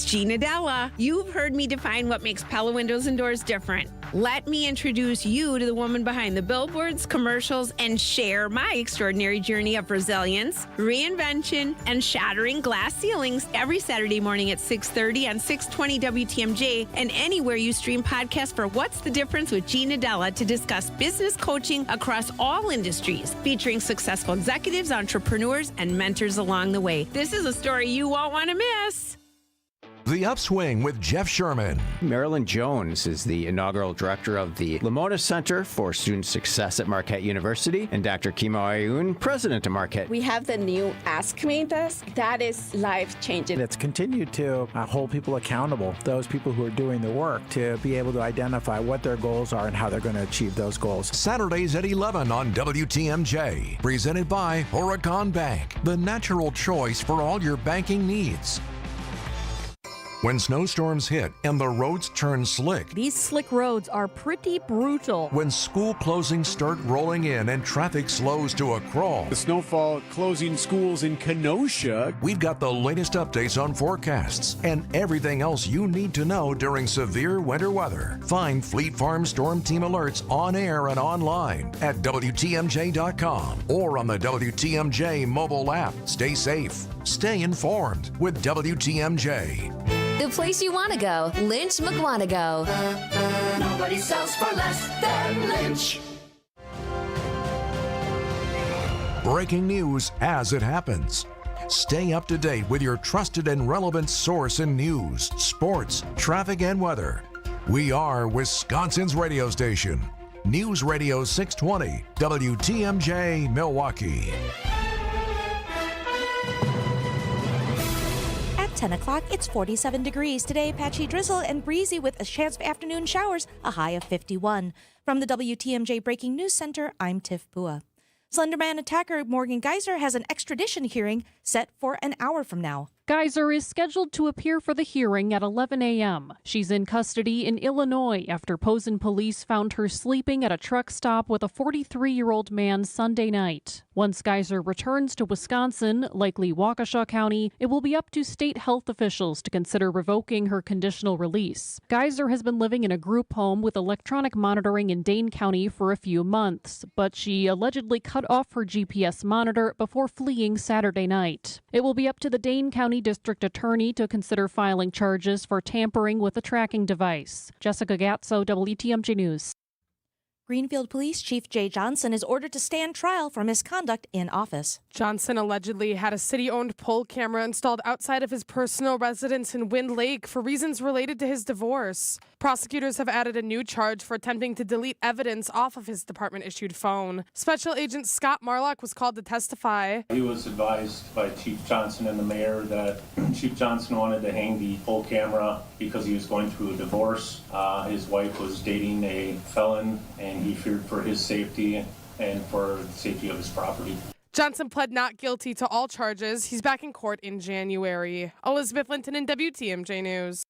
Gina Della. You've heard me define what makes Pella Windows and Doors different. Let me introduce you to the woman behind the billboards, commercials, and share my extraordinary journey of resilience, reinvention, and shattering glass ceilings every Saturday morning at 6:30 on 620 WTMJ and anywhere you stream podcasts for What's the Difference with Gina Della to discuss business coaching across all industries, featuring successful executives, entrepreneurs, and mentors along the way. This is a story you won't want to miss. The Upswing with Jeff Sherman. Marilyn Jones is the inaugural director of the Lamona Center for Student Success at Marquette University, and Dr. Kimo Ayun, president of Marquette. We have the new Ask Me desk. That is life-changing. It's continued to hold people accountable, those people who are doing the work, to be able to identify what their goals are and how they're going to achieve those goals. Saturdays at 11 on WTMJ. Presented by Horicon Bank, the natural choice for all your banking needs. When snowstorms hit and the roads turn slick. These slick roads are pretty brutal. When school closings start rolling in and traffic slows to a crawl. The snowfall closing schools in Kenosha. We've got the latest updates on forecasts and everything else you need to know during severe winter weather. Find Fleet Farm Storm Team alerts on air and online at WTMJ.com or on the WTMJ mobile app. Stay safe. Stay informed with WTMJ. The place you want to go, Lynch McWanago. Nobody sells for less than Lynch. Breaking news as it happens. Stay up to date with your trusted and relevant source in news, sports, traffic, and weather. We are Wisconsin's radio station. News Radio 620, WTMJ, Milwaukee. 10 o'clock, it's 47 degrees. Today, patchy drizzle and breezy with a chance of afternoon showers, a high of 51. From the WTMJ Breaking News Center, I'm Tiff Pua. Slenderman attacker Morgan Geyser has an extradition hearing set for an hour from now. Geyser is scheduled to appear for the hearing at 11 a.m. She's in custody in Illinois after Posen police found her sleeping at a truck stop with a 43-year-old man Sunday night. Once Geyser returns to Wisconsin, likely Waukesha County, it will be up to state health officials to consider revoking her conditional release. Geyser has been living in a group home with electronic monitoring in Dane County for a few months, but she allegedly cut off her GPS monitor before fleeing Saturday night. It will be up to the Dane County District Attorney to consider filing charges for tampering with a tracking device. Jessica Gatso, WTMJ News. Greenfield Police Chief Jay Johnson is ordered to stand trial for misconduct in office. Johnson allegedly had a city-owned pole camera installed outside of his personal residence in Wind Lake for reasons related to his divorce. Prosecutors have added a new charge for attempting to delete evidence off of his department-issued phone. Special Agent Scott Marlock was called to testify. He was advised by Chief Johnson and the mayor that Chief Johnson wanted to hang the pole camera because he was going through a divorce. His wife was dating a felon, and he feared for his safety and for the safety of his property. Johnson pled not guilty to all charges. He's back in court in January. Elizabeth Linton in WTMJ News.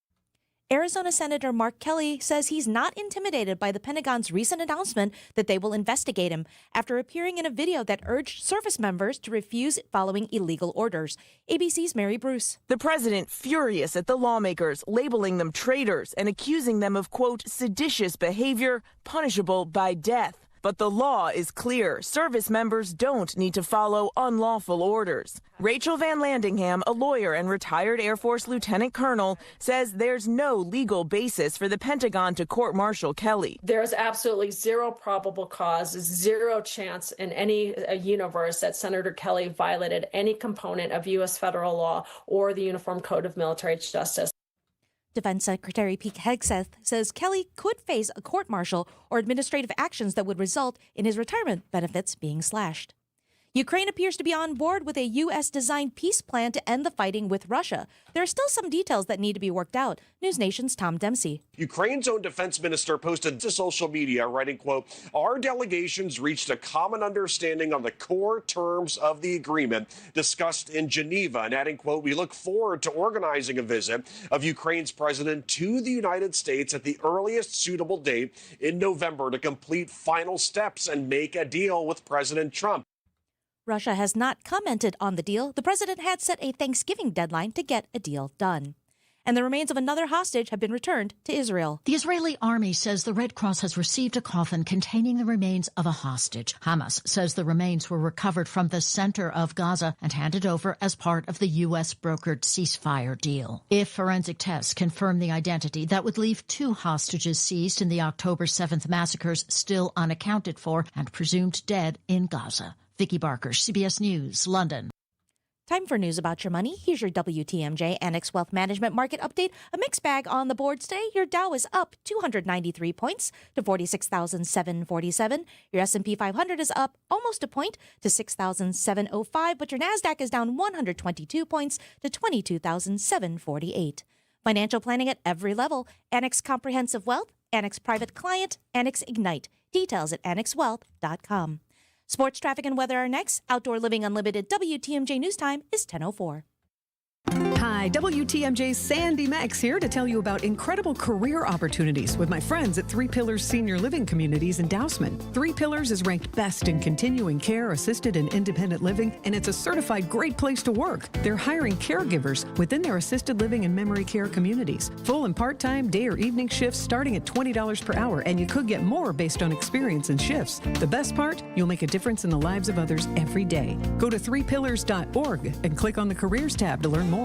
Arizona Senator Mark Kelly says he's not intimidated by the Pentagon's recent announcement that they will investigate him after appearing in a video that urged service members to refuse following illegal orders. ABC's Mary Bruce. The president furious at the lawmakers, labeling them traitors and accusing them of, quote, seditious behavior punishable by death. But the law is clear. Service members don't need to follow unlawful orders. Rachel Van Landingham, a lawyer and retired Air Force lieutenant colonel, says there's no legal basis for the Pentagon to court-martial Kelly. There's absolutely zero probable cause, zero chance in any universe that Senator Kelly violated any component of U.S. federal law or the Uniform Code of Military Justice. Defense Secretary Pete Hegseth says Kelly could face a court-martial or administrative actions that would result in his retirement benefits being slashed. Ukraine appears to be on board with a U.S.-designed peace plan to end the fighting with Russia. There are still some details that need to be worked out. News Nation's Tom Dempsey. Ukraine's own defense minister posted to social media, writing, quote, "Our delegations reached a common understanding on the core terms of the agreement discussed in Geneva," and adding, quote, "We look forward to organizing a visit of Ukraine's president to the United States at the earliest suitable date in November to complete final steps and make a deal with President Trump." Russia has not commented on the deal. The president had set a Thanksgiving deadline to get a deal done. and the remains of another hostage have been returned to Israel. The Israeli army says the Red Cross has received a coffin containing the remains of a hostage. Hamas says the remains were recovered from the center of Gaza and handed over as part of the U.S. brokered ceasefire deal. If forensic tests confirm the identity, that would leave 2 hostages seized in the October 7th massacres still unaccounted for and presumed dead in Gaza. Vicky Barker, CBS News, London. Time for news about your money. Here's your WTMJ Annex Wealth Management Market Update. A mixed bag on the board today. Your Dow is up 293 points to 46,747. Your S&P 500 is up almost a point to 6,705, but your NASDAQ is down 122 points to 22,748. Financial planning at every level. Annex Comprehensive Wealth, Annex Private Client, Annex Ignite. Details at annexwealth.com. Sports, traffic, and weather are next. Outdoor Living Unlimited WTMJ News Time is 10:04. Hi, WTMJ's Sandy Mex here to tell you about incredible career opportunities with my friends at 3 Pillars Senior Living Communities in Dousman. 3 Pillars is ranked best in continuing care, assisted and independent living, and it's a certified great place to work. They're hiring caregivers within their assisted living and memory care communities. Full and part-time day or evening shifts starting at $20 per hour, and you could get more based on experience and shifts. The best part, you'll make a difference in the lives of others every day. Go to 3pillars.org and click on the Careers tab to learn more.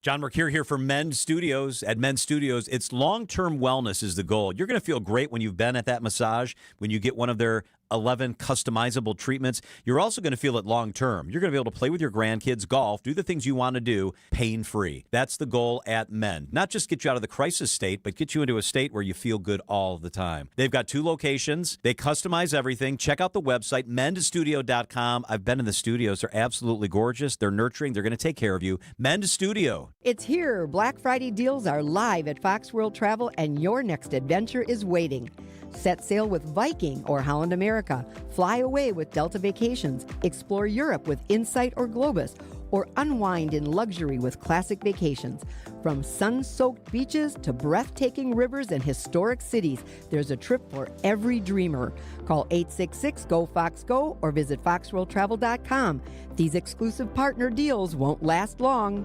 John Mercure here for Men's Studios. At Men's Studios, it's long-term wellness is the goal. You're going to feel great when you've been at that massage, when you get one of their 11 customizable treatments. You're also going to feel it long-term. You're going to be able to play with your grandkids, golf, do the things you want to do pain-free. That's the goal at Men. Not just get you out of the crisis state, but get you into a state where you feel good all the time. They've got 2 locations. They customize everything. Check out the website, menstudio.com. I've been in the studios. They're absolutely gorgeous. They're nurturing. They're going to take care of you. Men's Studio. It's here. Black Friday deals are live at Fox World Travel, and your next adventure is waiting. Set sail with Viking or Holland America. Fly away with Delta Vacations. Explore Europe with Insight or Globus. Or unwind in luxury with Classic Vacations. From sun-soaked beaches to breathtaking rivers and historic cities, there's a trip for every dreamer. Call 866-GO-FOX-GO or visit foxworldtravel.com. These exclusive partner deals won't last long.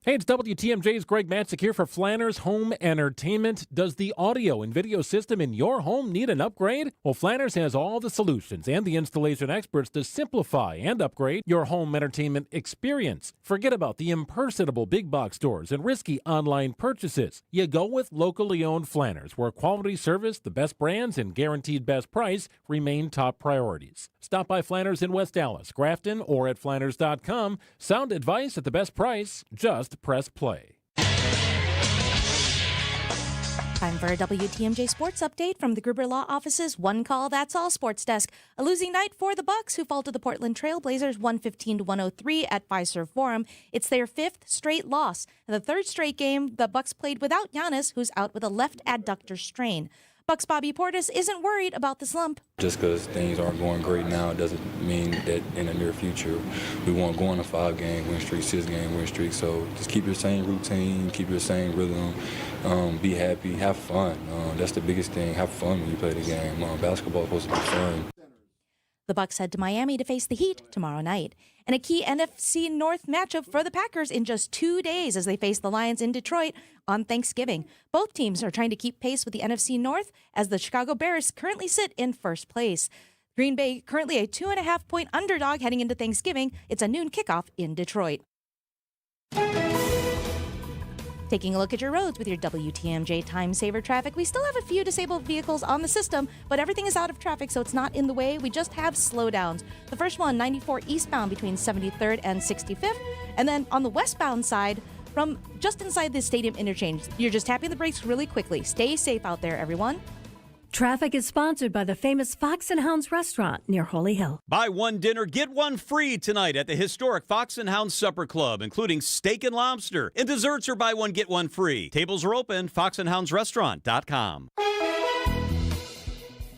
Hey, it's WTMJ's Greg Matzik here for Flanners Home Entertainment. Does the audio and video system in your home need an upgrade? Well, Flanners has all the solutions and the installation experts to simplify and upgrade your home entertainment experience. Forget about the impersonable big box stores and risky online purchases. You go with locally owned Flanners, where quality service, the best brands, and guaranteed best price remain top priorities. Stop by Flanners in West Dallas, Grafton, or at Flanners.com. Sound advice at the best price. Just press play. Time for a WTMJ Sports Update from the Gruber Law Office's One Call That's All Sports Desk. A losing night for the Bucks, who fall to the Portland Trail Blazers 115-103 at Fiserv Forum. It's their 5th straight loss. In the 3rd straight game, the Bucks played without Giannis, who's out with a left adductor strain. Bucks' Bobby Portis isn't worried about the slump. Just because things aren't going great now doesn't mean that in the near future we won't go on a 5-game win streak, 6-game win streak. So just keep your same routine, keep your same rhythm, be happy, have fun. That's the biggest thing. Have fun when you play the game. Basketball is supposed to be fun. The Bucks head to Miami to face the Heat tomorrow night. And a key NFC North matchup for the Packers in just 2 days as they face the Lions in Detroit on Thanksgiving. Both teams are trying to keep pace with the NFC North as the Chicago Bears currently sit in first place. Green Bay currently a 2.5-point underdog heading into Thanksgiving. It's a noon kickoff in Detroit. Taking a look at your roads with your WTMJ Time Saver traffic. We still have a few disabled vehicles on the system, but everything is out of traffic, so it's not in the way. We just have slowdowns. The first one, 94 eastbound between 73rd and 65th. And then on the westbound side, from just inside the stadium interchange, you're just tapping the brakes really quickly. Stay safe out there, everyone. Traffic is sponsored by the famous Fox and Hounds restaurant near Holy Hill. Buy one dinner, get one free tonight at the historic Fox and Hounds Supper Club, including steak and lobster. And desserts are buy one, get one free. Tables are open, foxandhoundsrestaurant.com.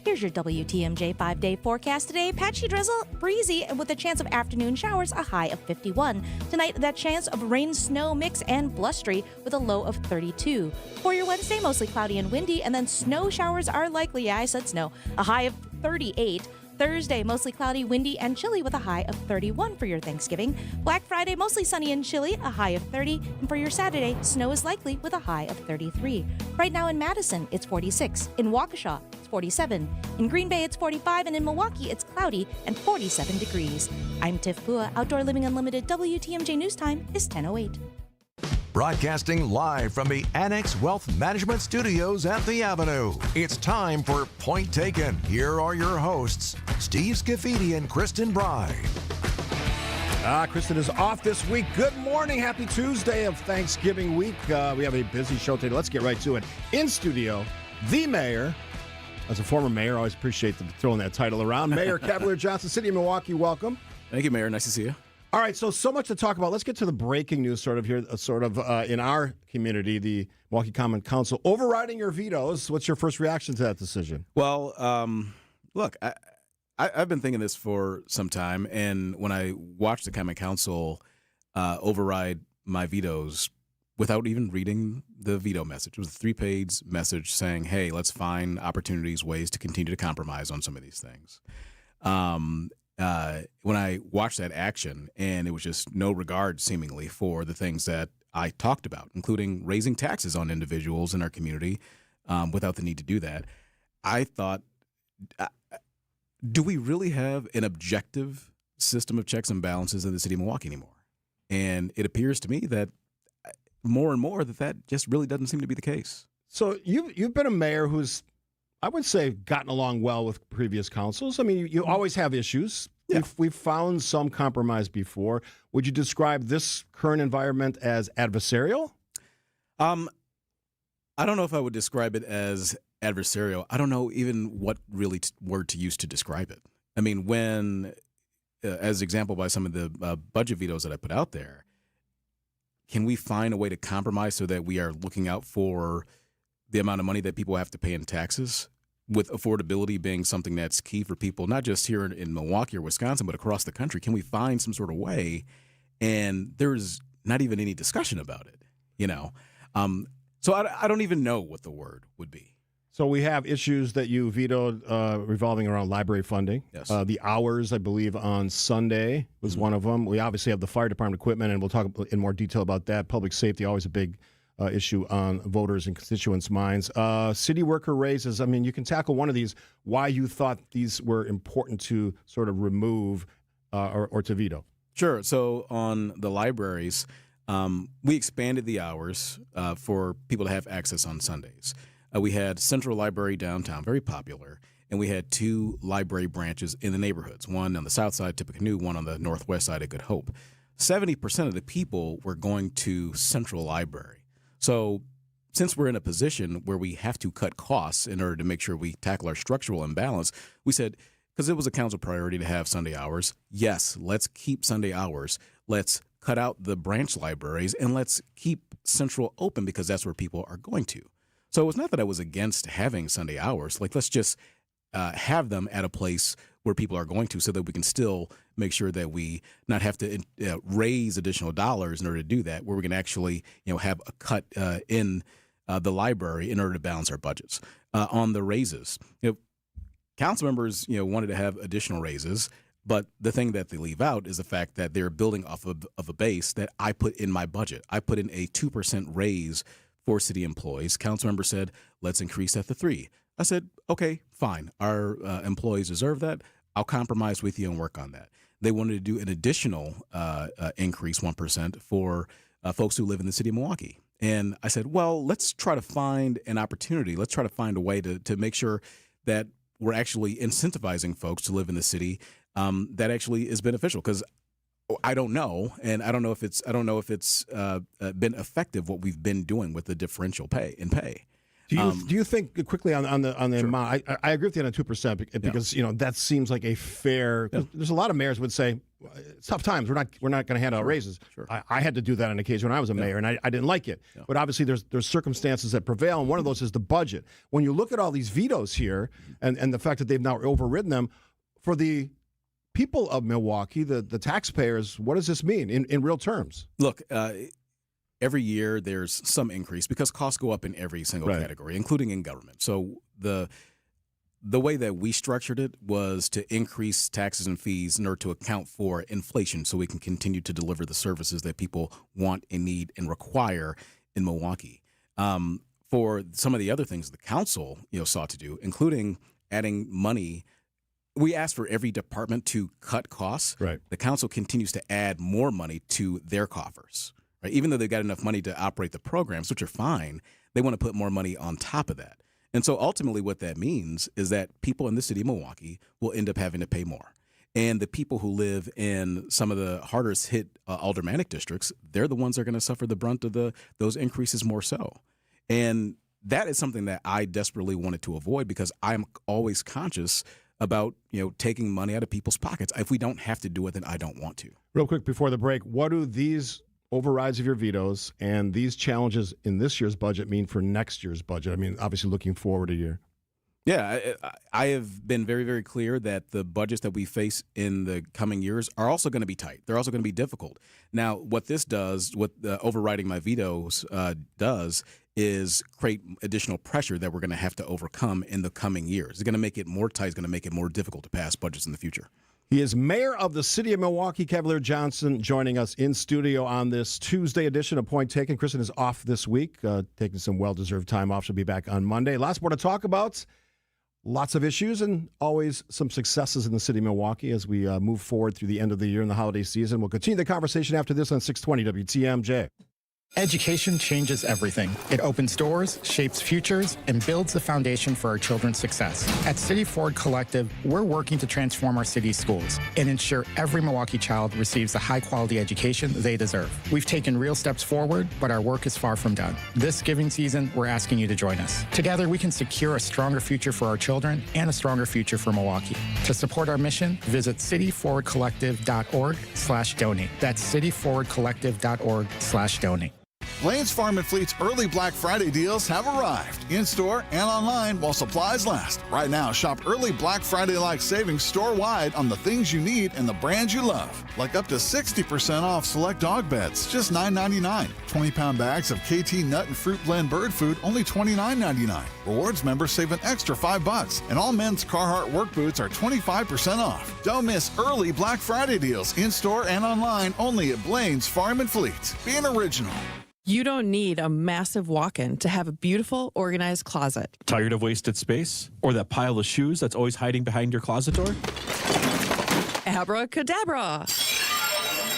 Here's your WTMJ 5-day forecast today. Patchy drizzle, breezy, and with a chance of afternoon showers, a high of 51. Tonight, that chance of rain, snow mix, and blustery with a low of 32. For your Wednesday, mostly cloudy and windy, and then snow showers are likely. Yeah, I said snow. A high of 38. Thursday, mostly cloudy, windy, and chilly with a high of 31 for your Thanksgiving. Black Friday, mostly sunny and chilly, a high of 30. And for your Saturday, snow is likely with a high of 33. Right now in Madison, it's 46. In Waukesha, it's 47. In Green Bay, it's 45. And in Milwaukee, it's cloudy and 47 degrees. I'm Tiff Pua. Outdoor Living Unlimited WTMJ News Time is 10:08. Broadcasting live from the Annex Wealth Management Studios at the Avenue. It's time for Point Taken. Here are your hosts, Steve Scaffidi and Kristen Bride. Kristen is off this week. Good morning. Happy Tuesday of Thanksgiving week. We have a busy show today. Let's get right to it. In studio, the mayor. As a former mayor, I always appreciate throwing that title around. Mayor Cavalier Johnson, City of Milwaukee, welcome. Thank you, Mayor. Nice to see you. All right, so much to talk about. Let's get to the breaking news sort of here, in our community, the Milwaukee Common Council overriding your vetoes. What's your first reaction to that decision? Well, look, I've been thinking this for some time, and when I watched the Common Council override my vetoes without even reading the veto message, it was a 3-page message saying, hey, let's find opportunities, ways to continue to compromise on some of these things. When I watched that action, and it was just no regard, seemingly, for the things that I talked about, including raising taxes on individuals in our community without the need to do that, I thought, do we really have an objective system of checks and balances in the city of Milwaukee anymore? And it appears to me that more and more that just really doesn't seem to be the case. So you've been a mayor who's, I would say, gotten along well with previous councils. I mean, you always have issues. Yeah. We've found some compromise before. Would you describe this current environment as adversarial? I don't know if I would describe it as adversarial. I don't know even what really word to use to describe it. I mean, when, as example by some of the budget vetoes that I put out there, can we find a way to compromise so that we are looking out for the amount of money that people have to pay in taxes, with affordability being something that's key for people, not just here in Milwaukee or Wisconsin, but across the country? Can we find some sort of way? And there's not even any discussion about it, you know? So I don't even know what the word would be. So we have issues that you vetoed revolving around library funding. Yes. The hours, I believe, on Sunday was one of them. We obviously have the fire department equipment, and we'll talk in more detail about that. Public safety, always a big issue on voters and constituents' minds. City worker raises, I mean, you can tackle one of these, why you thought these were important to sort of remove or to veto. Sure. So on the libraries, we expanded the hours for people to have access on Sundays. We had Central Library downtown, very popular, and we had 2 library branches in the neighborhoods, one on the south side, Tippecanoe, one on the northwest side at Good Hope. 70% of the people were going to Central Library. So since we're in a position where we have to cut costs in order to make sure we tackle our structural imbalance, we said, because it was a council priority to have Sunday hours, yes, let's keep Sunday hours. Let's cut out the branch libraries, and let's keep Central open because that's where people are going to. So it was not that I was against having Sunday hours. Like, let's just have them at a place where people are going to, so that we can still make sure that we not have to raise additional dollars in order to do that, where we can actually, have a cut in the library in order to balance our budgets. On the raises, council members, wanted to have additional raises, but the thing that they leave out is the fact that they're building off of a base that I put in my budget. I put in a 2% raise for city employees. Council member said, let's increase that to 3%. I said, okay, fine. Our employees deserve that. I'll compromise with you and work on that. They wanted to do an additional increase, 1%, for folks who live in the city of Milwaukee. And I said, well, let's try to find an opportunity. Let's try to find a way to make sure that we're actually incentivizing folks to live in the city that actually is beneficial. Because I don't know, and I don't know if it's been effective what we've been doing with the differential pay. Do you think, quickly on the Sure. amount? I agree with you on the 2% because that seems like a fair. There's a lot of mayors would say it's tough times. We're not going to hand out raises. Sure. I had to do that on occasion when I was a mayor, and I didn't like it. But obviously, there's circumstances that prevail, and one of those is the budget. When you look at all these vetoes here, and the fact that they've now overridden them, for the people of Milwaukee, the taxpayers, what does this mean in real terms? Look, every year there's some increase because costs go up in every single category, including in government. So the way that we structured it was to increase taxes and fees in order to account for inflation so we can continue to deliver the services that people want and need and require in Milwaukee. For some of the other things the council sought to do, including adding money, we asked for every department to cut costs. Right. The council continues to add more money to their coffers. Right? Even though they've got enough money to operate the programs, which are fine, they want to put more money on top of that. And so ultimately what that means is that people in the city of Milwaukee will end up having to pay more. And the people who live in some of the hardest hit aldermanic districts, they're the ones that are going to suffer the brunt of those increases more so. And that is something that I desperately wanted to avoid because I'm always conscious about taking money out of people's pockets. If we don't have to do it, then I don't want to. Real quick before the break, what do these overrides of your vetoes and these challenges in this year's budget mean for next year's budget? I mean, obviously looking forward a year. Yeah, I have been very, very clear that the budgets that we face in the coming years are also going to be tight. They're also going to be difficult. Now, what this does, what overriding my vetoes does, is create additional pressure that we're going to have to overcome in the coming years. It's going to make it more tight. It's going to make it more difficult to pass budgets in the future. He is mayor of the city of Milwaukee, Cavalier Johnson, joining us in studio on this Tuesday edition of Point Taken. Kristen is off this week, taking some well-deserved time off. She'll be back on Monday. Lots more to talk about. Lots of issues and always some successes in the city of Milwaukee as we move forward through the end of the year and the holiday season. We'll continue the conversation after this on 620 WTMJ. Education changes everything. It opens doors, shapes futures, and builds the foundation for our children's success. At City Ford Collective, we're working to transform our city's schools and ensure every Milwaukee child receives the high-quality education they deserve. We've taken real steps forward, but our work is far from done. This giving season, we're asking you to join us. Together, we can secure a stronger future for our children and a stronger future for Milwaukee. To support our mission, visit cityforwardcollective.org/donate. That's cityforwardcollective.org/donate. Blaine's Farm and Fleet's early Black Friday deals have arrived, in-store and online while supplies last. Right now, shop early Black Friday-like savings store-wide on the things you need and the brands you love. Like up to 60% off select dog beds, just $9.99. 20-pound bags of KT Nut and Fruit Blend bird food, only $29.99. Rewards members save an extra $5. And all men's Carhartt work boots are 25% off. Don't miss early Black Friday deals, in-store and online, only at Blaine's Farm and Fleet. Be an original. You don't need a massive walk-in to have a beautiful, organized closet. Tired of wasted space? Or that pile of shoes that's always hiding behind your closet door? Abracadabra!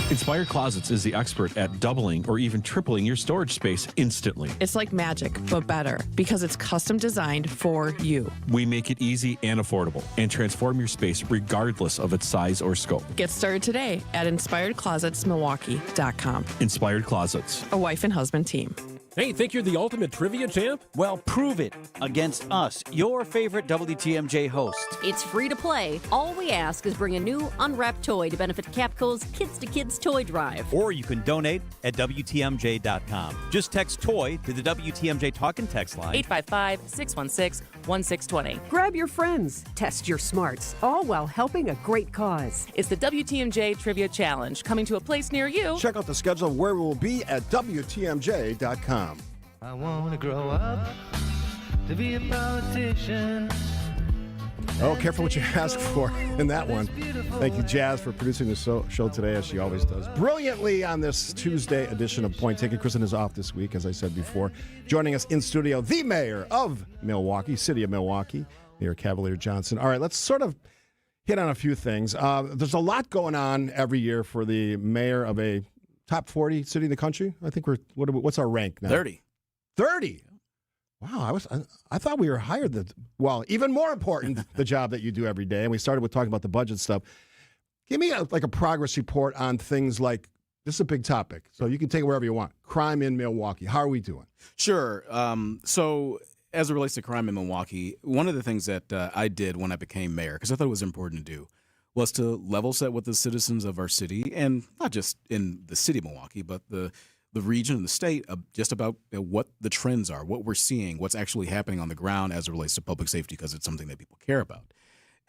Inspired Closets is the expert at doubling or even tripling your storage space instantly. It's like magic, but better, because it's custom designed for you. We make it easy and affordable and transform your space regardless of its size or scope. Get started today at InspiredClosetsMilwaukee.com. Inspired Closets. A wife and husband team. Hey, think you're the ultimate trivia champ? Well, prove it against us, your favorite WTMJ host. It's free to play. All we ask is bring a new unwrapped toy to benefit Capco's Kids to Kids toy drive. Or you can donate at WTMJ.com. Just text TOY to the WTMJ talk and text line. 855-616-1620. Grab your friends. Test your smarts, all while helping a great cause. It's the WTMJ Trivia Challenge, coming to a place near you. Check out the schedule of where we will be at WTMJ.com. I want to grow up to be a politician. Oh, careful what you ask for in that one. Thank you, Jazz, for producing the show today, as she always does brilliantly on this Tuesday edition of Point Taken. Kristen is off this week, as I said before. Joining us in studio, the mayor of Milwaukee, city of Milwaukee, Mayor Cavalier Johnson. All right, let's sort of hit on a few things. There's a lot going on every year for the mayor of a top 40 city in the country. I think what's our rank now? 30. 30. Wow, I thought we were higher than, well, even more important, the job that you do every day. And we started with talking about the budget stuff. Give me a progress report on things like, this is a big topic, so you can take it wherever you want. Crime in Milwaukee. How are we doing? Sure. So as it relates to crime in Milwaukee, one of the things that I did when I became mayor, because I thought it was important to do, was to level set with the citizens of our city, and not just in the city of Milwaukee, but the region and the state, just about what the trends are, what we're seeing, what's actually happening on the ground as it relates to public safety, because it's something that people care about.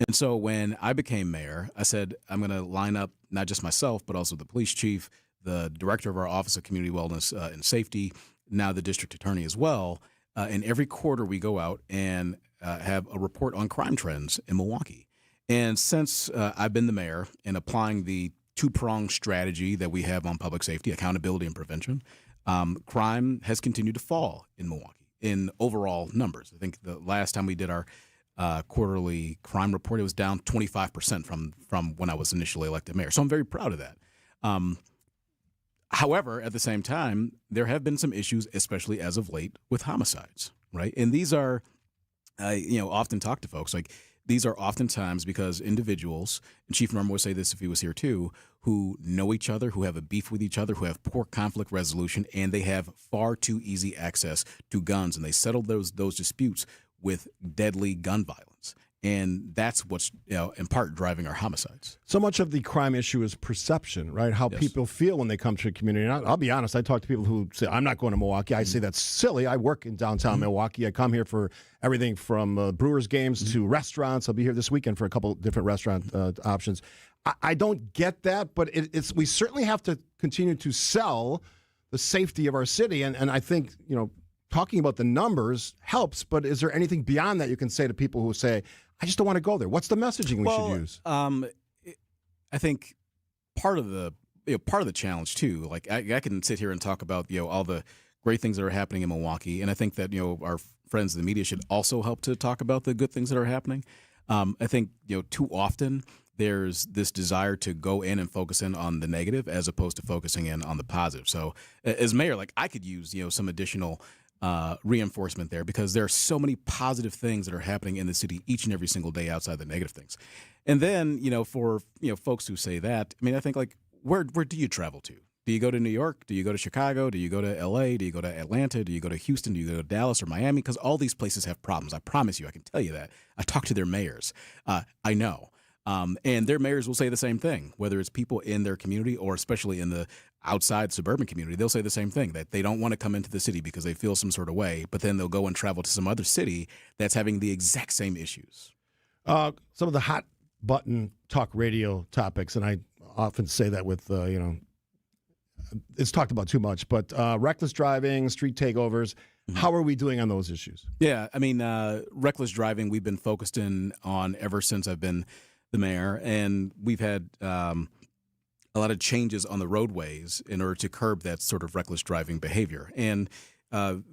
And so when I became mayor, I said, I'm going to line up not just myself, but also the police chief, the director of our Office of Community Wellness and Safety, now the district attorney as well. And every quarter we go out and have a report on crime trends in Milwaukee. And since I've been the mayor and applying the two-pronged strategy that we have on public safety, accountability and prevention, crime has continued to fall in Milwaukee in overall numbers. I think the last time we did our quarterly crime report, it was down 25% from when I was initially elected mayor. So I'm very proud of that. However, at the same time, there have been some issues, especially as of late, with homicides, right? And these are, often talk to folks, like these are oftentimes because individuals, and Chief Norman would say this if he was here too, who know each other, who have a beef with each other, who have poor conflict resolution, and they have far too easy access to guns, and they settle those disputes with deadly gun violence. And that's what's in part driving our homicides. So much of the crime issue is perception, right? How people feel when they come to a community. And I'll be honest, I talk to people who say, I'm not going to Milwaukee. I say that's silly. I work in downtown Milwaukee. I come here for everything from Brewers games to restaurants. I'll be here this weekend for a couple different restaurant options. I don't get that, but we certainly have to continue to sell the safety of our city. And I think, talking about the numbers helps, but is there anything beyond that you can say to people who say, I just don't want to go there? What's the messaging we should use? I think part of the challenge too. Like I can sit here and talk about all the great things that are happening in Milwaukee, and I think that our friends in the media should also help to talk about the good things that are happening. I think too often there's this desire to go in and focus in on the negative as opposed to focusing in on the positive. So as mayor, like I could use some additional reinforcement there because there are so many positive things that are happening in the city each and every single day outside the negative things. And then, for folks who say that, I mean, I think like where do you travel to? Do you go to New York? Do you go to Chicago? Do you go to LA? Do you go to Atlanta? Do you go to Houston? Do you go to Dallas or Miami? Because all these places have problems. I promise you, I can tell you that. I talk to their mayors. I know. And their mayors will say the same thing, whether it's people in their community or especially in the outside suburban community. They'll say the same thing, that they don't want to come into the city because they feel some sort of way, but then they'll go and travel to some other city that's having the exact same issues. Some of the hot button talk radio topics, and I often say that with, it's talked about too much, but reckless driving, street takeovers, how are we doing on those issues? Yeah, I mean, reckless driving, we've been focused in on ever since I've been the mayor, and we've had a lot of changes on the roadways in order to curb that sort of reckless driving behavior. And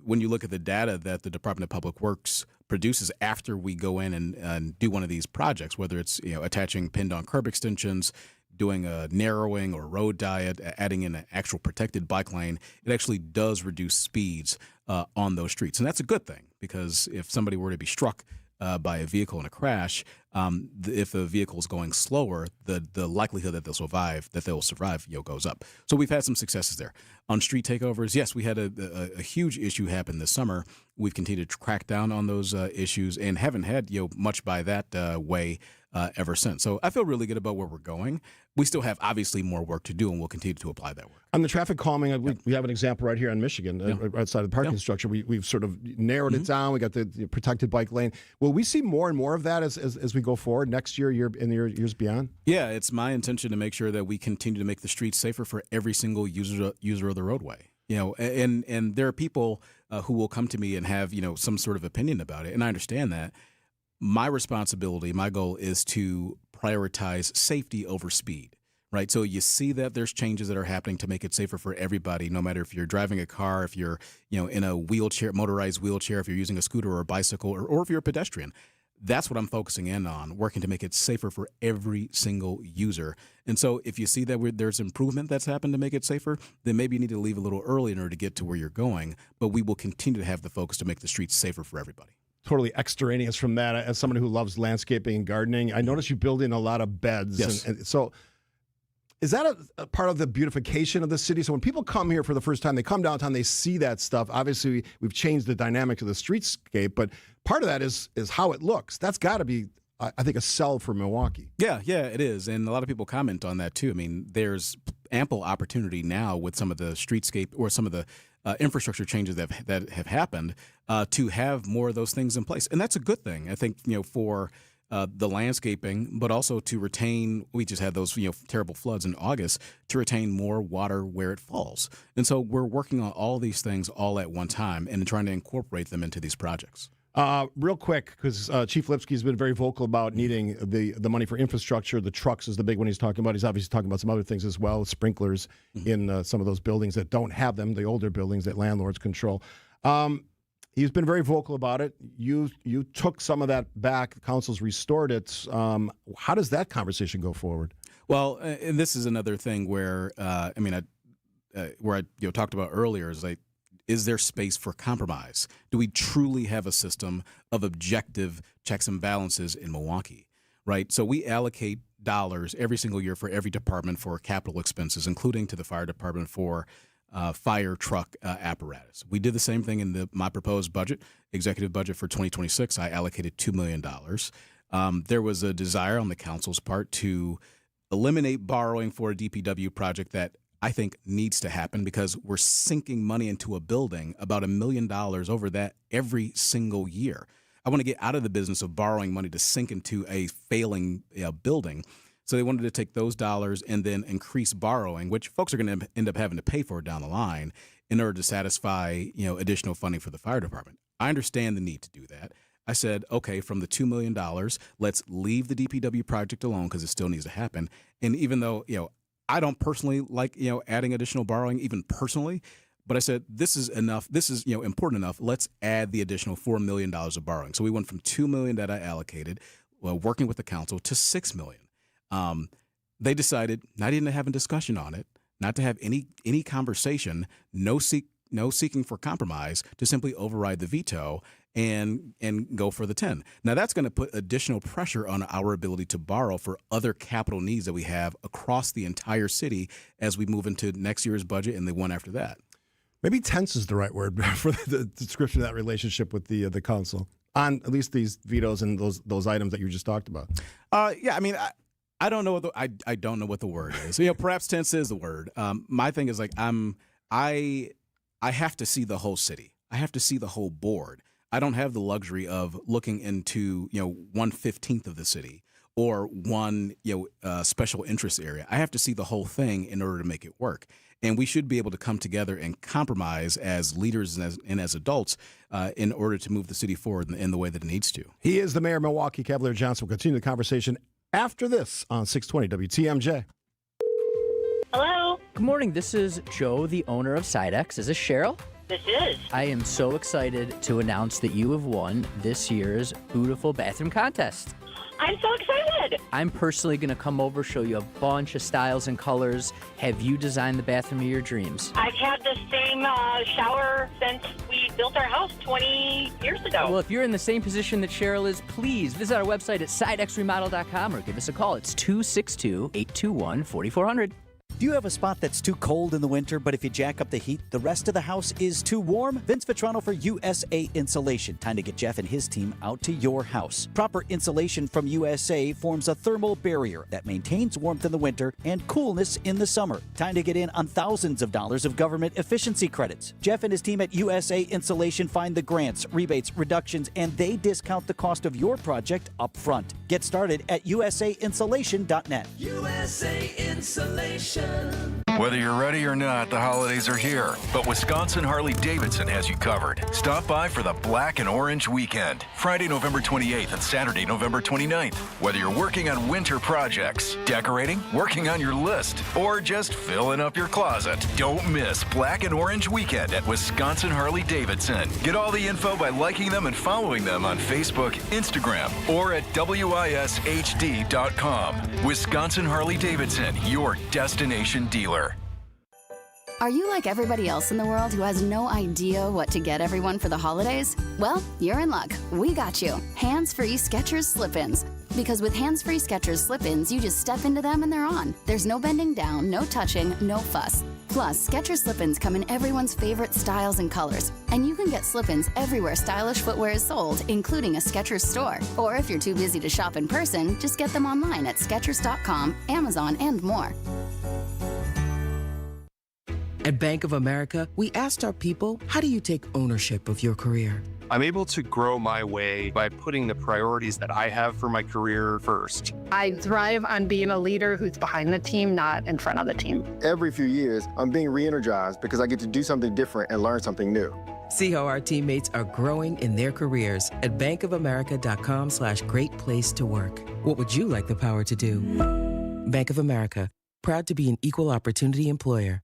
when you look at the data that the Department of Public Works produces after we go in and do one of these projects, whether it's attaching pinned-on curb extensions, doing a narrowing or road diet, adding in an actual protected bike lane, it actually does reduce speeds on those streets. And that's a good thing because if somebody were to be struck by a vehicle in a crash, if the vehicle is going slower, the likelihood that they'll survive goes up. So we've had some successes there. On street takeovers, yes, we had a huge issue happen this summer. We've continued to crack down on those issues and haven't had much by that way ever since. So I feel really good about where we're going. We still have obviously more work to do, and we'll continue to apply that work. On the traffic calming, we have an example right here in Michigan, right outside of the parking structure. We've sort of narrowed it down. We got the protected bike lane. Will we see more and more of that as we go forward next year, in the years beyond? Yeah, it's my intention to make sure that we continue to make the streets safer for every single user of the roadway. And there are people who will come to me and have some sort of opinion about it, and I understand that. My responsibility, my goal is to prioritize safety over speed, right? So you see that there's changes that are happening to make it safer for everybody, no matter if you're driving a car, if you're, in a wheelchair, motorized wheelchair, if you're using a scooter or a bicycle, or if you're a pedestrian. That's what I'm focusing in on, working to make it safer for every single user. And so if you see that there's improvement that's happened to make it safer, then maybe you need to leave a little early in order to get to where you're going. But we will continue to have the focus to make the streets safer for everybody. Totally extraneous from that. As somebody who loves landscaping and gardening, I notice you build in a lot of beds. Yes. And so is that a part of the beautification of the city? So when people come here for the first time, they come downtown, they see that stuff. Obviously, we've changed the dynamic of the streetscape, but part of that is how it looks. That's got to be, I think, a sell for Milwaukee. Yeah, it is. And a lot of people comment on that, too. I mean, there's ample opportunity now with some of the streetscape or some of the infrastructure changes that have happened to have more of those things in place. And that's a good thing, I think, for the landscaping, but also to retain, we just had those terrible floods in August, to retain more water where it falls. And so we're working on all these things all at one time and trying to incorporate them into these projects. Real quick, because Chief Lipsky's been very vocal about needing the money for infrastructure. The trucks is the big one he's talking about. He's obviously talking about some other things as well, sprinklers in some of those buildings that don't have them, the older buildings that landlords control. He's been very vocal about it. You took some of that back. The council's restored it. How does that conversation go forward? Well, and this is another thing where where I talked about earlier is there space for compromise? Do we truly have a system of objective checks and balances in Milwaukee? Right. So we allocate dollars every single year for every department for capital expenses, including to the fire department for fire truck apparatus. We did the same thing in my proposed budget, executive budget for 2026. I allocated $2 million. There was a desire on the council's part to eliminate borrowing for a DPW project that I think needs to happen because we're sinking money into a building, about $1 million over that every single year. I want to get out of the business of borrowing money to sink into a failing building. So they wanted to take those dollars and then increase borrowing, which folks are going to end up having to pay for down the line in order to satisfy, additional funding for the fire department. I understand the need to do that. I said, okay, from the $2 million, let's leave the DPW project alone because it still needs to happen. And even though, I don't personally like, adding additional borrowing, even personally, but I said, this is enough. This is, important enough. Let's add the additional $4 million of borrowing. So we went from $2 million that I allocated, working with the council, to $6 million. They decided not even to have a discussion on it, not to have any conversation, no seeking for compromise, to simply override the veto and go for the 10. Now that's going to put additional pressure on our ability to borrow for other capital needs that we have across the entire city as we move into next year's budget and the one after that. Maybe tense is the right word for the description of that relationship with the council on at least these vetoes and those items that you just talked about. I don't know I don't know what the word is. Perhaps tense is the word. My thing is I have to see the whole city. I have to see the whole board. I don't have the luxury of looking into 1/15 of the city or one special interest area. I have to see the whole thing in order to make it work. And we should be able to come together and compromise as leaders and as adults in order to move the city forward in the way that it needs to. He is the mayor of Milwaukee, Cavalier Johnson. We'll continue the conversation after this on 620 WTMJ. Hello. Good morning. This is Joe, the owner of Sidex. Is this Cheryl? This is. I am so excited to announce that you have won this year's Beautiful Bathroom Contest. I'm so excited. I'm personally going to come over, show you a bunch of styles and colors, have you design the bathroom of your dreams. I've had the same shower since we built our house 20 years ago. Well, if you're in the same position that Cheryl is, please visit our website at sidexremodel.com or give us a call. It's 262-821-4400. Do you have a spot that's too cold in the winter, but if you jack up the heat, the rest of the house is too warm? Vince Vitrano for USA Insulation. Time to get Jeff and his team out to your house. Proper insulation from USA forms a thermal barrier that maintains warmth in the winter and coolness in the summer. Time to get in on thousands of dollars of government efficiency credits. Jeff and his team at USA Insulation find the grants, rebates, reductions, and they discount the cost of your project up front. Get started at usainsulation.net. USA Insulation. Whether you're ready or not, the holidays are here. But Wisconsin Harley-Davidson has you covered. Stop by for the Black and Orange Weekend, Friday, November 28th and Saturday, November 29th. Whether you're working on winter projects, decorating, working on your list, or just filling up your closet, don't miss Black and Orange Weekend at Wisconsin Harley-Davidson. Get all the info by liking them and following them on Facebook, Instagram, or at wishd.com. Wisconsin Harley-Davidson, your destination dealer. Are you like everybody else in the world who has no idea what to get everyone for the holidays? Well, you're in luck. We got you. Hands-free Skechers slip-ins. Because with hands-free Skechers slip-ins, you just step into them and they're on. There's no bending down, no touching, no fuss. Plus, Skechers slip-ins come in everyone's favorite styles and colors. And you can get slip-ins everywhere stylish footwear is sold, including a Skechers store. Or if you're too busy to shop in person, just get them online at Skechers.com, Amazon, and more. At Bank of America, we asked our people, how do you take ownership of your career? I'm able to grow my way by putting the priorities that I have for my career first. I thrive on being a leader who's behind the team, not in front of the team. Every few years, I'm being re-energized because I get to do something different and learn something new. See how our teammates are growing in their careers at bankofamerica.com/great place to work. What would you like the power to do? Bank of America, proud to be an equal opportunity employer.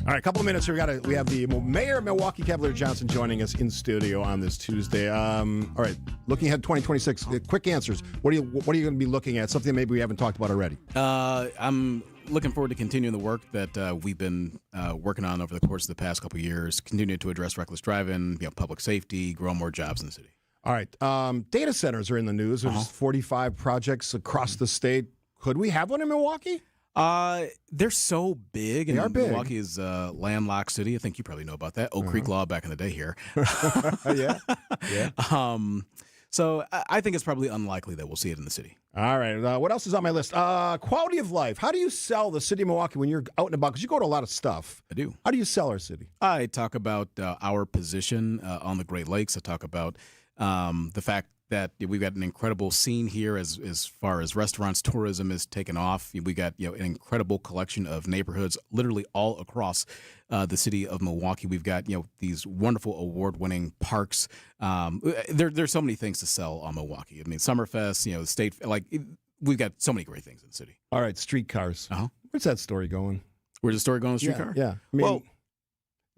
All right, a couple of minutes here. We have the Mayor of Milwaukee, Cavalier Johnson, joining us in studio on this Tuesday. All right, looking ahead 2026. Quick answers. What are you going to be looking at? Something maybe we haven't talked about already. I'm looking forward to continuing the work that we've been working on over the course of the past couple of years. Continue to address reckless driving, public safety, grow more jobs in the city. All right, data centers are in the news. There's 45 projects across the state. Could we have one in Milwaukee? They're so big. They are big. Milwaukee is a landlocked city. I think you probably know about that. Oak Creek Law back in the day here. Yeah. So I think it's probably unlikely that we'll see it in the city. All right. What else is on my list? Quality of life. How do you sell the city of Milwaukee when you're out and about? Because you go to a lot of stuff. I do. How do you sell our city? I talk about our position on the Great Lakes. I talk about the fact that we've got an incredible scene here as far as restaurants, tourism is taken off. We got an incredible collection of neighborhoods literally all across the city of Milwaukee. We've got these wonderful award-winning parks. There's so many things to sell on Milwaukee. I mean, Summerfest, the state, we've got so many great things in the city. All right, streetcars. Where's that story going? Where's the story going on streetcar? Yeah. I mean,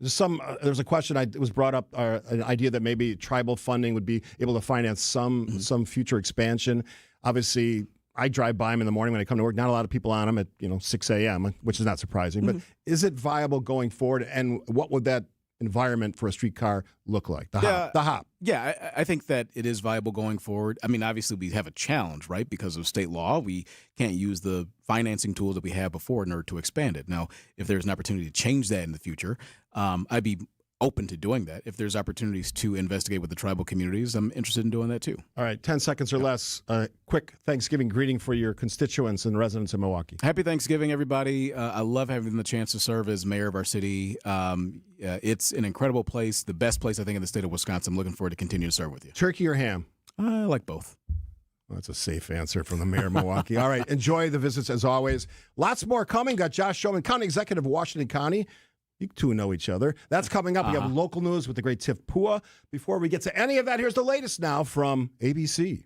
there's a question it was brought up, an idea that maybe tribal funding would be able to finance some future expansion. Obviously, I drive by them in the morning when I come to work. Not a lot of people on them at 6 a.m., which is not surprising. But is it viable going forward? And what would that environment for a streetcar look like? The hop. Yeah, I think that it is viable going forward. I mean, obviously, we have a challenge, right? Because of state law, we can't use the financing tools that we had before in order to expand it. Now, if there's an opportunity to change that in the future, I'd be open to doing that. If there's opportunities to investigate with the tribal communities, I'm interested in doing that too. All right, 10 seconds or less. Quick Thanksgiving greeting for your constituents and residents of Milwaukee. Happy Thanksgiving, everybody. I love having the chance to serve as mayor of our city. It's an incredible place, the best place, I think, in the state of Wisconsin. I'm looking forward to continue to serve with you. Turkey or ham? I like both. Well, that's a safe answer from the mayor of Milwaukee. All right, enjoy the visits as always. Lots more coming. Got Josh Showman, County Executive of Washington County. You two know each other. That's coming up. We have local news with the great Tiff Pua. Before we get to any of that, here's the latest now from ABC.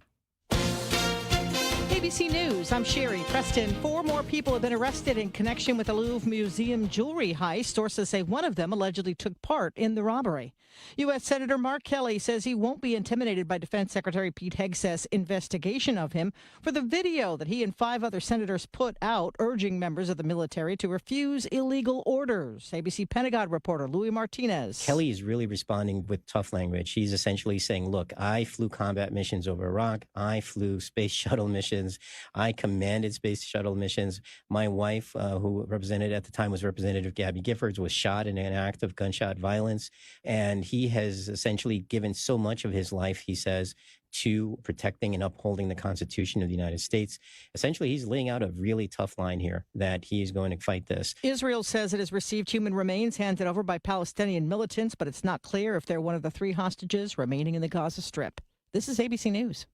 ABC News, I'm Sherry Preston. 4 more people have been arrested in connection with the Louvre Museum jewelry heist. Sources say one of them allegedly took part in the robbery. U.S. Senator Mark Kelly says he won't be intimidated by Defense Secretary Pete Hegseth's investigation of him for the video that he and 5 other senators put out urging members of the military to refuse illegal orders. ABC Pentagon reporter Louis Martinez. Kelly is really responding with tough language. He's essentially saying, look, I flew combat missions over Iraq. I flew space shuttle missions. I commanded space shuttle missions. My wife, who represented at the time was Representative Gabby Giffords, was shot in an act of gunshot violence. And he has essentially given so much of his life, he says, to protecting and upholding the Constitution of the United States. Essentially, he's laying out a really tough line here that he is going to fight this. Israel says it has received human remains handed over by Palestinian militants, but it's not clear if they're one of the 3 hostages remaining in the Gaza Strip. This is ABC News.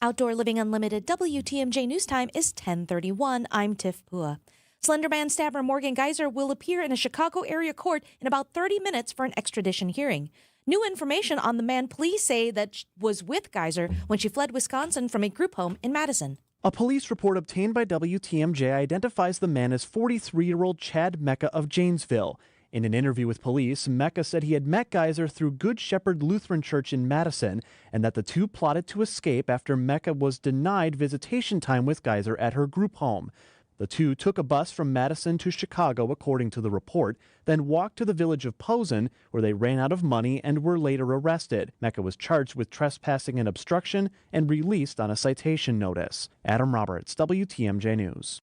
Outdoor Living Unlimited WTMJ News Time is 10:31. I'm Tiff Pua. Slenderman stabber Morgan Geyser will appear in a Chicago area court in about 30 minutes for an extradition hearing. New information on the man police say that was with Geyser when she fled Wisconsin from a group home in Madison. A police report obtained by WTMJ identifies the man as 43-year-old Chad Mecca of Janesville. In an interview with police, Mecca said he had met Geyser through Good Shepherd Lutheran Church in Madison and that the two plotted to escape after Mecca was denied visitation time with Geyser at her group home. The two took a bus from Madison to Chicago, according to the report, then walked to the village of Posen, where they ran out of money and were later arrested. Mecca was charged with trespassing and obstruction and released on a citation notice. Adam Roberts, WTMJ News.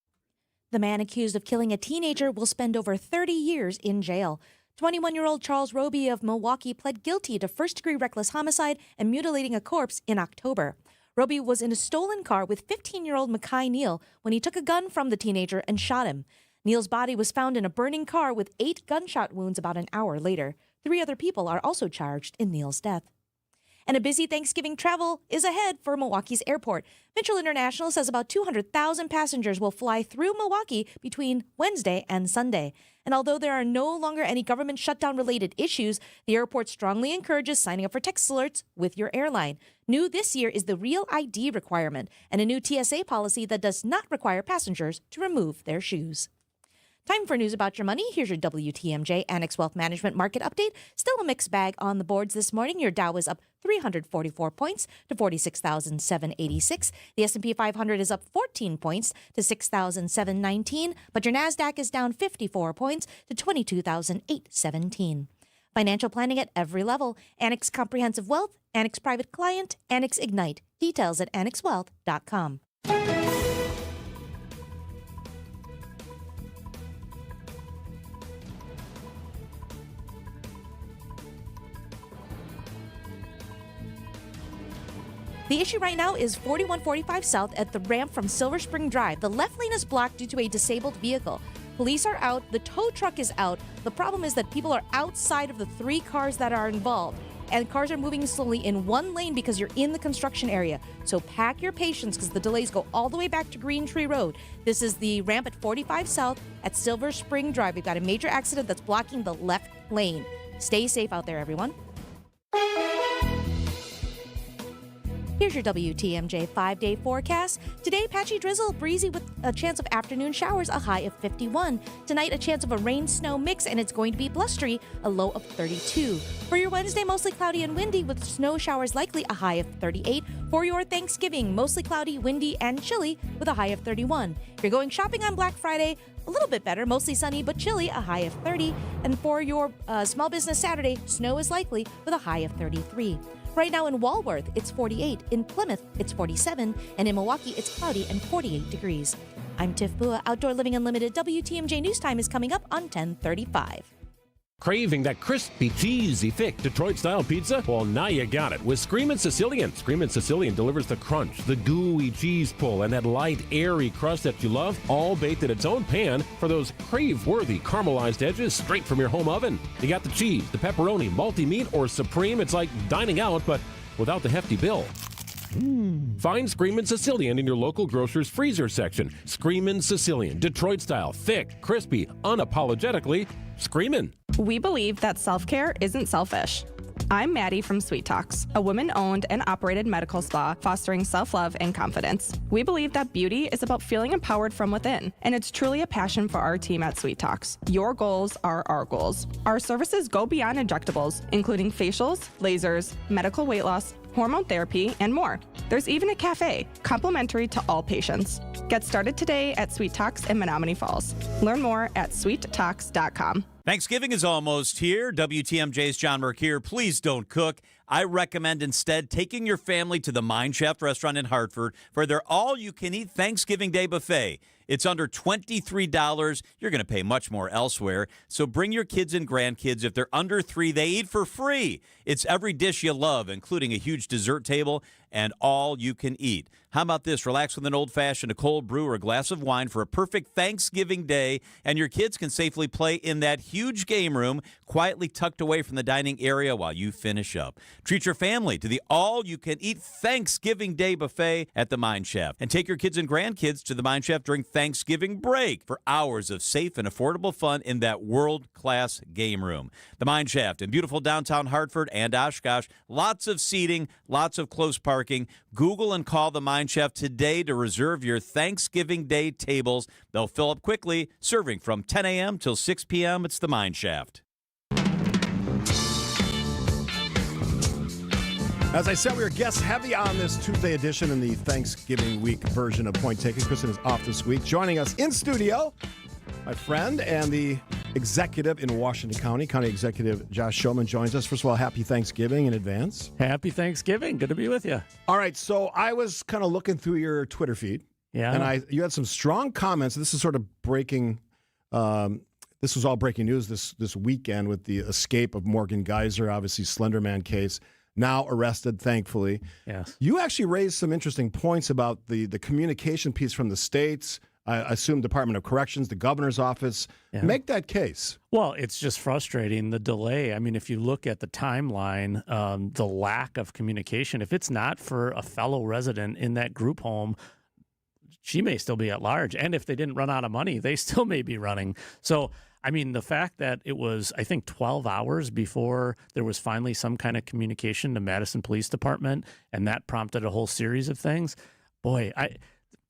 The man accused of killing a teenager will spend over 30 years in jail. 21-year-old Charles Roby of Milwaukee pled guilty to first-degree reckless homicide and mutilating a corpse in October. Roby was in a stolen car with 15-year-old Mackay Neal when he took a gun from the teenager and shot him. Neal's body was found in a burning car with 8 gunshot wounds about an hour later. 3 other people are also charged in Neal's death. And a busy Thanksgiving travel is ahead for Milwaukee's airport. Mitchell International says about 200,000 passengers will fly through Milwaukee between Wednesday and Sunday. And although there are no longer any government shutdown-related issues, the airport strongly encourages signing up for text alerts with your airline. New this year is the Real ID requirement and a new TSA policy that does not require passengers to remove their shoes. Time for news about your money. Here's your WTMJ Annex Wealth Management Market Update. Still a mixed bag on the boards this morning. Your Dow is up 344 points to 46,786. The S&P 500 is up 14 points to 6,719. But your NASDAQ is down 54 points to 22,817. Financial planning at every level. Annex Comprehensive Wealth, Annex Private Client, Annex Ignite. Details at annexwealth.com. The issue right now is 4145 South at the ramp from Silver Spring Drive. The left lane is blocked due to a disabled vehicle. Police are out. The tow truck is out. The problem is that people are outside of the 3 cars that are involved. And cars are moving slowly in one lane because you're in the construction area. So pack your patience because the delays go all the way back to Green Tree Road. This is the ramp at 45 South at Silver Spring Drive. We've got a major accident that's blocking the left lane. Stay safe out there, everyone. Here's your WTMJ 5-day forecast. Today, patchy drizzle, breezy with a chance of afternoon showers, a high of 51. Tonight, a chance of a rain-snow mix, and it's going to be blustery, a low of 32. For your Wednesday, mostly cloudy and windy with snow showers likely, a high of 38. For your Thanksgiving, mostly cloudy, windy, and chilly with a high of 31. If you're going shopping on Black Friday, a little bit better, mostly sunny but chilly, a high of 30. And for your Small Business Saturday, snow is likely with a high of 33. Right now in Walworth, it's 48. In Plymouth, it's 47. And in Milwaukee, it's cloudy and 48 degrees. I'm Tiff Bua. Outdoor Living Unlimited WTMJ News Time is coming up on 10:35. Craving that crispy, cheesy, thick Detroit-style pizza? Well, now you got it with Screamin' Sicilian. Screamin' Sicilian delivers the crunch, the gooey cheese pull, and that light, airy crust that you love, all baked in its own pan for those crave-worthy caramelized edges straight from your home oven. You got the cheese, the pepperoni, multi-meat, or supreme. It's like dining out, but without the hefty bill. Find Screamin' Sicilian in your local grocer's freezer section. Screamin' Sicilian, Detroit-style, thick, crispy, unapologetically screamin'. We believe that self-care isn't selfish. I'm Maddie from Sweet Talks, a women-owned and operated medical spa fostering self-love and confidence. We believe that beauty is about feeling empowered from within, and it's truly a passion for our team at Sweet Talks. Your goals are our goals. Our services go beyond injectables, including facials, lasers, medical weight loss, hormone therapy, and more. There's even a cafe, complimentary to all patients. Get started today at Sweet Talks in Menominee Falls. Learn more at sweettalks.com. Thanksgiving is almost here. WTMJ's John Mercure. Please don't cook. I recommend instead taking your family to the Mine Shaft restaurant in Hartford for their all-you-can-eat Thanksgiving Day buffet. It's under $23. You're going to pay much more elsewhere. So bring your kids and grandkids. If they're under 3, they eat for free. It's every dish you love, including a huge dessert table and all you can eat. How about this? Relax with an old-fashioned, a cold brew, or a glass of wine for a perfect Thanksgiving day, and your kids can safely play in that huge game room, quietly tucked away from the dining area while you finish up. Treat your family to the all-you-can-eat Thanksgiving Day buffet at the Mine Shaft, and take your kids and grandkids to the Mine Shaft during Thanksgiving break for hours of safe and affordable fun in that world-class game room. The Mine Shaft in beautiful downtown Hartford and Oshkosh. Lots of seating, lots of close parking. Google and call the Mine Shaft today to reserve your Thanksgiving Day tables. They'll fill up quickly, serving from 10 a.m. till 6 p.m. It's the Mine Shaft. As I said, we are guest heavy on this Tuesday edition in the Thanksgiving week version of Point Taken. Kristen is off this week. Joining us in studio, my friend and the executive in Washington County, County Executive Josh Shulman joins us. First of all, happy Thanksgiving in advance. Happy Thanksgiving. Good to be with you. All right, so I was kind of looking through your Twitter feed. Yeah. And you had some strong comments. This is sort of breaking, this was all breaking news this weekend with the escape of Morgan Geyser, obviously Slenderman case. Now arrested, thankfully. Yes. You actually raised some interesting points about the communication piece from the states, I assume Department of Corrections, the governor's office. Yeah. Make that case. Well, it's just frustrating, the delay. I mean, if you look at the timeline, the lack of communication, if it's not for a fellow resident in that group home, she may still be at large. And if they didn't run out of money, they still may be running. So, I mean, the fact that it was, I think, 12 hours before there was finally some kind of communication to Madison Police Department, and that prompted a whole series of things. Boy,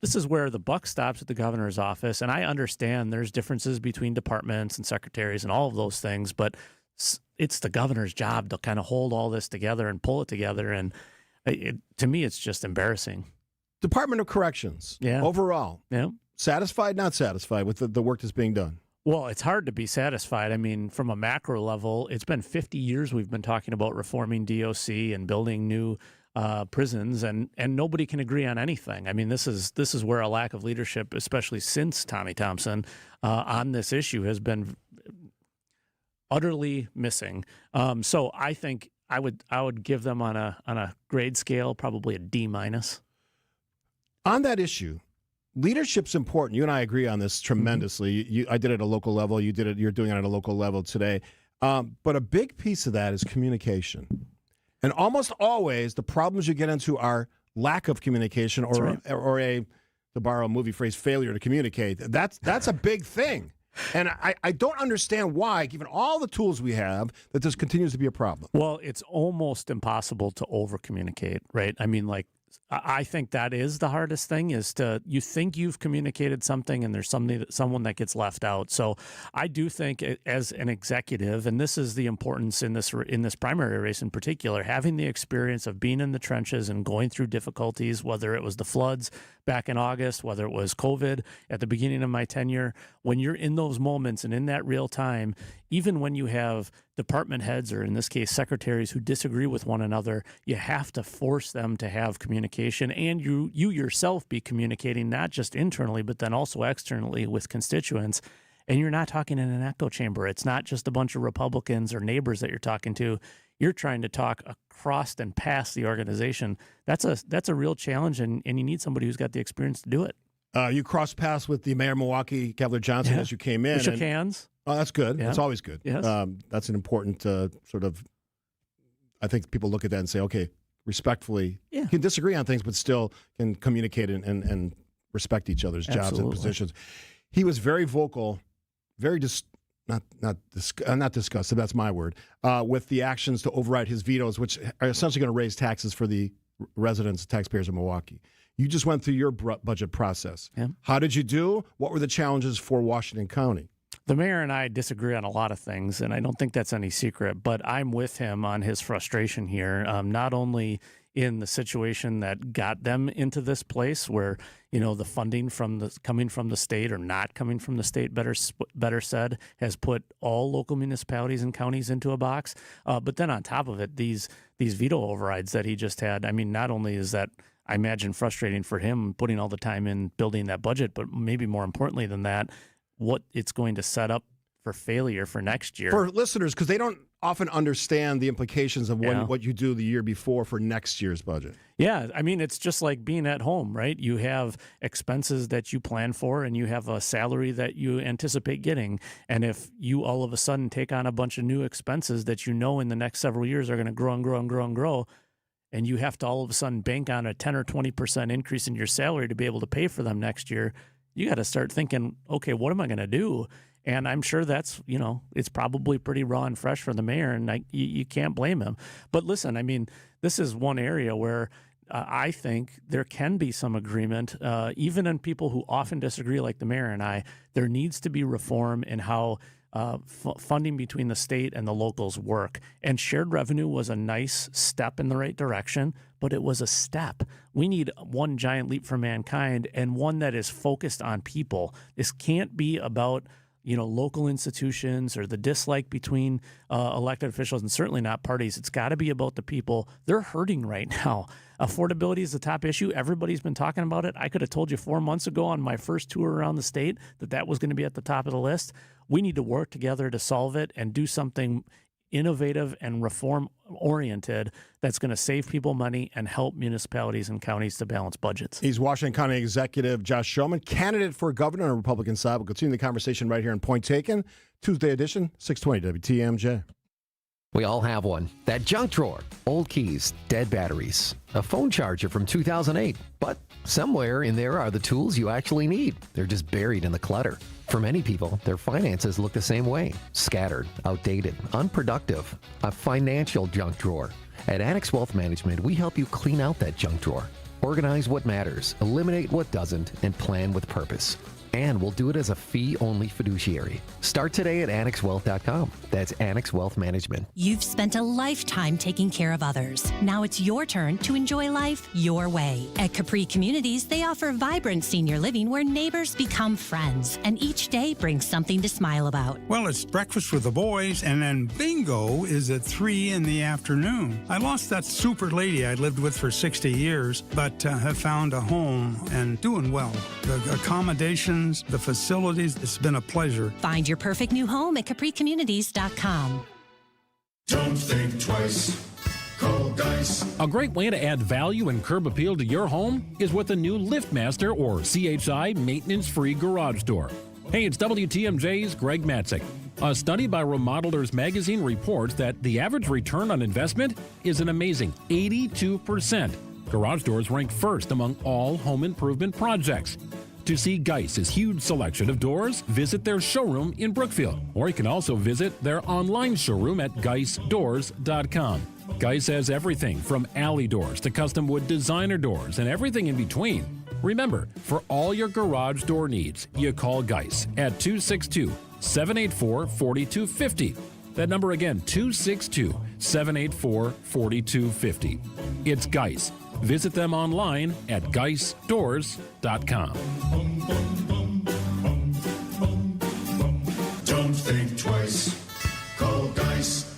this is where the buck stops at the governor's office. And I understand there's differences between departments and secretaries and all of those things, but it's the governor's job to kind of hold all this together and pull it together. And to me, it's just embarrassing. Department of Corrections, overall, satisfied, not satisfied with the work that's being done? Well, it's hard to be satisfied. I mean, from a macro level, it's been 50 years we've been talking about reforming DOC and building new prisons, and nobody can agree on anything. I mean, this is where a lack of leadership, especially since Tommy Thompson, on this issue has been utterly missing. So I think I would give them on a grade scale probably a D-. On that issue, leadership's important. You and I agree on this tremendously. I did it at a local level. You did it. You're doing it at a local level today. But a big piece of that is communication. And almost always, the problems you get into are lack of communication, or to borrow a movie phrase, failure to communicate. That's a big thing. And I don't understand why, given all the tools we have, that this continues to be a problem. Well, it's almost impossible to over-communicate, right? I mean, like, I think that is the hardest thing, is you think you've communicated something and there's someone that gets left out. So I do think as an executive, and this is the importance in this primary race in particular, having the experience of being in the trenches and going through difficulties, whether it was the floods back in August, whether it was COVID at the beginning of my tenure, when you're in those moments and in that real time, even when you have department heads, or in this case, secretaries, who disagree with one another, you have to force them to have communication, and you yourself be communicating not just internally, but then also externally with constituents. And you're not talking in an echo chamber. It's not just a bunch of Republicans or neighbors that you're talking to. You're trying to talk across and past the organization. That's a real challenge, and you need somebody who's got the experience to do it. You crossed paths with the mayor of Milwaukee, Cavalier Johnson, as you came in. We shook hands. Oh, that's good. Yeah. That's always good. Yes. That's an important sort of, I think people look at that and say, okay, respectfully, you can disagree on things, but still can communicate and respect each other's jobs and positions. He was very vocal, very not disgusted, that's my word, with the actions to override his vetoes, which are essentially going to raise taxes for the residents, taxpayers of Milwaukee. You just went through your budget process. Yeah. How did you do? What were the challenges for Washington County? The mayor and I disagree on a lot of things, and I don't think that's any secret, but I'm with him on his frustration here, not only in the situation that got them into this place where, the funding coming from the state, or not coming from the state, better said, has put all local municipalities and counties into a box. But then on top of it, these veto overrides that he just had, I mean, not only is that, I imagine, frustrating for him putting all the time in building that budget, but maybe more importantly than that, what it's going to set up for failure for next year. For listeners, because they don't often understand the implications of what you do the year before for next year's budget. Yeah, I mean, it's just like being at home, right? You have expenses that you plan for, and you have a salary that you anticipate getting. And if you all of a sudden take on a bunch of new expenses that in the next several years are going to grow and grow and grow and grow, and you have to all of a sudden bank on a 10 or 20% increase in your salary to be able to pay for them next year, you got to start thinking, okay, what am I going to do? And I'm sure that's, it's probably pretty raw and fresh for the mayor, and you can't blame him. But listen, I mean, this is one area where I think there can be some agreement, even in people who often disagree, like the mayor and I. There needs to be reform in how funding between the state and the locals work. And shared revenue was a nice step in the right direction, but it was a step. We need one giant leap for mankind, and one that is focused on people. This can't be about local institutions or the dislike between elected officials, and certainly not parties. It's got to be about the people. They're hurting right now. Affordability is the top issue. Everybody's been talking about it. I could have told you 4 months ago on my first tour around the state that was going to be at the top of the list. We need to work together to solve it and do something innovative and reform-oriented that's going to save people money and help municipalities and counties to balance budgets. He's Washington County Executive Josh Shulman, candidate for governor on the Republican side. We'll continue the conversation right here on Point Taken, Tuesday edition, 620 WTMJ. We all have one. That junk drawer, old keys, dead batteries, a phone charger from 2008. But somewhere in there are the tools you actually need. They're just buried in the clutter. For many people, their finances look the same way. Scattered, outdated, unproductive. A financial junk drawer. At Annex Wealth Management, we help you clean out that junk drawer. Organize what matters, eliminate what doesn't, and plan with purpose. And we'll do it as a fee-only fiduciary. Start today at AnnexWealth.com. That's Annex Wealth Management. You've spent a lifetime taking care of others. Now it's your turn to enjoy life your way. At Capri Communities, they offer vibrant senior living where neighbors become friends, and each day brings something to smile about. Well, it's breakfast with the boys, and then bingo is at 3 in the afternoon. I lost that super lady I lived with for 60 years, but have found a home and doing well. The accommodations, the facilities, it's been a pleasure. Find your perfect new home at capricommunities.com. Don't think twice. Call Dice. A great way to add value and curb appeal to your home is with a new LiftMaster or CHI maintenance-free garage door. Hey, it's WTMJ's Greg Matzik. A study by Remodelers Magazine reports that the average return on investment is an amazing 82%. Garage doors rank first among all home improvement projects. To see Geiss's huge selection of doors, visit their showroom in Brookfield, or you can also visit their online showroom at geissdoors.com. Geiss has everything from alley doors to custom wood designer doors and everything in between. Remember, for all your garage door needs, you call Geiss at 262-784-4250. That number again, 262-784-4250. It's Geiss. Visit them online at geissdoors.com. Don't think twice. Call Dice.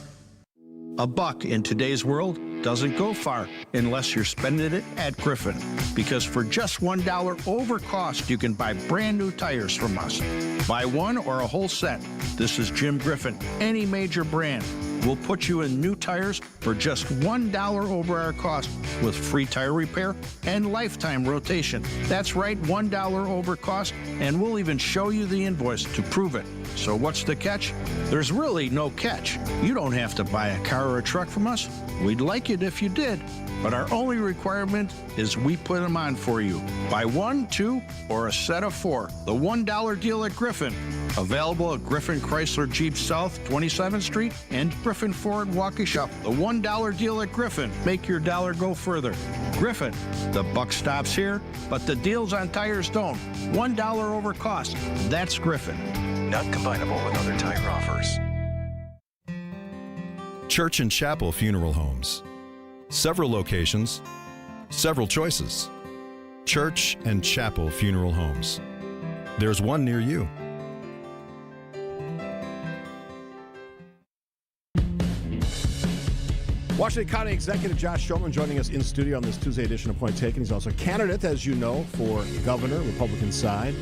$1 in today's world doesn't go far unless you're spending it at Griffin. Because for just $1 over cost, you can buy brand new tires from us. Buy one or a whole set. This is Jim Griffin. Any major brand. We'll put you in new tires for just $1 over our cost with free tire repair and lifetime rotation. That's right, $1 over cost, and we'll even show you the invoice to prove it. So what's the catch? There's really no catch. You don't have to buy a car or a truck from us. We'd like it if you did, but our only requirement is we put them on for you. Buy 1, 2, or a set of 4. The $1 deal at Griffin. Available at Griffin Chrysler Jeep South, 27th Street, and Griffin Ford Waukesha. The $1 deal at Griffin. Make your dollar go further. Griffin, the buck stops here, but the deals on tires don't. $1 over cost. That's Griffin. Not combinable with other tire offers. Church and Chapel Funeral Homes. Several locations, several choices. Church and Chapel Funeral Homes. There's one near you. Washington County Executive Josh Shulman joining us in studio on this Tuesday edition of Point Taken. He's also a candidate, as you know, for governor, Republican side.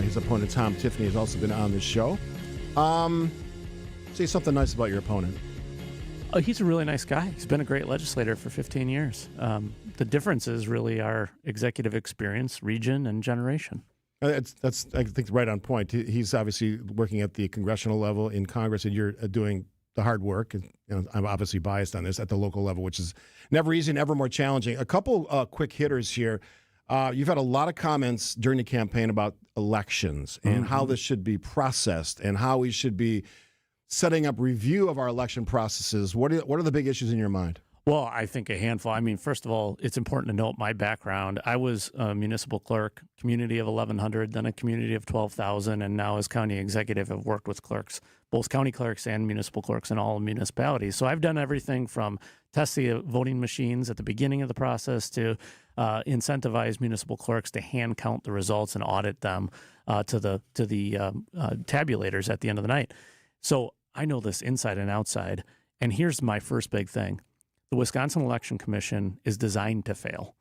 His opponent, Tom Tiffany, has also been on this show. Say something nice about your opponent. Oh, he's a really nice guy. He's been a great legislator for 15 years. The difference is really our executive experience, region, and generation. That's I think, right on point. He's obviously working at the congressional level in Congress, and you're doing the hard work. And I'm obviously biased on this at the local level, which is never easy and ever more challenging. A couple quick hitters here. You've had a lot of comments during the campaign about elections and how this should be processed and how we should be setting up review of our election processes. What are the big issues in your mind? Well, I think a handful. I mean, first of all, it's important to note my background. I was a municipal clerk, community of 1,100, then a community of 12,000, and now as county executive, I've worked with clerks, both county clerks and municipal clerks in all municipalities. So I've done everything from test the voting machines at the beginning of the process to incentivize municipal clerks to hand count the results and audit them to the tabulators at the end of the night. So I know this inside and outside. And here's my first big thing. The Wisconsin Election Commission is designed to fail,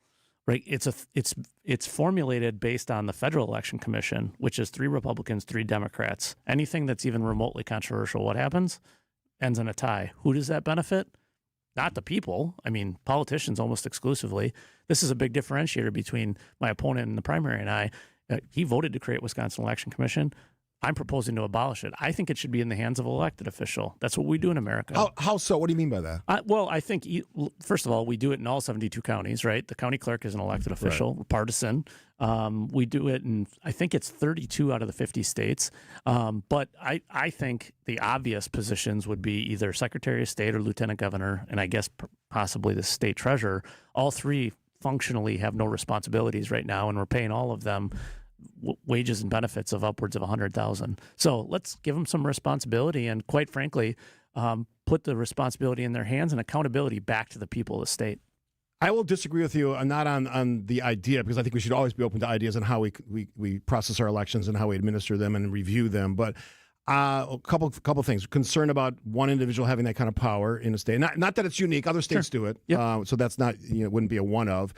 right? It's formulated based on the Federal Election Commission, which is 3 Republicans, 3 Democrats. Anything that's even remotely controversial, what happens? ends in a tie. Who does that benefit? Not the people. I mean, politicians almost exclusively. This is a big differentiator between my opponent in the primary and I. He voted to create Wisconsin Election Commission. I'm proposing to abolish it. I think it should be in the hands of an elected official. That's what we do in America. How so? What do you mean by that? Well, I think, first of all, we do it in all 72 counties, right? The county clerk is an elected official, right. Partisan. We do it in, I think it's 32 out of the 50 states. But I think the obvious positions would be either Secretary of State or Lieutenant Governor, and I guess possibly the state treasurer. All three functionally have no responsibilities right now, and we're paying all of them wages and benefits of upwards of $100,000. So let's give them some responsibility and, quite frankly, put the responsibility in their hands and accountability back to the people of the state. I will disagree with you, not on the idea, because I think we should always be open to ideas on how we process our elections and how we administer them and review them. But a couple things. Concern about one individual having that kind of power in a state. Not that it's unique. Other states do it. Yep. So that's not, wouldn't be a one of.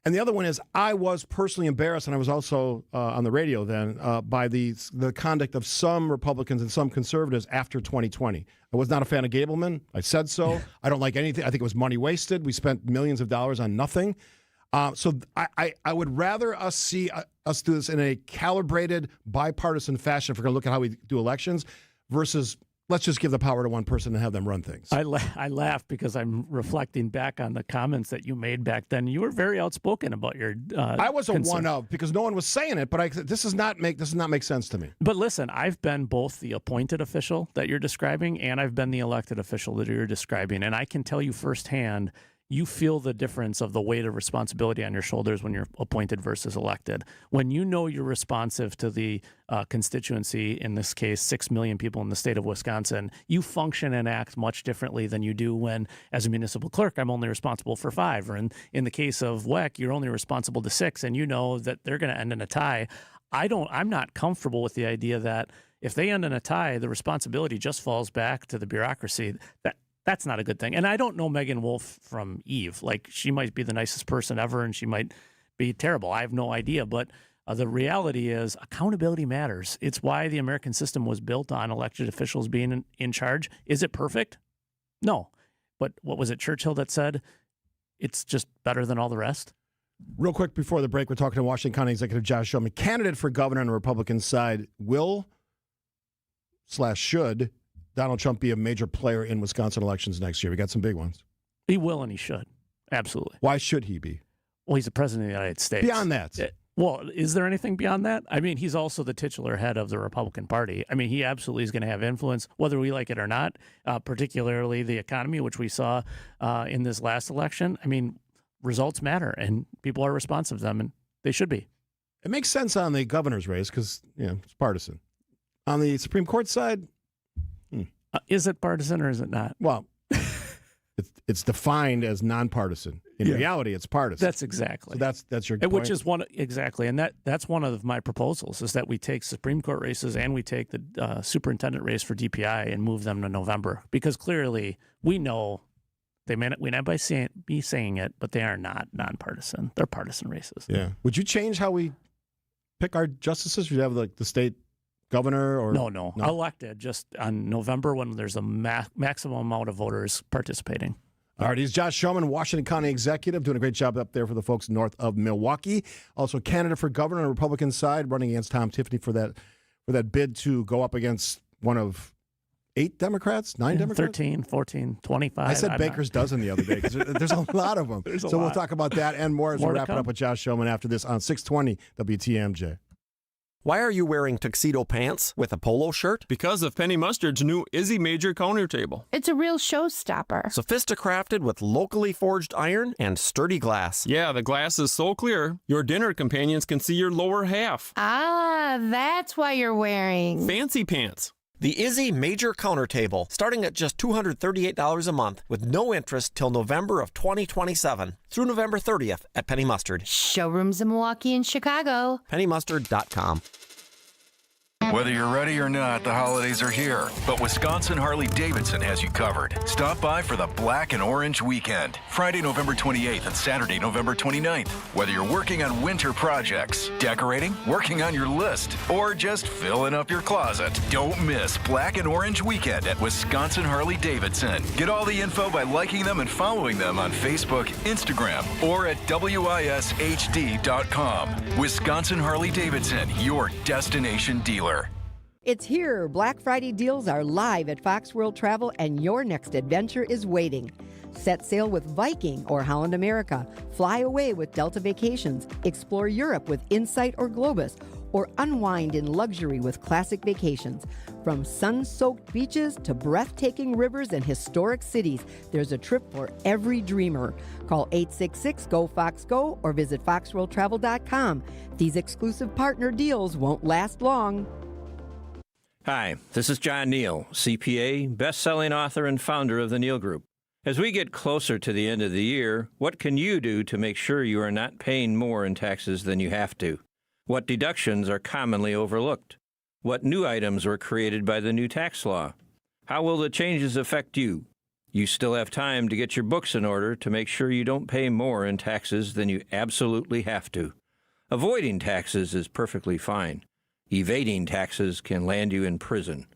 And the other one is I was personally embarrassed, and I was also on the radio then, by the conduct of some Republicans and some conservatives after 2020. I was not a fan of Gableman. I said so. I don't like anything. I think it was money wasted. We spent millions of dollars on nothing. So I would rather us see us do this in a calibrated, bipartisan fashion if we're going to look at how we do elections versus let's just give the power to one person and have them run things. I laugh because I'm reflecting back on the comments that you made back then. You were very outspoken about your. I was a one of because no one was saying it, but this does not make sense to me. But listen, I've been both the appointed official that you're describing, and I've been the elected official that you're describing, and I can tell you firsthand. You feel the difference of the weight of responsibility on your shoulders when you're appointed versus elected. When you know you're responsive to the constituency, in this case, 6 million people in the state of Wisconsin, you function and act much differently than you do when, as a municipal clerk, I'm only responsible for 5. Or in the case of WEC, you're only responsible to 6, and you know that they're going to end in a tie. I'm not comfortable with the idea that if they end in a tie, the responsibility just falls back to the bureaucracy. That's not a good thing. And I don't know Megan Wolf from Eve. Like, she might be the nicest person ever, and she might be terrible. I have no idea. But the reality is accountability matters. It's why the American system was built on elected officials being in charge. Is it perfect? No. But what was it, Churchill, that said it's just better than all the rest? Real quick before the break, we're talking to Washington County Executive Josh Shulman, candidate for governor on the Republican side. Should Donald Trump be a major player in Wisconsin elections next year? We got some big ones. He will and he should. Absolutely. Why should he be? Well, he's the president of the United States. Beyond that. Well, is there anything beyond that? I mean, he's also the titular head of the Republican Party. I mean, he absolutely is going to have influence, whether we like it or not, particularly the economy, which we saw in this last election. I mean, results matter, and people are responsive to them, and they should be. It makes sense on the governor's race because, it's partisan. On the Supreme Court side, is it partisan or is it not? Well, it's defined as nonpartisan. In reality, it's partisan. That's exactly. So that's your point. Which is exactly, and that's one of my proposals is that we take Supreme Court races and we take the superintendent race for DPI and move them to November, because clearly we know we not be saying it, but they are not nonpartisan. They're partisan races. Yeah. Would you change how we pick our justices? Would you have the state governor or no elected just on November when there's a maximum amount of voters participating? All right, he's Josh Shulman, Washington County Executive, doing a great job up there for the folks north of Milwaukee. Also candidate for governor on the Republican side, running against Tom Tiffany for that bid to go up against one of 8 Democrats, 9 Democrats? 13, 14, 25. I said Baker's dozen the other day because there's a lot of them. We'll talk about that and more as we wrap it up with Josh Shulman after this on 620 WTMJ. Why are you wearing tuxedo pants with a polo shirt? Because of Penny Mustard's new Izzy Major counter table. It's a real showstopper. Sophisticrafted with locally forged iron and sturdy glass. Yeah, the glass is so clear, your dinner companions can see your lower half. Ah, that's why you're wearing fancy pants. The Izzy Major counter table, starting at just $238 a month with no interest till November of 2027 through November 30th at Penny Mustard. Showrooms in Milwaukee and Chicago. PennyMustard.com. Whether you're ready or not, the holidays are here. But Wisconsin Harley-Davidson has you covered. Stop by for the Black and Orange Weekend, Friday, November 28th and Saturday, November 29th. Whether you're working on winter projects, decorating, working on your list, or just filling up your closet, don't miss Black and Orange Weekend at Wisconsin Harley-Davidson. Get all the info by liking them and following them on Facebook, Instagram, or at wishd.com. Wisconsin Harley-Davidson, your destination dealer. It's here. Black Friday deals are live at Fox World Travel, and your next adventure is waiting. Set sail with Viking or Holland America. Fly away with Delta Vacations. Explore Europe with Insight or Globus. Or unwind in luxury with Classic Vacations. From sun-soaked beaches to breathtaking rivers and historic cities, there's a trip for every dreamer. Call 866-GO-FOX-GO or visit foxworldtravel.com. These exclusive partner deals won't last long. Hi, this is John Neal, CPA, best-selling author and founder of the Neal Group. As we get closer to the end of the year, what can you do to make sure you are not paying more in taxes than you have to? What deductions are commonly overlooked? What new items were created by the new tax law? How will the changes affect you? You still have time to get your books in order to make sure you don't pay more in taxes than you absolutely have to. Avoiding taxes is perfectly fine. Evading taxes can land you in prison.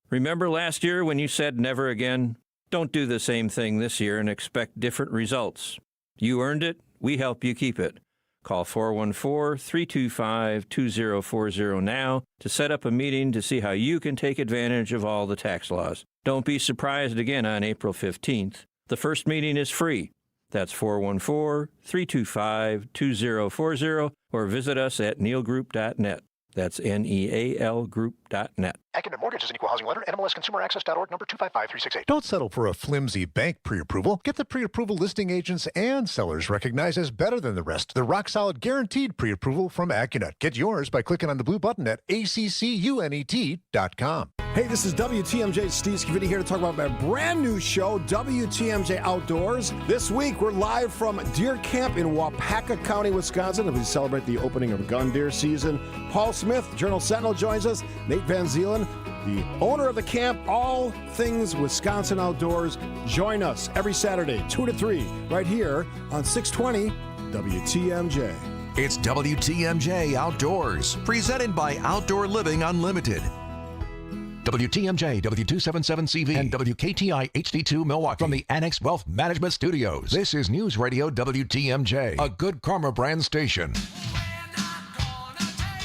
Remember last year when you said never again? Don't do the same thing this year and expect different results. You earned it, we help you keep it. Call 414-325-2040 now to set up a meeting to see how you can take advantage of all the tax laws. Don't be surprised again on April 15th. The first meeting is free. That's 414-325-2040 or visit us at nealgroup.net. That's NEAL group.net. Acumen Mortgage is an equal housing lender. NMLSconsumeraccess.org, number 255368. Don't settle for a flimsy bank pre-approval. Get the pre-approval listing agents and sellers recognized as better than the rest. The rock-solid guaranteed pre-approval from Accunet. Get yours by clicking on the blue button at accunet.com. Hey, this is WTMJ Steve Scaffidi here to talk about my brand new show, WTMJ Outdoors. This week, we're live from Deer Camp in Waupaca County, Wisconsin, as we celebrate the opening of gun deer season. Paul Smith, Journal Sentinel, joins us. Nate Van Zeelen, the owner of the camp, all things Wisconsin Outdoors. Join us every Saturday, 2 to 3, right here on 620 WTMJ. It's WTMJ Outdoors, presented by Outdoor Living Unlimited. WTMJ, W277CV, and WKTI HD2 Milwaukee. From the Annex Wealth Management Studios, this is News Radio WTMJ, a Good Karma brand station.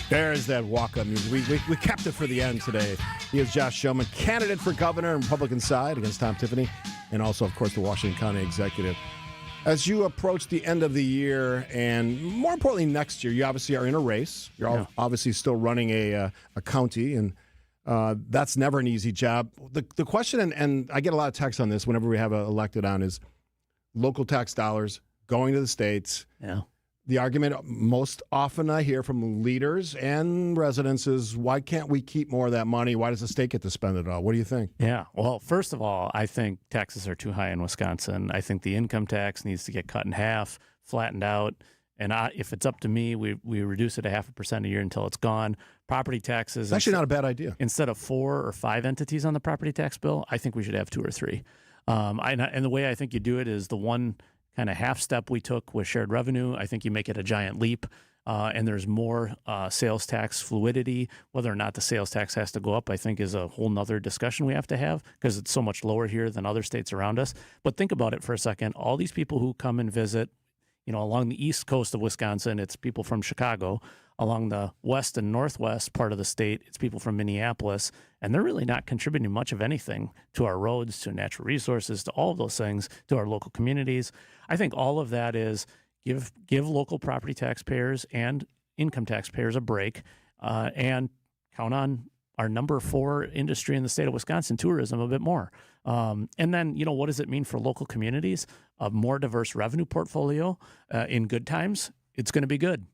There's that walk-up music. We kept it for the end today. He is Josh Shulman, candidate for governor on Republican side against Tom Tiffany, and also, of course, the Washington County executive. As you approach the end of the year, and more importantly, next year, you obviously are in a race. You're obviously still running a county, and that's never an easy job. The question, and I get a lot of texts on this whenever we have elected on, is local tax dollars going to the states. Yeah. The argument most often I hear from leaders and residents is, why can't we keep more of that money? Why does the state get to spend it all? What do you think? Yeah. Well, first of all, I think taxes are too high in Wisconsin. I think the income tax needs to get cut in half, flattened out. And if it's up to me, we reduce it 0.5% a year until it's gone. Property taxes. It's actually not a bad idea. Instead of 4 or 5 entities on the property tax bill, I think we should have 2 or 3. And the way I think you do it is the one kind of half step we took with shared revenue. I think you make it a giant leap, and there's more sales tax fluidity. Whether or not the sales tax has to go up, I think, is a whole nother discussion we have to have, because it's so much lower here than other states around us. But think about it for a second. All these people who come and visit, along the east coast of Wisconsin, it's people from Chicago. Along the west and northwest part of the state, it's people from Minneapolis, and they're really not contributing much of anything to our roads, to natural resources, to all of those things, to our local communities. I think all of that is give local property taxpayers and income taxpayers a break, and count on our number 4 industry in the state of Wisconsin, tourism, a bit more. And then, what does it mean for local communities? A more diverse revenue portfolio. In good times, it's going to be good.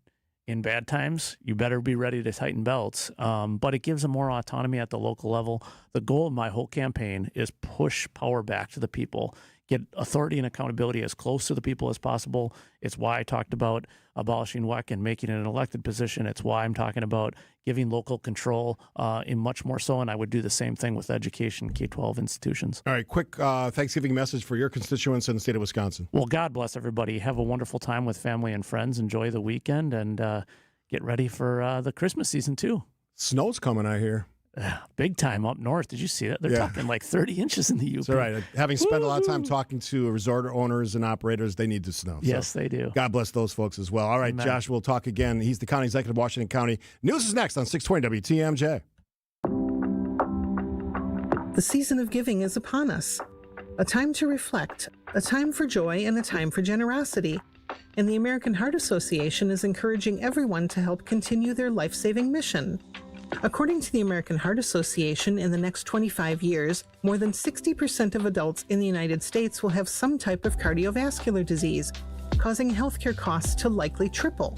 In bad times, you better be ready to tighten belts. But it gives them more autonomy at the local level. The goal of my whole campaign is push power back to the people. get authority and accountability as close to the people as possible. It's why I talked about abolishing WEC and making it an elected position. It's why I'm talking about giving local control in much more so, and I would do the same thing with education, K-12 institutions. All right, quick Thanksgiving message for your constituents in the state of Wisconsin. Well, God bless everybody. Have a wonderful time with family and friends. Enjoy the weekend, and get ready for the Christmas season, too. Snow's coming, I hear. Big time up north. Did you see that? They're talking like 30 inches in the UP. That's all right. Having spent a lot of time talking to resort owners and operators, they need the snow. Yes, they do. God bless those folks as well. All right, Amen. Josh, we'll talk again. He's the county executive of Washington County. News is next on 620 WTMJ. The season of giving is upon us. A time to reflect, a time for joy, and a time for generosity. And the American Heart Association is encouraging everyone to help continue their life-saving mission. According to the American Heart Association, in the next 25 years, more than 60% of adults in the United States will have some type of cardiovascular disease, causing healthcare costs to likely triple.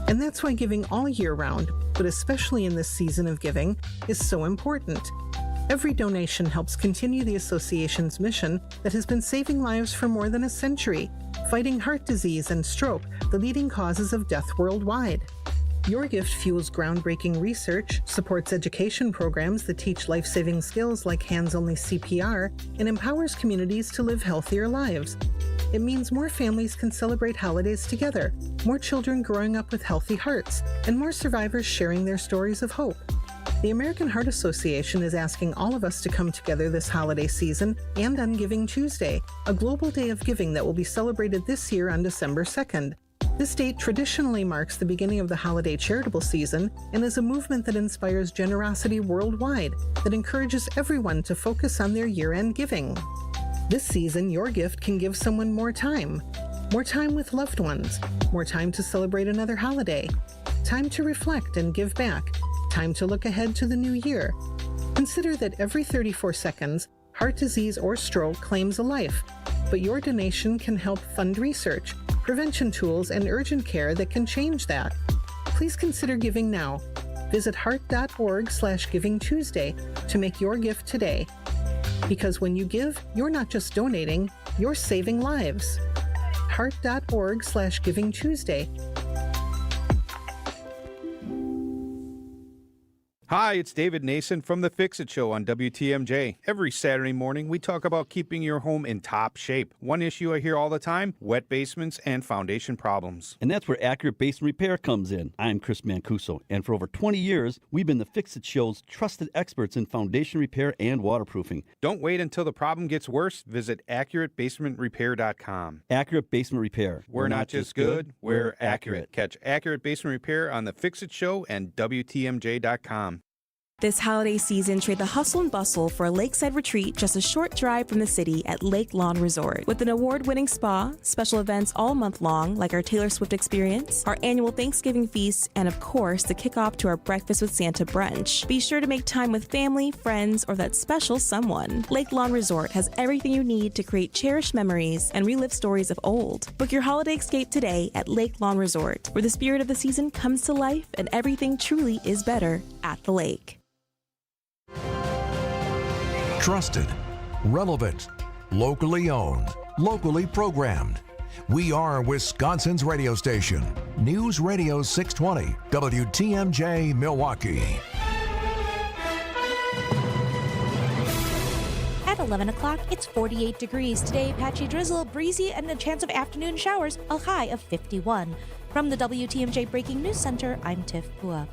And that's why giving all year round, but especially in this season of giving, is so important. Every donation helps continue the association's mission that has been saving lives for more than a century, fighting heart disease and stroke, the leading causes of death worldwide. Your gift fuels groundbreaking research, supports education programs that teach life-saving skills like hands-only CPR, and empowers communities to live healthier lives. It means more families can celebrate holidays together, more children growing up with healthy hearts, and more survivors sharing their stories of hope. The American Heart Association is asking all of us to come together this holiday season and on Giving Tuesday, a global day of giving that will be celebrated this year on December 2nd. This date traditionally marks the beginning of the holiday charitable season and is a movement that inspires generosity worldwide that encourages everyone to focus on their year-end giving. This season, your gift can give someone more time with loved ones, more time to celebrate another holiday, time to reflect and give back, time to look ahead to the new year. Consider that every 34 seconds, heart disease or stroke claims a life, but your donation can help fund research, prevention tools, and urgent care that can change that. Please consider giving now. Visit heart.org/givingtuesday to make your gift today. Because when you give, you're not just donating, you're saving lives. heart.org/givingtuesday. Hi, it's David Nason from The Fix-It Show on WTMJ. Every Saturday morning, we talk about keeping your home in top shape. One issue I hear all the time, wet basements and foundation problems. And that's where Accurate Basement Repair comes in. I'm Chris Mancuso, and for over 20 years, we've been The Fix-It Show's trusted experts in foundation repair and waterproofing. Don't wait until the problem gets worse. Visit AccurateBasementRepair.com. Accurate Basement Repair. We're not just good, we're accurate. Catch Accurate Basement Repair on The Fix-It Show and WTMJ.com. This holiday season, trade the hustle and bustle for a lakeside retreat just a short drive from the city at Lake Lawn Resort. With an award-winning spa, special events all month long, like our Taylor Swift experience, our annual Thanksgiving feast, and of course, the kickoff to our Breakfast with Santa brunch. Be sure to make time with family, friends, or that special someone. Lake Lawn Resort has everything you need to create cherished memories and relive stories of old. Book your holiday escape today at Lake Lawn Resort, where the spirit of the season comes to life and everything truly is better at the lake. Trusted, relevant, locally owned, locally programmed. We are Wisconsin's radio station. News Radio 620, WTMJ Milwaukee. At 11 o'clock, it's 48 degrees. Today, patchy drizzle, breezy, and a chance of afternoon showers, a high of 51. From the WTMJ Breaking News Center, I'm Tiff Pua.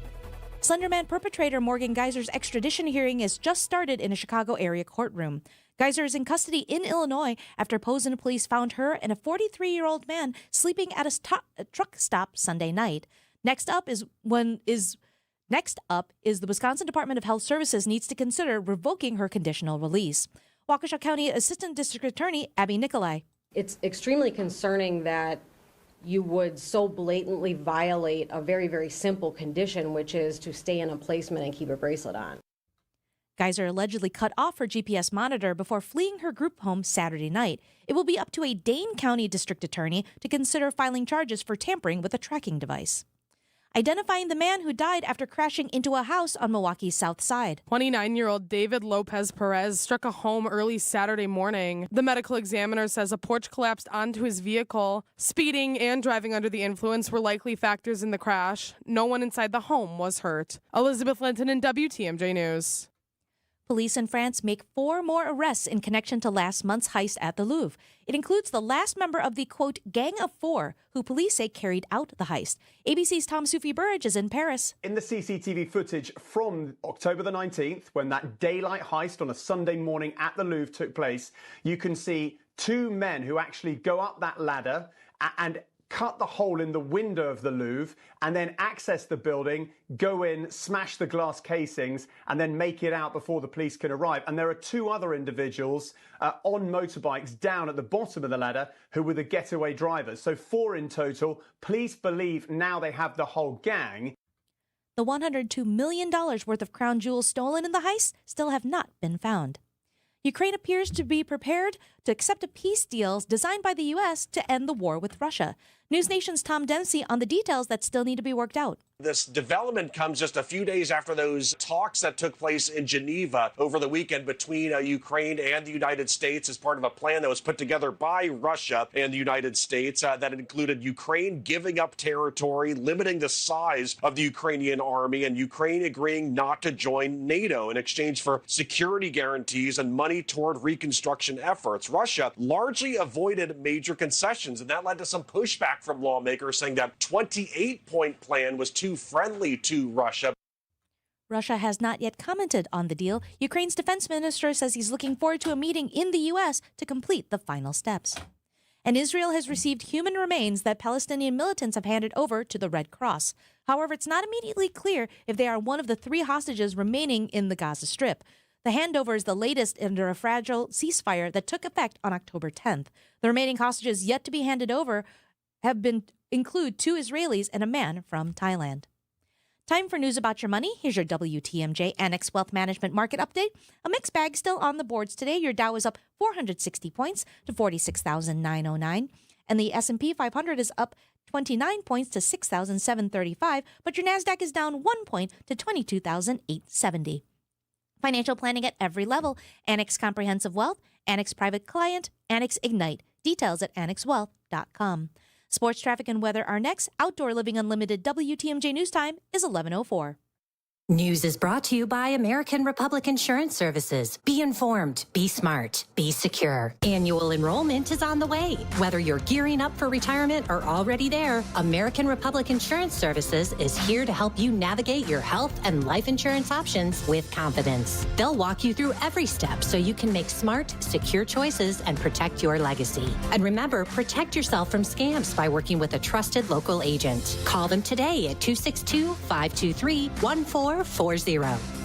Slenderman perpetrator Morgan Geyser's extradition hearing has just started in a Chicago area courtroom. Geyser is in custody in Illinois after Posen police found her and a 43-year-old man sleeping at a truck stop Sunday night. Next up is the Wisconsin Department of Health Services needs to consider revoking her conditional release. Waukesha County Assistant District Attorney Abby Nicolai. It's extremely concerning that you would so blatantly violate a very, very simple condition, which is to stay in a placement and keep a bracelet on. Geyser allegedly cut off her GPS monitor before fleeing her group home Saturday night. It will be up to a Dane County district attorney to consider filing charges for tampering with a tracking device. identifying the man who died after crashing into a house on Milwaukee's south side. 29-year-old David Lopez Perez struck a home early Saturday morning. The medical examiner says a porch collapsed onto his vehicle. Speeding and driving under the influence were likely factors in the crash. No one inside the home was hurt. Elizabeth Linton in WTMJ News. Police in France make 4 more arrests in connection to last month's heist at the Louvre. It includes the last member of the, quote, Gang of 4, who police say carried out the heist. ABC's Tom Soufi-Burridge is in Paris. In the CCTV footage from October the 19th, when that daylight heist on a Sunday morning at the Louvre took place, you can see 2 men who actually go up that ladder and cut the hole in the window of the Louvre and then access the building, go in, smash the glass casings, and then make it out before the police can arrive. And there are 2 other individuals on motorbikes down at the bottom of the ladder who were the getaway drivers. So 4 in total. Police believe now they have the whole gang. The $102 million worth of crown jewels stolen in the heist still have not been found. Ukraine appears to be prepared to accept a peace deal designed by the U.S. to end the war with Russia. News Nation's Tom Dempsey on the details that still need to be worked out. This development comes just a few days after those talks that took place in Geneva over the weekend between Ukraine and the United States as part of a plan that was put together by Russia and the United States that included Ukraine giving up territory, limiting the size of the Ukrainian army, and Ukraine agreeing not to join NATO in exchange for security guarantees and money toward reconstruction efforts. Russia largely avoided major concessions, and that led to some pushback from lawmakers saying that 28-point plan was too friendly to Russia. Russia has not yet commented on the deal. Ukraine's defense minister says he's looking forward to a meeting in the U.S. to complete the final steps. And Israel has received human remains that Palestinian militants have handed over to the Red Cross. However, it's not immediately clear if they are one of the 3 hostages remaining in the Gaza Strip. The handover is the latest under a fragile ceasefire that took effect on October 10th. The remaining hostages yet to be handed over include 2 Israelis and a man from Thailand. Time for news about your money. Here's your WTMJ Annex Wealth Management Market Update. A mixed bag still on the boards today. Your Dow is up 460 points to 46,909. And the S&P 500 is up 29 points to 6,735. But your NASDAQ is down 1 point to 22,870. Financial planning at every level. Annex Comprehensive Wealth, Annex Private Client, Annex Ignite. Details at annexwealth.com. Sports, traffic, and weather are next. Outdoor Living Unlimited WTMJ News Time is 11:04. News is brought to you by American Republic Insurance Services. Be informed, be smart, be secure. Annual enrollment is on the way. Whether you're gearing up for retirement or already there, American Republic Insurance Services is here to help you navigate your health and life insurance options with confidence. They'll walk you through every step so you can make smart, secure choices and protect your legacy. And remember, protect yourself from scams by working with a trusted local agent. Call them today at 262-523-1440.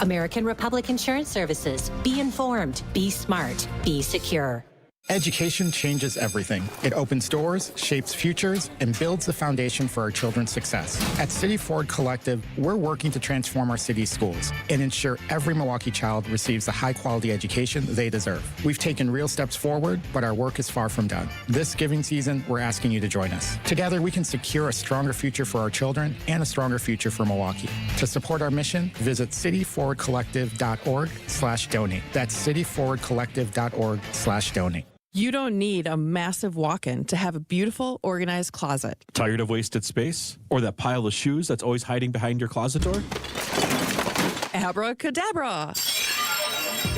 American Republic Insurance Services. Be informed, be smart, be secure. Education changes everything. It opens doors, shapes futures, and builds the foundation for our children's success. At City Ford Collective, we're working to transform our city's schools and ensure every Milwaukee child receives the high-quality education they deserve. We've taken real steps forward, but our work is far from done. This giving season, we're asking you to join us. Together, we can secure a stronger future for our children and a stronger future for Milwaukee. To support our mission, visit cityforwardcollective.org/donate. That's cityforwardcollective.org/donate. You don't need a massive walk-in to have a beautiful, organized closet. Tired of wasted space? Or that pile of shoes that's always hiding behind your closet door? Abracadabra!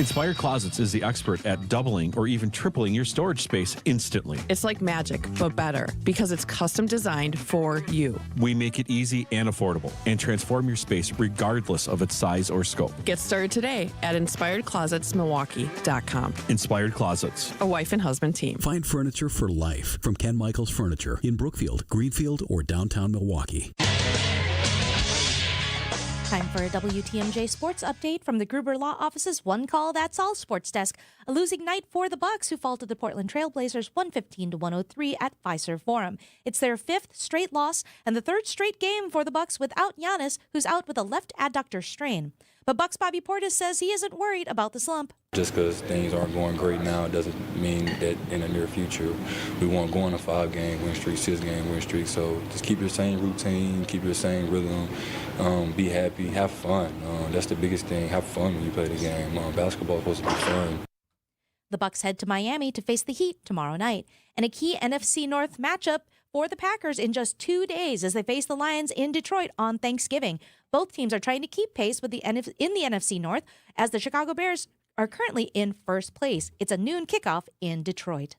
Inspired Closets is the expert at doubling or even tripling your storage space instantly. It's like magic, but better, because it's custom designed for you. We make it easy and affordable and transform your space regardless of its size or scope. Get started today at InspiredClosetsMilwaukee.com. Inspired Closets. A wife and husband team. Find furniture for life from Ken Michaels Furniture in Brookfield, Greenfield, or downtown Milwaukee. Time for a WTMJ sports update from the Gruber Law Office's One Call That's All sports desk. A losing night for the Bucks, who fall to the Portland Trailblazers 115-103 at Fiserv Forum. It's their 5th straight loss and the 3rd straight game for the Bucks without Giannis, who's out with a left adductor strain. But Bucks Bobby Portis says he isn't worried about the slump. Just because things aren't going great now, it doesn't mean that in the near future we won't go on a 5-game win streak, 6-game win streak. So just keep your same routine, keep your same rhythm, be happy, have fun. That's the biggest thing. Have fun when you play the game. Basketball is supposed to be fun. The Bucks head to Miami to face the Heat tomorrow night, and a key NFC North matchup for the Packers in just 2 days as they face the Lions in Detroit on Thanksgiving. Both teams are trying to keep pace with in the NFC North as the Chicago Bears are currently in first place. It's a noon kickoff in Detroit.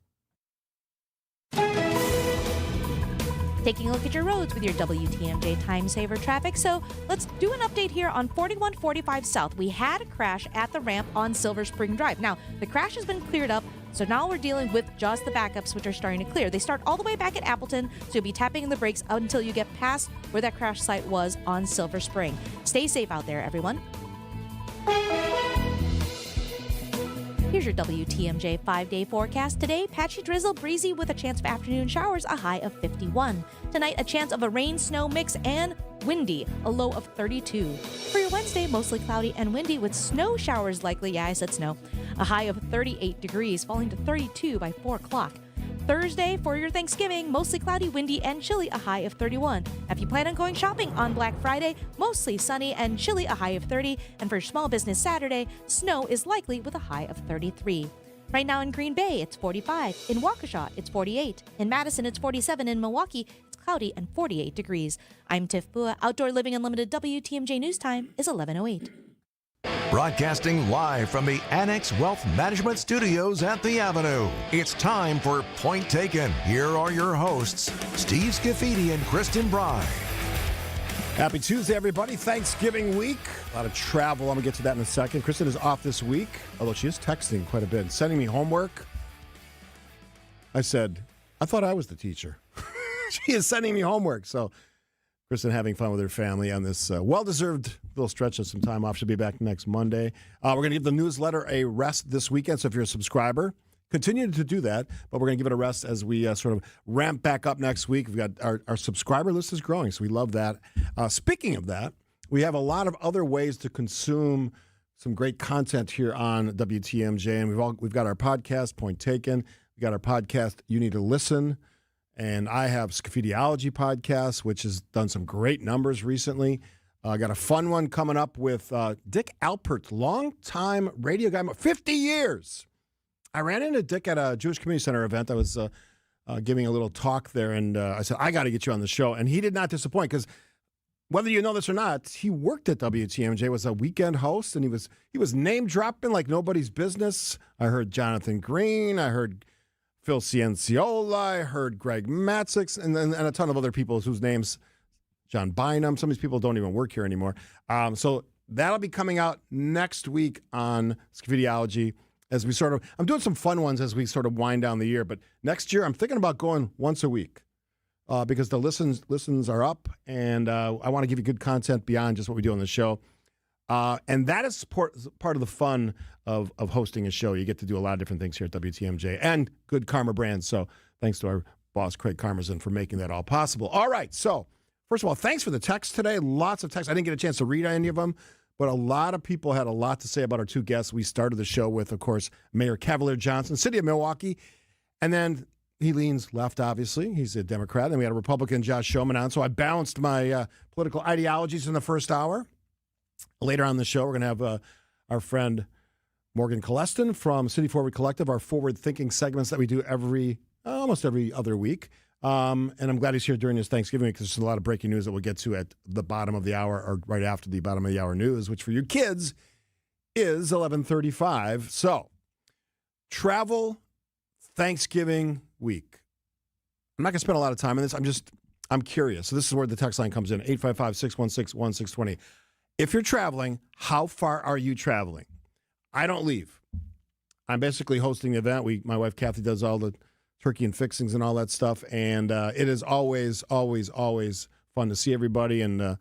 Taking a look at your roads with your WTMJ Time Saver traffic. So let's do an update here on 4145 South. We had a crash at the ramp on Silver Spring Drive. Now, the crash has been cleared up, so now we're dealing with just the backups, which are starting to clear. They start all the way back at Appleton, so you'll be tapping the brakes until you get past where that crash site was on Silver Spring. Stay safe out there, everyone. Here's your WTMJ 5-day forecast. Today, patchy drizzle, breezy with a chance of afternoon showers, a high of 51. Tonight, a chance of a rain-snow mix and windy, a low of 32. For your Wednesday, mostly cloudy and windy with snow showers likely. Yeah, I said snow. A high of 38 degrees, falling to 32 by 4 o'clock. Thursday, for your Thanksgiving, mostly cloudy, windy, and chilly, a high of 31. If you plan on going shopping on Black Friday, mostly sunny and chilly, a high of 30. And for Small Business Saturday, snow is likely with a high of 33. Right now in Green Bay, it's 45. In Waukesha, it's 48. In Madison, it's 47. In Milwaukee, it's cloudy and 48 degrees. I'm Tiff Bua. Outdoor Living Unlimited WTMJ News Time is 11:08. Broadcasting live from the Annex Wealth Management Studios at the Avenue. It's time for Point Taken. Here are your hosts, Steve Scaffidi and Kristen Bry. Happy Tuesday, everybody. Thanksgiving week. A lot of travel. I'm going to get to that in a second. Kristen is off this week, although she is texting quite a bit and sending me homework. I said, I thought I was the teacher. She is sending me homework. So Kristen having fun with her family on this well-deserved little stretch of some time off. She'll be back next Monday. We're going to give the newsletter a rest this weekend. So if you're a subscriber, continue to do that. But we're going to give it a rest as we sort of ramp back up next week. We've got our subscriber list is growing, so we love that. Speaking of that, we have a lot of other ways to consume some great content here on WTMJ. And we've got our podcast, Point Taken. We've got our podcast, You Need to Listen. And I have Scaffidi podcast, which has done some great numbers recently. I got a fun one coming up with Dick Alpert, longtime radio guy, 50 years. I ran into Dick at a Jewish Community Center event. I was giving a little talk there, and I said, I got to get you on the show. And he did not disappoint, because whether you know this or not, he worked at WTMJ, was a weekend host, and he was name-dropping like nobody's business. I heard Jonathan Green. I heard Phil Cianciola, I heard Greg Matzix, and a ton of other people whose names, John Bynum, some of these people don't even work here anymore. So that'll be coming out next week on Scaffidi as we I'm doing some fun ones as we sort of wind down the year, but next year I'm thinking about going once a week because the listens are up, and I want to give you good content beyond just what we do on the show. And that is part of the fun of hosting a show. You get to do a lot of different things here at WTMJ and Good Karma Brands. So thanks to our boss, Craig Karmazin, for making that all possible. All right. So first of all, thanks for the text today. Lots of texts. I didn't get a chance to read any of them, but a lot of people had a lot to say about our two guests. We started the show with, of course, Mayor Cavalier Johnson, City of Milwaukee. And then he leans left, obviously. He's a Democrat. And we had a Republican, Josh Schoeman, on. So I balanced my political ideologies in the first hour. Later on in the show, we're going to have our friend Morgan Coleston from City Forward Collective, our forward-thinking segments that we do almost every other week. And I'm glad he's here during this Thanksgiving week, because there's a lot of breaking news that we'll get to at the bottom of the hour, or right after the bottom of the hour news, which for you kids is 11:35. So, travel Thanksgiving week. I'm not going to spend a lot of time on this. I'm curious. So this is where the text line comes in, 855-616-1620. If you're traveling, how far are you traveling? I don't leave. I'm basically hosting the event. My wife Kathy does all the turkey and fixings and all that stuff, and it is always, always, always fun to see everybody. And my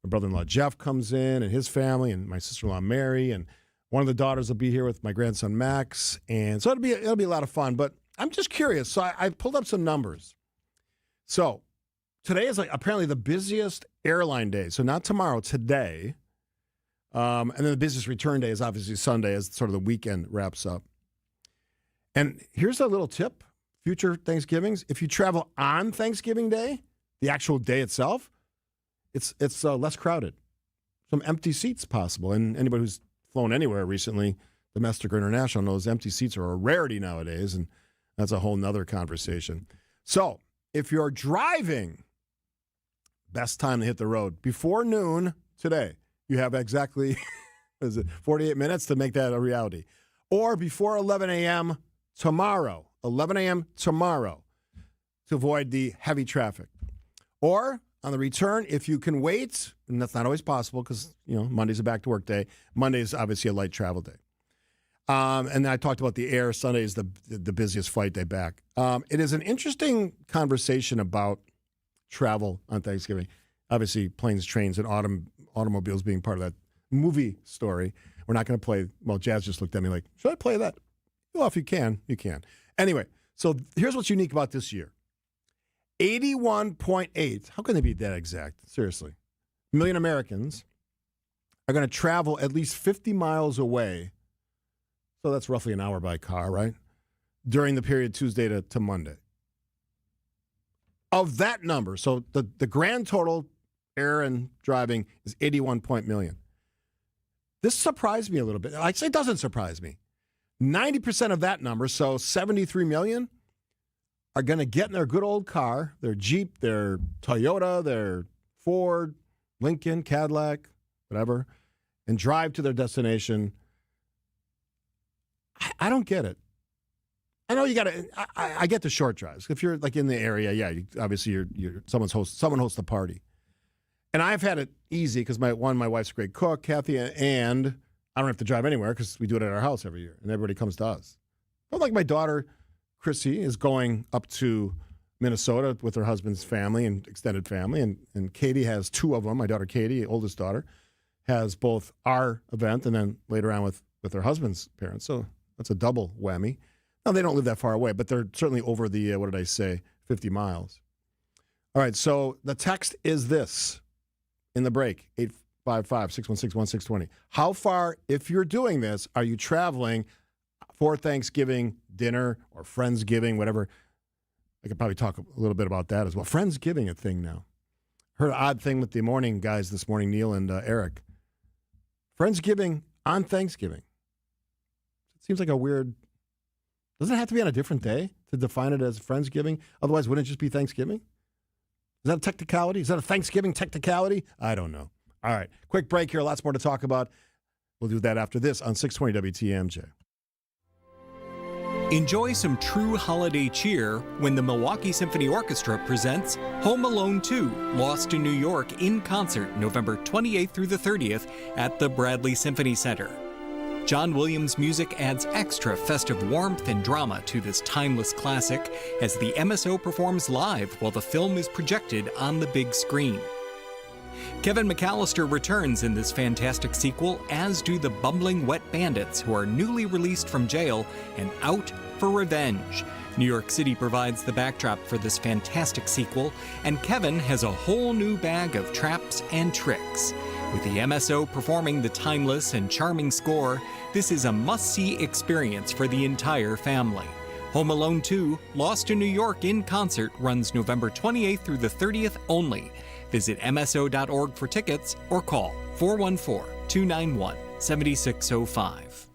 brother-in-law Jeff comes in, and his family, and my sister-in-law Mary, and one of the daughters will be here with my grandson Max, and so it'll be a lot of fun. But I'm just curious. So I pulled up some numbers. So today is apparently the busiest airline day. So not tomorrow, today. And then the business return day is obviously Sunday as sort of the weekend wraps up. And here's a little tip, future Thanksgivings. If you travel on Thanksgiving Day, the actual day itself, it's less crowded. Some empty seats possible. And anybody who's flown anywhere recently, domestic or international, knows empty seats are a rarity nowadays, and that's a whole nother conversation. So if you're driving, best time to hit the road. Before noon today, you have exactly 48 minutes to make that a reality. Or before 11 a.m. tomorrow, to avoid the heavy traffic. Or on the return, if you can wait, and that's not always possible because, Monday's a back-to-work day. Monday is obviously a light travel day. And I talked about the air. Sunday is the busiest flight day back. It is an interesting conversation about travel on Thanksgiving. Obviously, planes, trains, and automobiles being part of that movie story. We're not going to play. Well, Jazz just looked at me like, should I play that? Well, if you can, you can. Anyway, so here's what's unique about this year. 81.8, how can they be that exact? Seriously. Million Americans are going to travel at least 50 miles away. So that's roughly an hour by car, right? During the period Tuesday to Monday. Of that number, so the grand total air and driving is 81 million. This surprised me a little bit. I'd say it doesn't surprise me. 90% of that number, so 73 million, are going to get in their good old car, their Jeep, their Toyota, their Ford, Lincoln, Cadillac, whatever, and drive to their destination. I don't get it. I know you got to. I get the short drives. If you're like in the area, yeah, obviously you're someone hosts the party. And I've had it easy because my wife's a great cook, Kathy, and I don't have to drive anywhere because we do it at our house every year, and everybody comes to us. But like my daughter, Chrissy, is going up to Minnesota with her husband's family and extended family, and Katie has two of them. My daughter Katie, oldest daughter, has both our event and then later on with her husband's parents. So that's a double whammy. Now, they don't live that far away, but they're certainly over the, 50 miles. All right, so the text is this in the break, 855-616-1620. How far, if you're doing this, are you traveling for Thanksgiving dinner or Friendsgiving, whatever? I could probably talk a little bit about that as well. Friendsgiving a thing now. Heard an odd thing with the morning guys this morning, Neil and Eric. Friendsgiving on Thanksgiving. It seems like a weird... Doesn't it have to be on a different day to define it as Friendsgiving? Otherwise, wouldn't it just be Thanksgiving? Is that a technicality? Is that a Thanksgiving technicality? I don't know. All right. Quick break here. Lots more to talk about. We'll do that after this on 620 WTMJ. Enjoy some true holiday cheer when the Milwaukee Symphony Orchestra presents Home Alone 2, Lost in New York in concert November 28th through the 30th at the Bradley Symphony Center. John Williams' music adds extra festive warmth and drama to this timeless classic as the MSO performs live while the film is projected on the big screen. Kevin McAllister returns in this fantastic sequel, as do the bumbling wet bandits who are newly released from jail and out for revenge. New York City provides the backdrop for this fantastic sequel, and Kevin has a whole new bag of traps and tricks. With the MSO performing the timeless and charming score, this is a must-see experience for the entire family. Home Alone 2, Lost in New York in concert runs November 28th through the 30th only. Visit MSO.org for tickets or call 414-291-7605.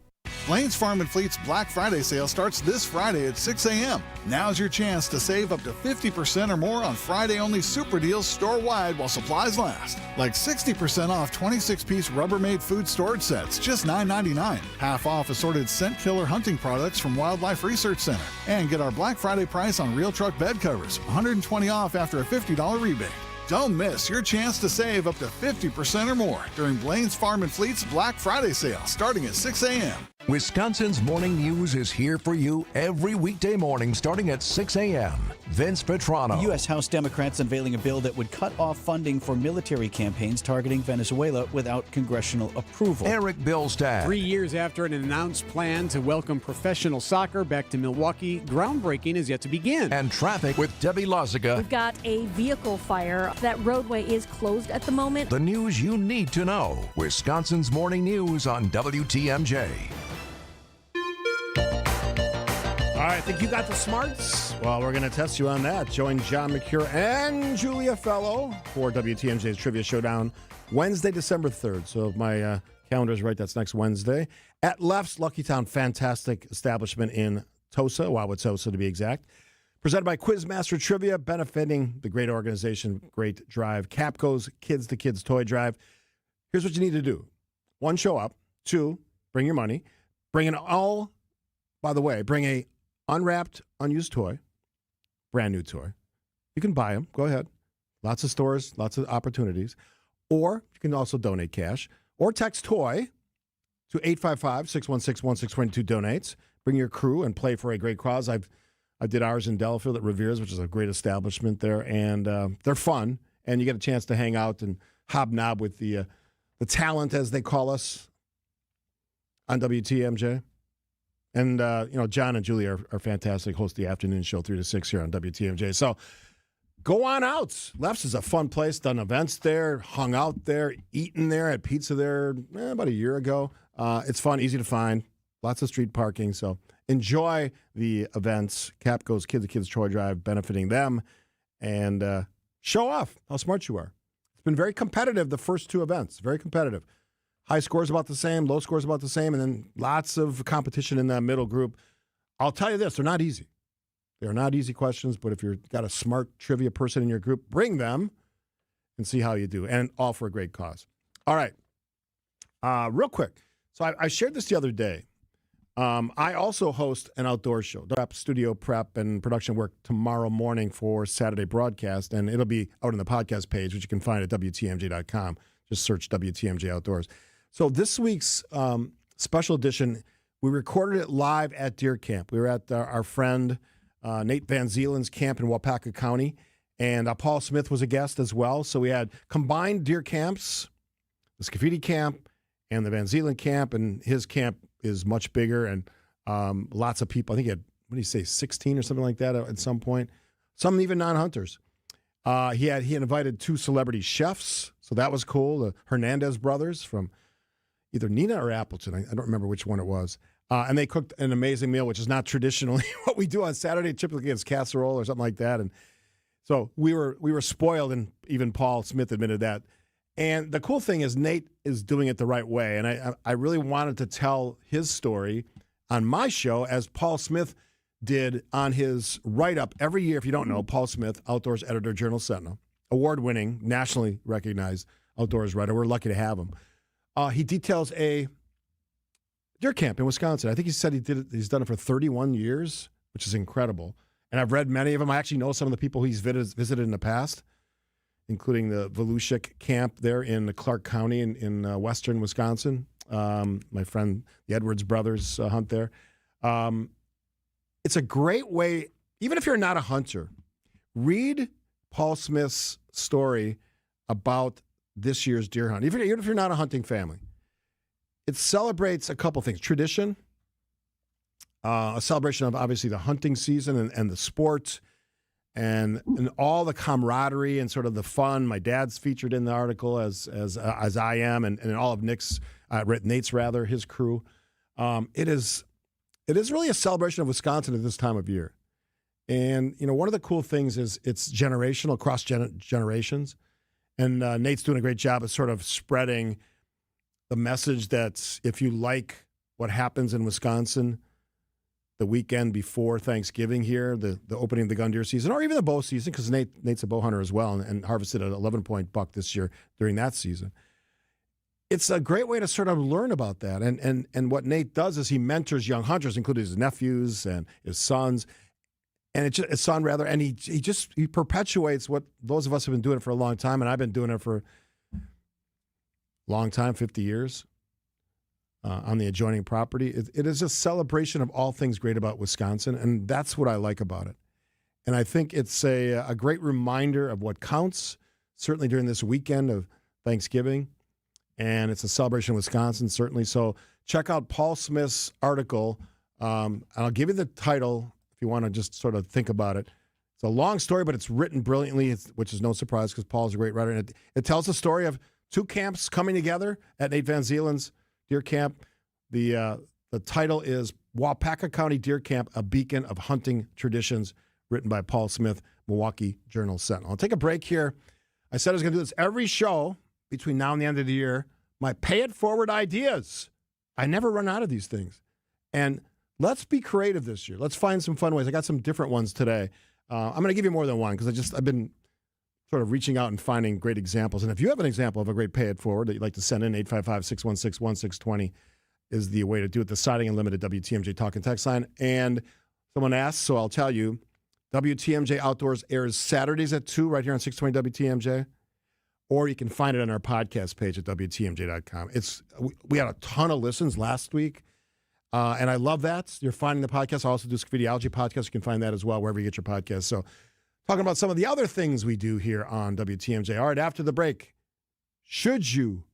Blaine's Farm and Fleet's Black Friday sale starts this Friday at 6 a.m. Now's your chance to save up to 50% or more on Friday-only super deals store-wide while supplies last. Like 60% off 26-piece Rubbermaid food storage sets, just $9.99. Half off assorted scent killer hunting products from Wildlife Research Center. And get our Black Friday price on Real Truck bed covers, $120 off after a $50 rebate. Don't miss your chance to save up to 50% or more during Blaine's Farm and Fleet's Black Friday sale starting at 6 a.m. Wisconsin's Morning News is here for you every weekday morning starting at 6 a.m. Vince Petrano. U.S. House Democrats unveiling a bill that would cut off funding for military campaigns targeting Venezuela without congressional approval. Eric Billstad. 3 years after an announced plan to welcome professional soccer back to Milwaukee, groundbreaking is yet to begin. And traffic with Debbie Lozica. We've got a vehicle fire. That roadway is closed at the moment. The news you need to know. Wisconsin's Morning News on WTMJ. All right, think you got the smarts? Well, we're going to test you on that. Join John McCure and Julia Fellow for WTMJ's Trivia Showdown Wednesday, December 3rd. So if my calendar's right, that's next Wednesday. At Left's Lucky Town, fantastic establishment in Tosa, Wauwatosa to be exact. Presented by Quizmaster Trivia, benefiting the great organization, Great Drive. Capco's Kids to Kids Toy Drive. Here's what you need to do. 1, show up. 2, bring your money. Bring an by the way, bring a unwrapped, unused toy, brand new toy. You can buy them. Go ahead. Lots of stores, lots of opportunities. Or you can also donate cash. Or text TOY to 855-616-1622 donates. Bring your crew and play for a great cause. I did ours in Delafield at Revere's, which is a great establishment there. And they're fun. And you get a chance to hang out and hobnob with the talent, as they call us, on WTMJ. And, John and Julie are fantastic, host the afternoon show 3 to 6 here on WTMJ. So go on out. Left's is a fun place, done events there, hung out there, eaten there, had pizza there about a year ago. It's fun, easy to find, lots of street parking. So enjoy the events. Capco's Kids to Kids Toy Drive, benefiting them. And show off how smart you are. It's been very competitive, the first 2 events, very competitive. High scores about the same, low scores about the same, and then lots of competition in that middle group. I'll tell you this, they're not easy. They're not easy questions, but if you've got a smart trivia person in your group, bring them and see how you do, and all for a great cause. All right, real quick. So I shared this the other day. I also host an outdoor show, studio prep and production work tomorrow morning for Saturday broadcast, and it'll be out on the podcast page, which you can find at WTMJ.com. Just search WTMJ Outdoors. So this week's special edition, we recorded it live at deer camp. We were at our friend Nate Van Zielen's camp in Waupaca County, and Paul Smith was a guest as well. So we had combined deer camps, the Scaffidi camp and the Van Zielen camp, and his camp is much bigger and lots of people. I think he had, 16 or something like that at some point. Some even non-hunters. He invited 2 celebrity chefs, so that was cool. The Hernandez brothers from either Nina or Appleton. I don't remember which one it was. And they cooked an amazing meal, which is not traditionally what we do on Saturday. Typically it's casserole or something like that. And so we were spoiled, and even Paul Smith admitted that. And the cool thing is Nate is doing it the right way. And I really wanted to tell his story on my show, as Paul Smith did on his write-up every year. If you don't know, Paul Smith, outdoors editor, Journal Sentinel, award-winning, nationally recognized outdoors writer. We're lucky to have him. He details a deer camp in Wisconsin. I think he said he's done it for 31 years, which is incredible. And I've read many of them. I actually know some of the people he's visited in the past, including the Volushik camp there in Clark County in western Wisconsin. My friend, the Edwards brothers, hunt there. It's a great way, even if you're not a hunter, read Paul Smith's story about this year's deer hunt, even if you're not a hunting family. It celebrates a couple things. Tradition, a celebration of obviously the hunting season and the sport, and all the camaraderie and sort of the fun. My dad's featured in the article as I am, and all of Nate's his crew. It is really a celebration of Wisconsin at this time of year. And, one of the cool things is it's generational, across generations. And Nate's doing a great job of sort of spreading the message that if you like what happens in Wisconsin the weekend before Thanksgiving here, the opening of the gun deer season, or even the bow season, because Nate's a bow hunter as well and harvested an 11-point buck this year during that season. It's a great way to sort of learn about that. And what Nate does is he mentors young hunters, including his nephews and his sons, and his son rather, and he perpetuates what those of us have been doing it for a long time, and I've been doing it for a long time, 50 years. on the adjoining property. It is a celebration of all things great about Wisconsin, and that's what I like about it. And I think it's a great reminder of what counts, certainly during this weekend of Thanksgiving. And it's a celebration of Wisconsin, certainly. So check out Paul Smith's article. And I'll give you the title if you want to just sort of think about it. It's a long story, but it's written brilliantly, which is no surprise because Paul's a great writer. And it tells the story of two camps coming together at Nate Van Zeeland's deer camp. The title is Waupaca County Deer Camp, A Beacon of Hunting Traditions, written by Paul Smith, Milwaukee Journal-Sentinel. I'll take a break here. I said I was going to do this every show between now and the end of the year. My pay-it-forward ideas. I never run out of these things. And let's be creative this year. Let's find some fun ways. I got some different ones today. I'm going to give you more than one because I've been sort of reaching out and finding great examples. And if you have an example of a great pay-it-forward that you'd like to send in, 855-616-1620 is the way to do it. The Siding Unlimited WTMJ Talk and Text line. And someone asked, so I'll tell you, WTMJ Outdoors airs Saturdays at 2 right here on 620 WTMJ. Or you can find it on our podcast page at WTMJ.com. We had a ton of listens last week, and I love that. You're finding the podcast. I also do Scaffidi Algae podcast. You can find that as well wherever you get your podcasts. So talking about some of the other things we do here on WTMJ. All right, after the break, could you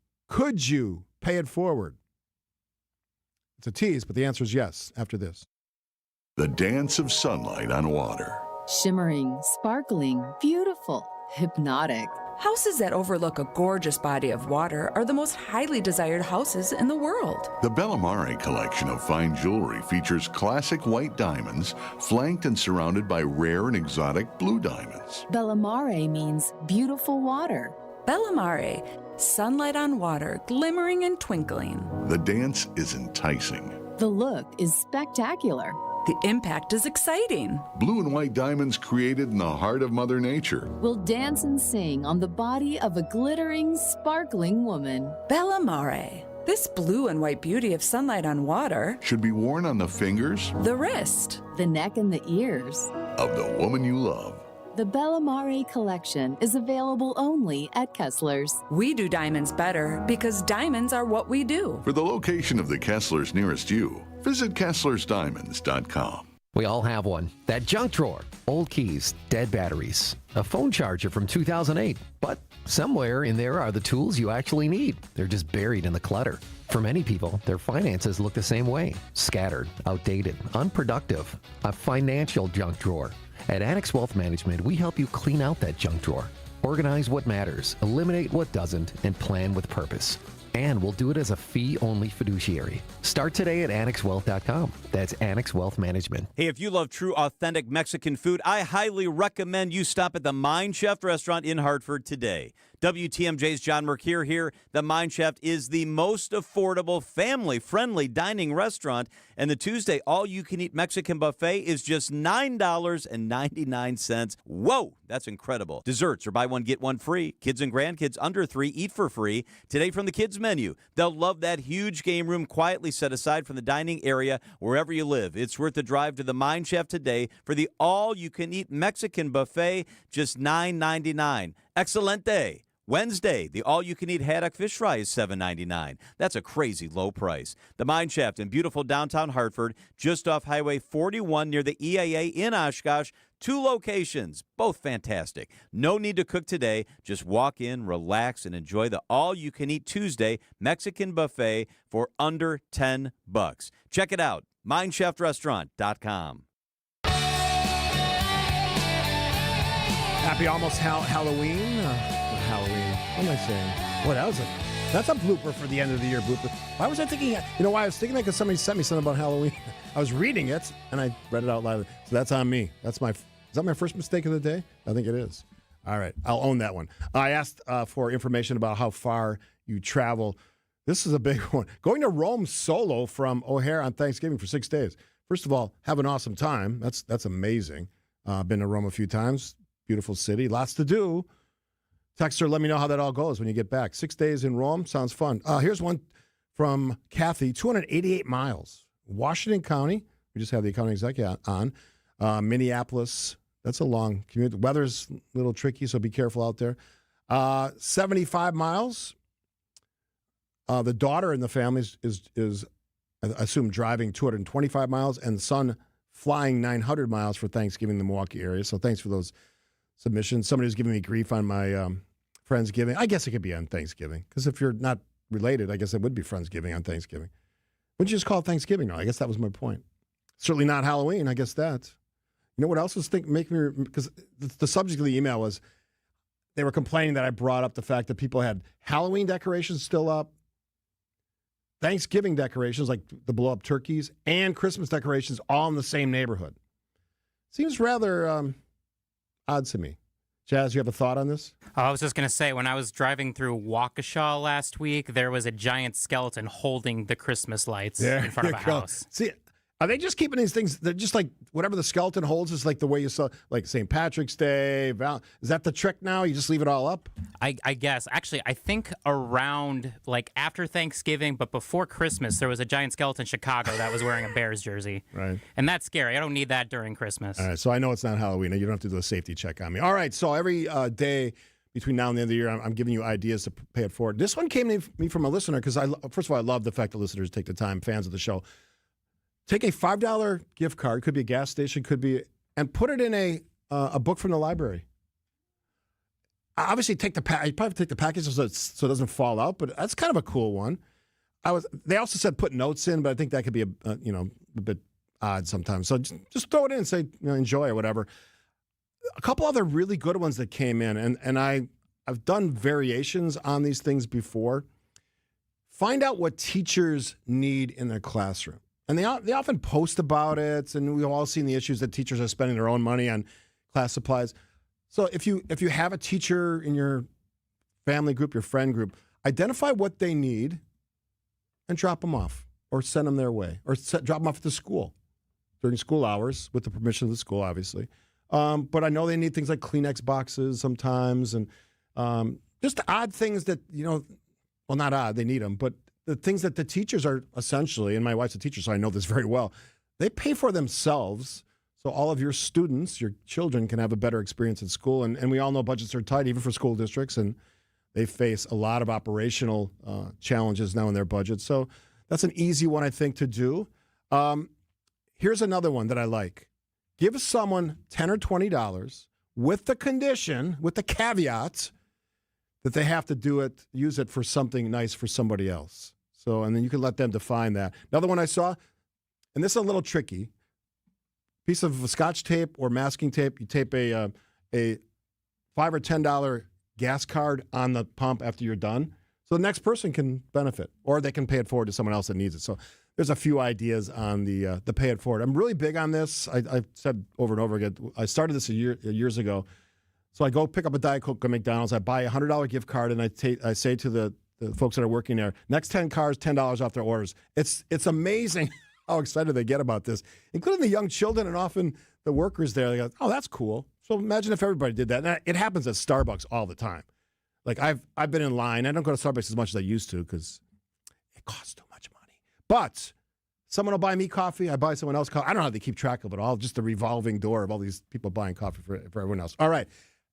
pay it forward? It's a tease, but the answer is yes after this. The dance of sunlight on water. Shimmering, sparkling, beautiful, hypnotic. Houses that overlook a gorgeous body of water are the most highly desired houses in the world. The Bellamare collection of fine jewelry features classic white diamonds, flanked and surrounded by rare and exotic blue diamonds. Bellamare means beautiful water. Bellamare, sunlight on water, glimmering and twinkling. The dance is enticing. The look is spectacular. The impact is exciting. Blue and white diamonds created in the heart of Mother Nature will dance and sing on the body of a glittering, sparkling woman. Bellamare. This blue and white beauty of sunlight on water should be worn on the fingers, the wrist, the neck, and the ears of the woman you love. The Bellamare collection is available only at Kessler's. We do diamonds better because diamonds are what we do. For the location of the Kessler's nearest you, visit KesslersDiamonds.com. We all have one. That junk drawer, old keys, dead batteries, a phone charger from 2008. But somewhere in there are the tools you actually need. They're just buried in the clutter. For many people, their finances look the same way. Scattered, outdated, unproductive. A financial junk drawer. At Annex Wealth Management, we help you clean out that junk drawer. Organize what matters, eliminate what doesn't, and plan with purpose. And we'll do it as a fee-only fiduciary. Start today at AnnexWealth.com. That's Annex Wealth Management. Hey, if you love true, authentic Mexican food, I highly recommend you stop at the Mine Shaft restaurant in Hartford today. WTMJ's John Mercure here. The Mine Shaft is the most affordable, family-friendly dining restaurant, and the Tuesday all-you-can-eat Mexican buffet is just $9.99. Whoa, that's incredible. Desserts are buy one, get one free. Kids and grandkids under 3 eat for free. Today from the kids' menu, they'll love that huge game room quietly set aside from the dining area wherever you live. It's worth the drive to the Mine Shaft today for the all-you-can-eat Mexican buffet, just $9.99. Excelente. Wednesday, the all-you-can-eat haddock fish fry is $7.99. That's a crazy low price. The Mine Shaft in beautiful downtown Hartford, just off Highway 41 near the EAA in Oshkosh. 2 locations, both fantastic. No need to cook today. Just walk in, relax, and enjoy the all-you-can-eat Tuesday Mexican buffet for under $10. Check it out, MineShaftRestaurant.com. Happy almost Halloween. Halloween. What am I saying? What else? That's a blooper for the end of the year blooper. Why was I thinking? You know why I was thinking that? Because somebody sent me something about Halloween. I was reading it and I read it out loud. So that's on me. Is that my first mistake of the day? I think it is. All right, I'll own that one. I asked for information about how far you travel. This is a big one. Going to Rome solo from O'Hare on Thanksgiving for 6 days. First of all, have an awesome time. That's amazing. Been to Rome a few times. Beautiful city. Lots to do. Text her, let me know how that all goes when you get back. 6 days in Rome. Sounds fun. Here's one from Kathy. 288 miles. Washington County. We just have the accounting executive on. Minneapolis. That's a long commute. The weather's a little tricky, so be careful out there. 75 miles. The daughter in the family is I assume driving 225 miles, and the son flying 900 miles for Thanksgiving in the Milwaukee area. So thanks for those submissions. Somebody was giving me grief on my Friendsgiving. I guess it could be on Thanksgiving, because if you're not related, I guess it would be Friendsgiving on Thanksgiving. Wouldn't you just call it Thanksgiving? No, I guess that was my point. Certainly not Halloween. I guess that. You know what else was making me, because the subject of the email was they were complaining that I brought up the fact that people had Halloween decorations still up, Thanksgiving decorations like the blow-up turkeys, and Christmas decorations all in the same neighborhood. Seems rather odd to me. Jazz, you have a thought on this? I was just going to say, when I was driving through Waukesha last week, there was a giant skeleton holding the Christmas lights in front of a house. See, are they just keeping these things? They're just like whatever the skeleton holds is like the way you saw, like St. Patrick's Day. Is that the trick now? You just leave it all up? I guess. Actually, I think around, like, after Thanksgiving, but before Christmas, there was a giant skeleton in Chicago that was wearing a Bears jersey. Right. And that's scary. I don't need that during Christmas. All right, so I know it's not Halloween. You don't have to do a safety check on me. All right, so every day between now and the end of the year, I'm giving you ideas to pay it forward. This one came to me from a listener because, first of all, I love the fact that listeners take the time, fans of the show. Take a $5 gift card, could be a gas station, could be, and put it in a book from the library. Obviously, you probably take the package so it doesn't fall out, but that's kind of a cool one. They also said put notes in, but I think that could be a bit odd sometimes. So just throw it in and say enjoy or whatever. A couple other really good ones that came in, and I've done variations on these things before. Find out what teachers need in their classroom. And they often post about it, and we've all seen the issues that teachers are spending their own money on class supplies. So if you have a teacher in your family group, your friend group, identify what they need and drop them off or send them their way or drop them off at the school during school hours with the permission of the school, obviously. But I know they need things like Kleenex boxes sometimes and just odd things that, well, not odd, they need them, but the things that the teachers are essentially, and my wife's a teacher, so I know this very well, they pay for themselves so all of your students, your children, can have a better experience at school. And we all know budgets are tight, even for school districts, and they face a lot of operational challenges now in their budget. So that's an easy one, I think, to do. Here's another one that I like. Give someone $10 or $20 with the condition, with the caveat, that they have to use it for something nice for somebody else. So, and then you can let them define that. Another one I saw, and this is a little tricky, piece of Scotch tape or masking tape. You tape a $5 or $10 gas card on the pump after you're done, so the next person can benefit, or they can pay it forward to someone else that needs it. So there's a few ideas on the pay it forward. I'm really big on this. I've said over and over again. I started this years ago. So I go pick up a Diet Coke at McDonald's. I buy a $100 gift card, and I say to the folks that are working there, next 10 cars, $10 off their orders. It's amazing how excited they get about this, including the young children and often the workers there. They go, oh, that's cool. So imagine if everybody did that. And it happens at Starbucks all the time. Like I've been in line. I don't go to Starbucks as much as I used to because it costs too much money. But someone will buy me coffee. I buy someone else coffee. I don't know how they keep track of it all. Just the revolving door of all these people buying coffee for everyone else. All right.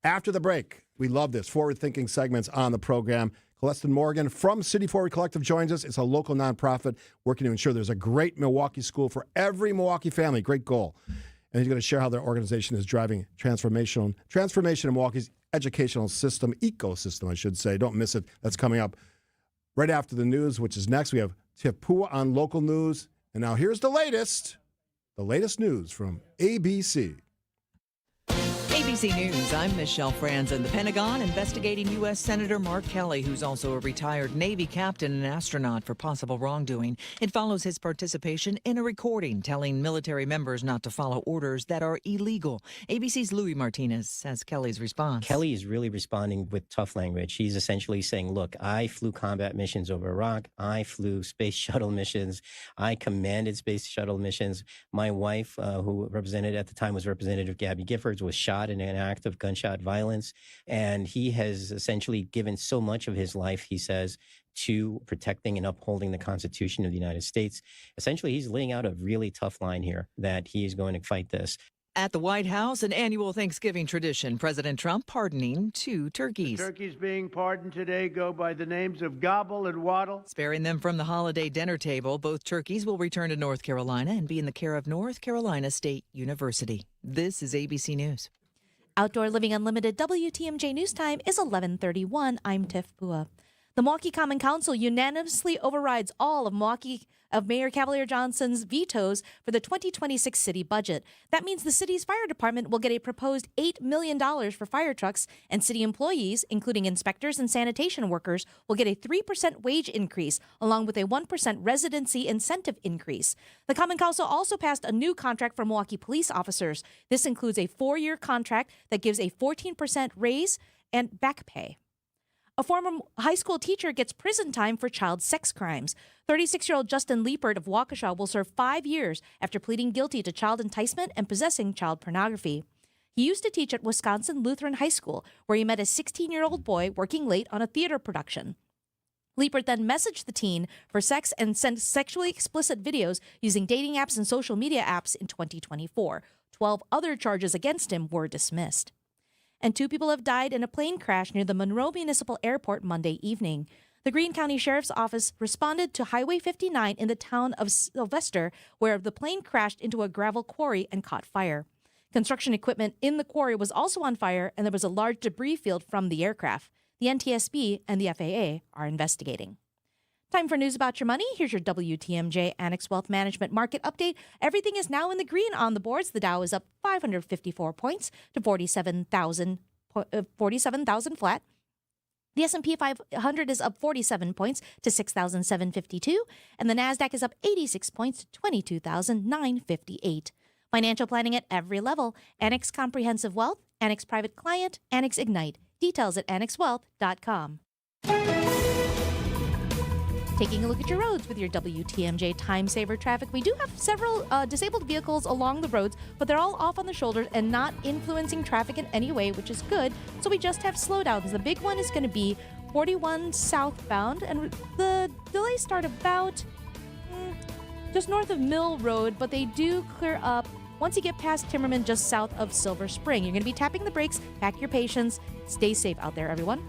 After the break, we love this, forward-thinking segments on the program. Celestin Morgan from City Forward Collective joins us. It's a local nonprofit working to ensure there's a great Milwaukee school for every Milwaukee family. Great goal. And he's going to share how their organization is driving transformation in Milwaukee's educational system, ecosystem, I should say. Don't miss it. That's coming up right after the news, which is next. We have Tiff Pua on local news. And now here's the latest news from ABC. ABC News, I'm Michelle Franzen. The Pentagon investigating U.S. Senator Mark Kelly, who's also a retired Navy captain and astronaut, for possible wrongdoing. It follows his participation in a recording telling military members not to follow orders that are illegal. ABC's Louis Martinez has Kelly's response. Kelly is really responding with tough language. He's essentially saying, look, I flew combat missions over Iraq. I flew space shuttle missions. I commanded space shuttle missions. My wife, who represented at the time was Representative Gabby Giffords, was shot in an act of gunshot violence. And he has essentially given so much of his life, he says, to protecting and upholding the Constitution of the United States. Essentially, he's laying out a really tough line here that he is going to fight this. At the White House, an annual Thanksgiving tradition. President Trump pardoning 2 turkeys. The turkeys being pardoned today go by the names of Gobble and Waddle. Sparing them from the holiday dinner table, both turkeys will return to North Carolina and be in the care of North Carolina State University. This is ABC News. Outdoor Living Unlimited WTMJ News Time is 11:31. I'm Tiff Pua. The Milwaukee Common Council unanimously overrides all of Mayor Cavalier Johnson's vetoes for the 2026 city budget. That means the city's fire department will get a proposed $8 million for fire trucks, and city employees, including inspectors and sanitation workers, will get a 3% wage increase, along with a 1% residency incentive increase. The Common Council also passed a new contract for Milwaukee police officers. This includes a 4-year contract that gives a 14% raise and back pay. A former high school teacher gets prison time for child sex crimes. 36-year-old Justin Liepert of Waukesha will serve 5 years after pleading guilty to child enticement and possessing child pornography. He used to teach at Wisconsin Lutheran High School, where he met a 16-year-old boy working late on a theater production. Liepert then messaged the teen for sex and sent sexually explicit videos using dating apps and social media apps in 2024. 12 other charges against him were dismissed. And 2 people have died in a plane crash near the Monroe Municipal Airport Monday evening. The Greene County Sheriff's Office responded to Highway 59 in the town of Sylvester, where the plane crashed into a gravel quarry and caught fire. Construction equipment in the quarry was also on fire, and there was a large debris field from the aircraft. The NTSB and the FAA are investigating. Time for news about your money. Here's your WTMJ Annex Wealth Management Market Update. Everything is now in the green on the boards. The Dow is up 554 points to 47,000 flat. The S&P 500 is up 47 points to 6,752, and the NASDAQ is up 86 points to 22,958. Financial planning at every level. Annex Comprehensive Wealth, Annex Private Client, Annex Ignite. Details at annexwealth.com. Taking a look at your roads with your WTMJ Time Saver traffic. We do have several disabled vehicles along the roads, but they're all off on the shoulders and not influencing traffic in any way, which is good. So we just have slowdowns. The big one is going to be 41 southbound, and the delays start about just north of Mill Road, but they do clear up once you get past Timmerman, just south of Silver Spring. You're going to be tapping the brakes. Pack your patience. Stay safe out there, everyone.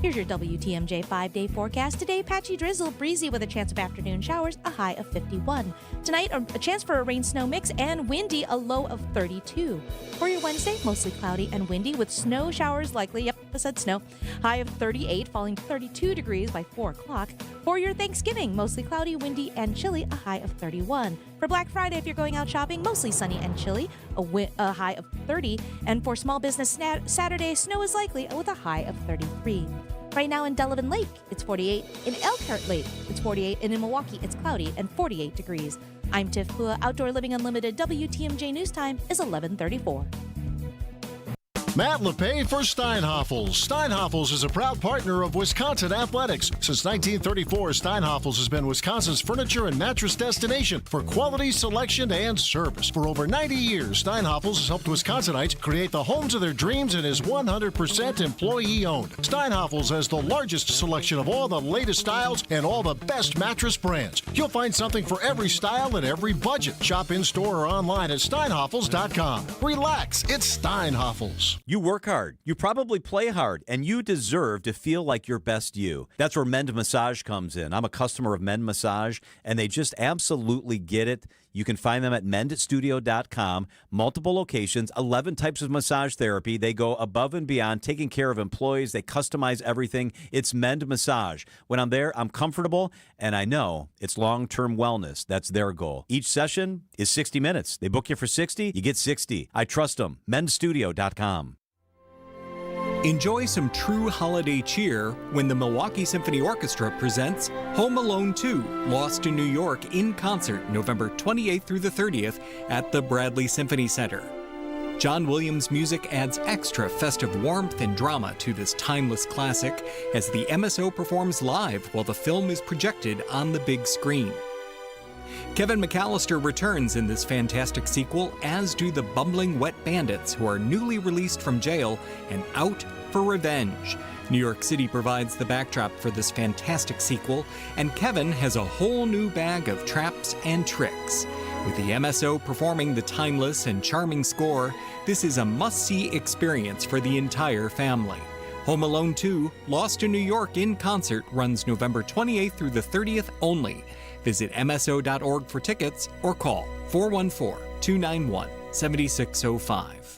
Here's your WTMJ 5-day forecast. Today, patchy drizzle, breezy with a chance of afternoon showers, a high of 51. Tonight, a chance for a rain-snow mix and windy, a low of 32. For your Wednesday, mostly cloudy and windy with snow showers likely. Yep, I said snow. High of 38, falling to 32 degrees by 4 o'clock. For your Thanksgiving, mostly cloudy, windy, and chilly, a high of 31. For Black Friday, if you're going out shopping, mostly sunny and chilly, a high of 30. And for Small Business Saturday, snow is likely with a high of 33. Right now in Delavan Lake, it's 48. In Elkhart Lake, it's 48. And in Milwaukee, it's cloudy and 48 degrees. I'm Tiff Pua. Outdoor Living Unlimited WTMJ News Time is 11:34. Matt LePay for Steinhoffels. Steinhoffels is a proud partner of Wisconsin Athletics. Since 1934, Steinhoffels has been Wisconsin's furniture and mattress destination for quality, selection, and service. For over 90 years, Steinhoffels has helped Wisconsinites create the homes of their dreams and is 100% employee-owned. Steinhoffels has the largest selection of all the latest styles and all the best mattress brands. You'll find something for every style and every budget. Shop in-store or online at steinhoffels.com. Relax, it's Steinhoffels. You work hard, you probably play hard, and you deserve to feel like your best you. That's where Mend Massage comes in. I'm a customer of Mend Massage, and they just absolutely get it. You can find them at mendstudio.com. Multiple locations, 11 types of massage therapy. They go above and beyond, taking care of employees. They customize everything. It's Mend Massage. When I'm there, I'm comfortable, and I know it's long-term wellness. That's their goal. Each session is 60 minutes. They book you for 60, you get 60. I trust them. mendstudio.com. Enjoy some true holiday cheer when the Milwaukee Symphony Orchestra presents Home Alone 2, Lost in New York in concert November 28th through the 30th at the Bradley Symphony Center. John Williams' music adds extra festive warmth and drama to this timeless classic as the MSO performs live while the film is projected on the big screen. Kevin McAllister returns in this fantastic sequel, as do the bumbling wet bandits who are newly released from jail and out for revenge. New York City provides the backdrop for this fantastic sequel, and Kevin has a whole new bag of traps and tricks. With the MSO performing the timeless and charming score, this is a must-see experience for the entire family. Home Alone 2, Lost in New York in concert runs November 28th through the 30th only. Visit MSO.org for tickets or call 414-291-7605.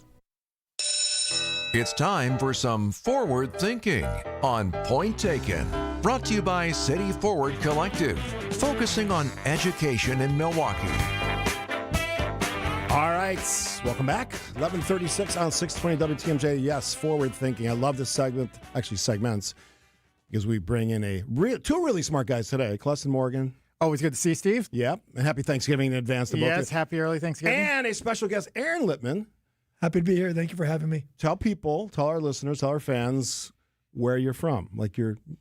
It's time for some forward thinking on Point Taken. Brought to you by City Forward Collective, focusing on education in Milwaukee. All right, welcome back. 11:36 on 620 WTMJ. Yes, forward thinking. I love this segment, actually segments, because we bring in two really smart guys today. Kleston Morgan. Always good to see you, Steve. Yep, and happy Thanksgiving in advance to both of you. Yes, happy early Thanksgiving. And a special guest, Aaron Littman. Happy to be here. Thank you for having me. Tell our listeners, tell our fans where you're from,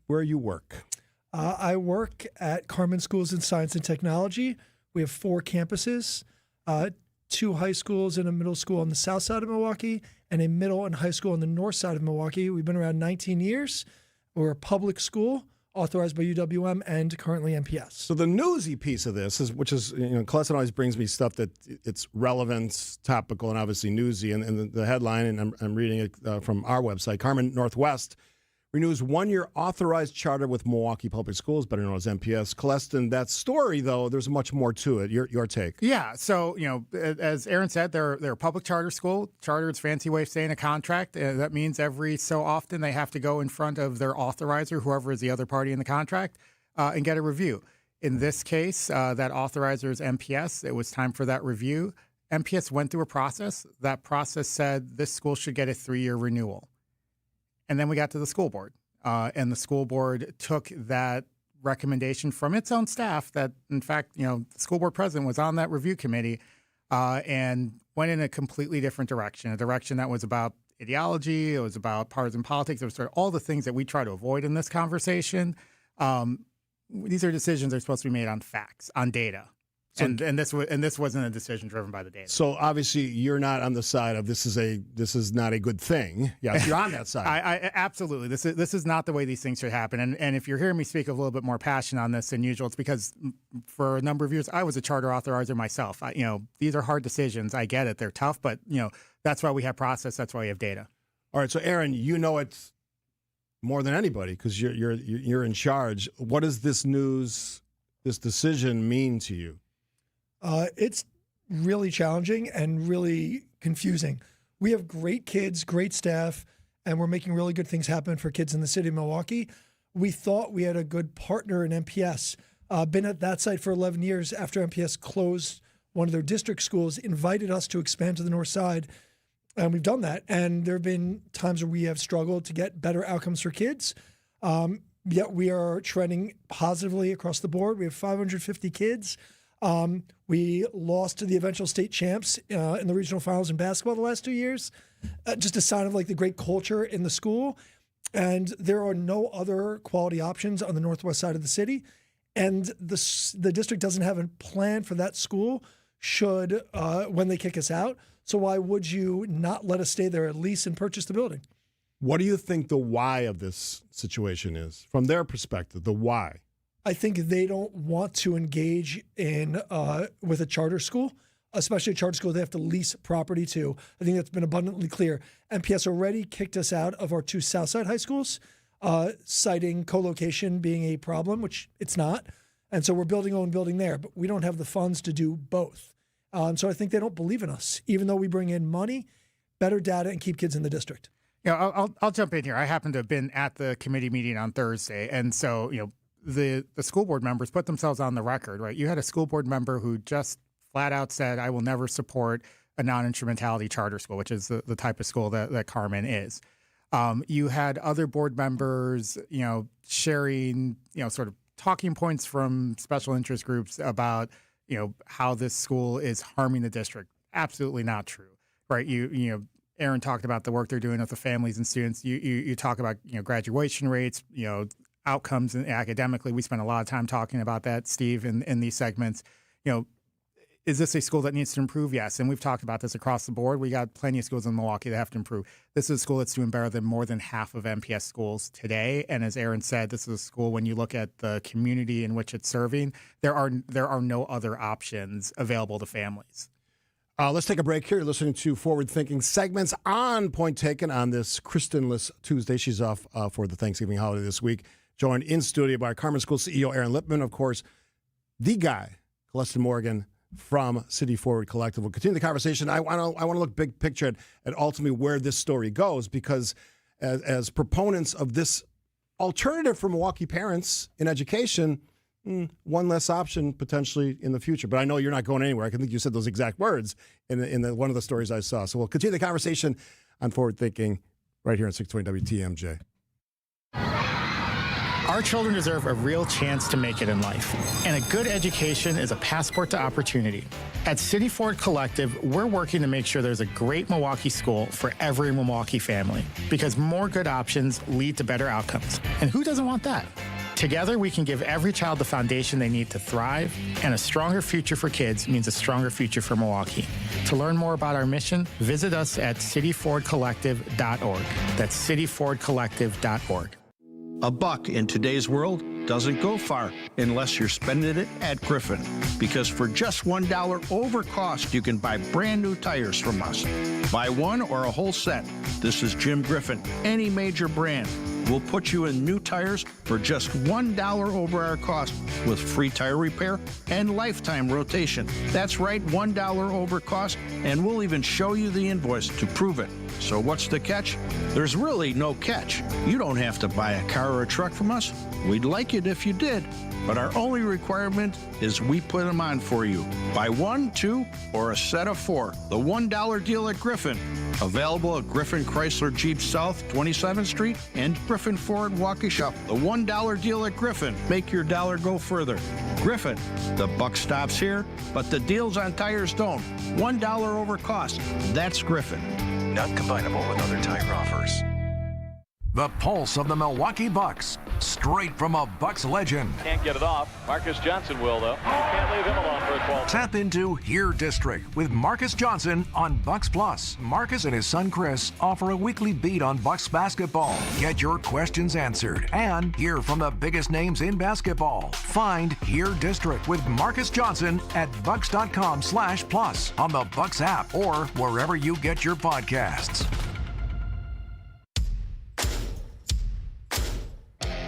where you work. I work at Carmen Schools in Science and Technology. We have 4 campuses, 2 high schools and a middle school on the south side of Milwaukee, and a middle and high school on the north side of Milwaukee. We've been around 19 years. We're a public school authorized by UWM and currently MPS. So the newsy piece of this is, Kleston always brings me stuff that it's relevant, topical, and obviously newsy. And the headline, and I'm reading it from our website, Carmen Northwest renews 1-year authorized charter with Milwaukee Public Schools, better known as MPS. Kleston, that story, though, there's much more to it. Your take. Yeah. So, as Aaron said, they're a public charter school. Charter is a fancy way of saying a contract. That means every so often they have to go in front of their authorizer, whoever is the other party in the contract, and get a review. In this case, that authorizer is MPS. It was time for that review. MPS went through a process. That process said this school should get a 3-year renewal. And then we got to the school board, and the school board took that recommendation from its own staff that, in fact, the school board president was on that review committee and went in a completely different direction, a direction that was about ideology. It was about partisan politics. It was sort of all the things that we try to avoid in this conversation. These are decisions that are supposed to be made on facts, on data. So, and this wasn't a decision driven by the data. So obviously you're not on the side of this is not a good thing. Yes, you're on that side. I absolutely. This is not the way these things should happen. And if you're hearing me speak a little bit more passion on this than usual, it's because for a number of years I was a charter authorizer myself. These are hard decisions. I get it. They're tough, but that's why we have process. That's why we have data. All right. So Aaron, it more than anybody because you're in charge. What does this decision mean to you? It's really challenging and really confusing. We have great kids, great staff, and we're making really good things happen for kids in the city of Milwaukee. We thought we had a good partner in MPS. Been at that site for 11 years after MPS closed one of their district schools, invited us to expand to the north side, and we've done that. And there have been times where we have struggled to get better outcomes for kids. Yet we are trending positively across the board. We have 550 kids. We lost to the eventual state champs in the regional finals in basketball the last 2 years. Just a sign of the great culture in the school. And there are no other quality options on the northwest side of the city. And the district doesn't have a plan for that school should when they kick us out. So why would you not let us stay there at least and purchase the building? What do you think the why of this situation is? From their perspective, the why? I think they don't want to engage in with a charter school, especially a charter school they have to lease property to. I think that's been abundantly clear. MPS already kicked us out of our 2 Southside high schools, citing co-location being a problem, which it's not. And so we're building our own building there, but we don't have the funds to do both. So I think they don't believe in us, even though we bring in money, better data, and keep kids in the district. I'll jump in here. I happen to have been at the committee meeting on Thursday, and so the school board members put themselves on the record, right? You had a school board member who just flat out said, I will never support a non-instrumentality charter school, which is the type of school that Carmen is. You had other board members, sharing, sort of talking points from special interest groups about, how this school is harming the district. Absolutely not true, right? Aaron talked about the work they're doing with the families and students. You talk about, graduation rates, outcomes and academically. We spend a lot of time talking about that, Steve, in these segments. Is this a school that needs to improve? Yes. And we've talked about this across the board. We got plenty of schools in Milwaukee that have to improve. This is a school that's doing better than more than half of MPS schools today. And as Aaron said, this is a school, when you look at the community in which it's serving, there are no other options available to families. Let's take a break here. You're listening to Forward Thinking segments on Point Taken on this Kristenless Tuesday. She's off for the Thanksgiving holiday this week. Joined in studio by Carmen School CEO Aaron Lippman, of course, the guy, Celeste Morgan, from City Forward Collective. We'll continue the conversation. I want to look big picture at ultimately where this story goes, because as proponents of this alternative for Milwaukee parents in education, one less option potentially in the future. But I know you're not going anywhere. I think you said those exact words in one of the stories I saw. So we'll continue the conversation on Forward Thinking right here on 620 WTMJ. Our children deserve a real chance to make it in life, and a good education is a passport to opportunity. At City Forward Collective, we're working to make sure there's a great Milwaukee school for every Milwaukee family, because more good options lead to better outcomes. And who doesn't want that? Together, we can give every child the foundation they need to thrive, and a stronger future for kids means a stronger future for Milwaukee. To learn more about our mission, visit us at cityforwardcollective.org. That's cityforwardcollective.org. A buck in today's world doesn't go far unless you're spending it at Griffin. Because for just $1 over cost, you can buy brand new tires from us. Buy one or a whole set. This is Jim Griffin. Any major brand. We'll put you in new tires for just $1 over our cost with free tire repair and lifetime rotation. That's right, $1 over cost, and we'll even show you the invoice to prove it. So what's the catch? There's really no catch. You don't have to buy a car or a truck from us. We'd like it if you did, but our only requirement is we put them on for you. Buy one, two, or a set of four. The $1 deal at Griffin. Available at Griffin Chrysler Jeep South, 27th Street, and Griffin Ford Waukesha. The $1 deal at Griffin. Make your dollar go further. Griffin, the buck stops here, but the deals on tires don't. $1 over cost. That's Griffin. Not combinable with other tire offers. The pulse of the Milwaukee Bucks, straight from a Bucks legend. Can't get it off. Marcus Johnson will, though. Can't leave him alone for a 12. Tap into Here District with Marcus Johnson on Bucks Plus. Marcus and his son Chris offer a weekly beat on Bucks basketball. Get your questions answered and hear from the biggest names in basketball. Find Here District with Marcus Johnson at bucks.com/plus on the Bucks app or wherever you get your podcasts.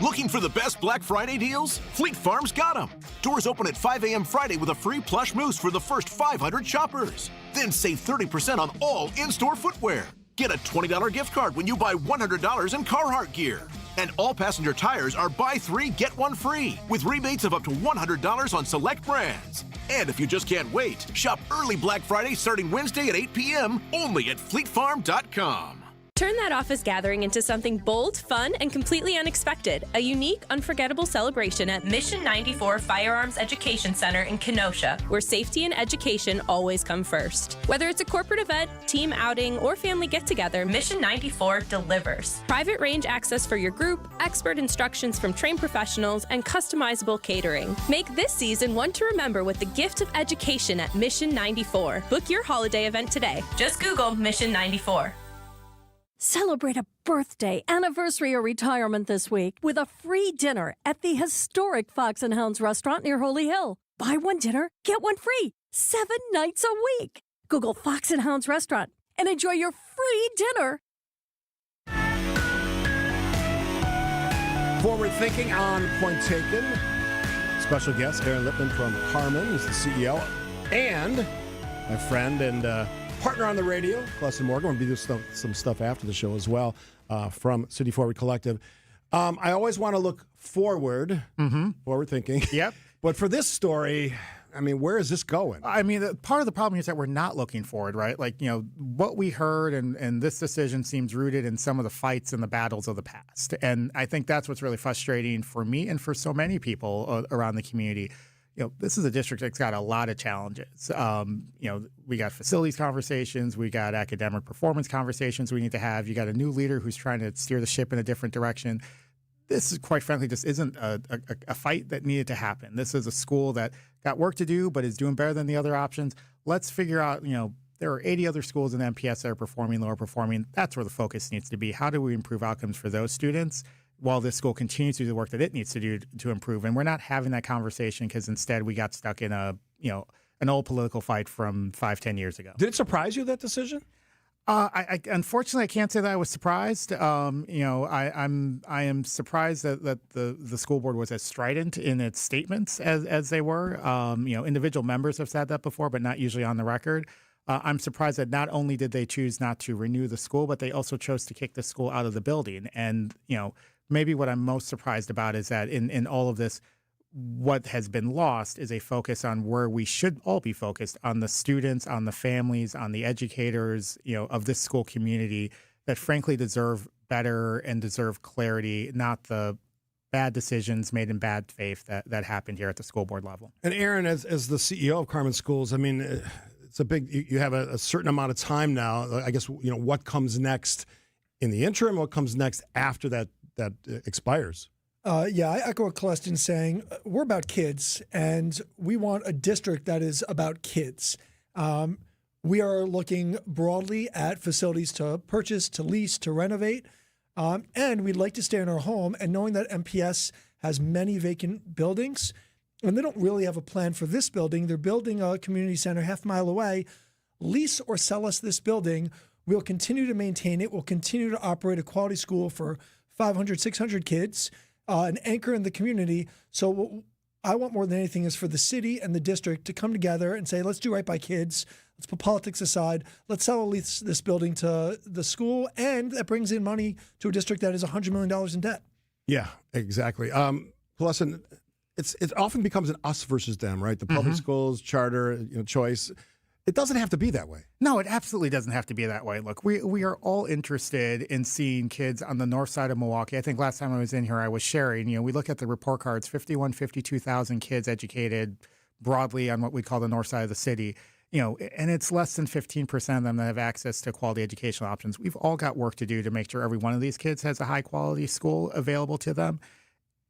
Looking for the best Black Friday deals? Fleet Farm's got them. Doors open at 5 a.m. Friday with a free plush moose for the first 500 shoppers. Then save 30% on all in-store footwear. Get a $20 gift card when you buy $100 in Carhartt gear. And all passenger tires are buy 3, get 1 free, with rebates of up to $100 on select brands. And if you just can't wait, shop early Black Friday starting Wednesday at 8 p.m. only at fleetfarm.com. Turn that office gathering into something bold, fun, and completely unexpected. A unique, unforgettable celebration at Mission 94 Firearms Education Center in Kenosha, where safety and education always come first. Whether it's a corporate event, team outing, or family get-together, Mission 94 delivers. Private range access for your group, expert instructions from trained professionals, and customizable catering. Make this season one to remember with the gift of education at Mission 94. Book your holiday event today. Just Google Mission 94. Celebrate a birthday, anniversary, or retirement this week with a free dinner at the historic Fox & Hounds restaurant near Holy Hill. Buy one dinner, get one free, 7 nights a week. Google Fox & Hounds restaurant and enjoy your free dinner. Forward Thinking on Point Taken. Special guest, Aaron Lippman from Harmon. He's the CEO. And my friend and partner on the radio, Celeste Morgan. We'll be doing some stuff after the show as well from City Forward Collective. I always want to look forward, forward thinking. Yep. But for this story, I mean, where is this going? I mean, part of the problem here is that we're not looking forward, right? Like, you know, what we heard and this decision seems rooted in some of the fights and the battles of the past. And I think that's what's really frustrating for me and for so many people around the community. You know, this is a district that's got a lot of challenges. You know, we got facilities conversations, we got academic performance conversations we need to have. You got a new leader who's trying to steer the ship in a different direction. This is, quite frankly, just isn't a fight that needed to happen. This is a school that got work to do, but is doing better than the other options. Let's figure out, there are 80 other schools in MPS that are performing, lower performing. That's where the focus needs to be. How do we improve outcomes for those students while this school continues to do the work that it needs to do to improve? And we're not having that conversation because instead we got stuck in an old political fight from 5-10 years ago. Did it surprise you, that decision? I unfortunately I can't say that I was surprised. I am surprised that the school board was as strident in its statements as they were. Individual members have said that before, but not usually on the record. I'm surprised that not only did they choose not to renew the school, but they also chose to kick the school out of the building. And maybe what I'm most surprised about is that in all of this, what has been lost is a focus on where we should all be focused, on the students, on the families, on the educators, of this school community that frankly deserve better and deserve clarity, not the bad decisions made in bad faith that happened here at the school board level. And Aaron, as the CEO of Carmen Schools, I mean, it's a big, you have a certain amount of time now. I guess, what comes next in the interim, what comes next after that expires? I echo what Celestine's saying. We're about kids, and we want a district that is about kids. We are looking broadly at facilities to purchase, to lease, to renovate, and we'd like to stay in our home. And knowing that MPS has many vacant buildings, and they don't really have a plan for this building. They're building a community center half a mile away. Lease or sell us this building. We'll continue to maintain it. We'll continue to operate a quality school for 500, 600 kids. An anchor in the community. So what I want more than anything is for the city and the district to come together and say, let's do right by kids. Let's put politics aside. Let's sell this building to the school. And that brings in money to a district that is $100 million in debt. Yeah, exactly. Listen, it often becomes an us versus them, right? The public schools, charter, choice. It doesn't have to be that way. No, it absolutely doesn't have to be that way. Look, we are all interested in seeing kids on the north side of Milwaukee. I think last time I was in here, I was sharing, we look at the report cards, 52,000 kids educated broadly on what we call the north side of the city, and it's less than 15% of them that have access to quality educational options. We've all got work to do to make sure every one of these kids has a high quality school available to them.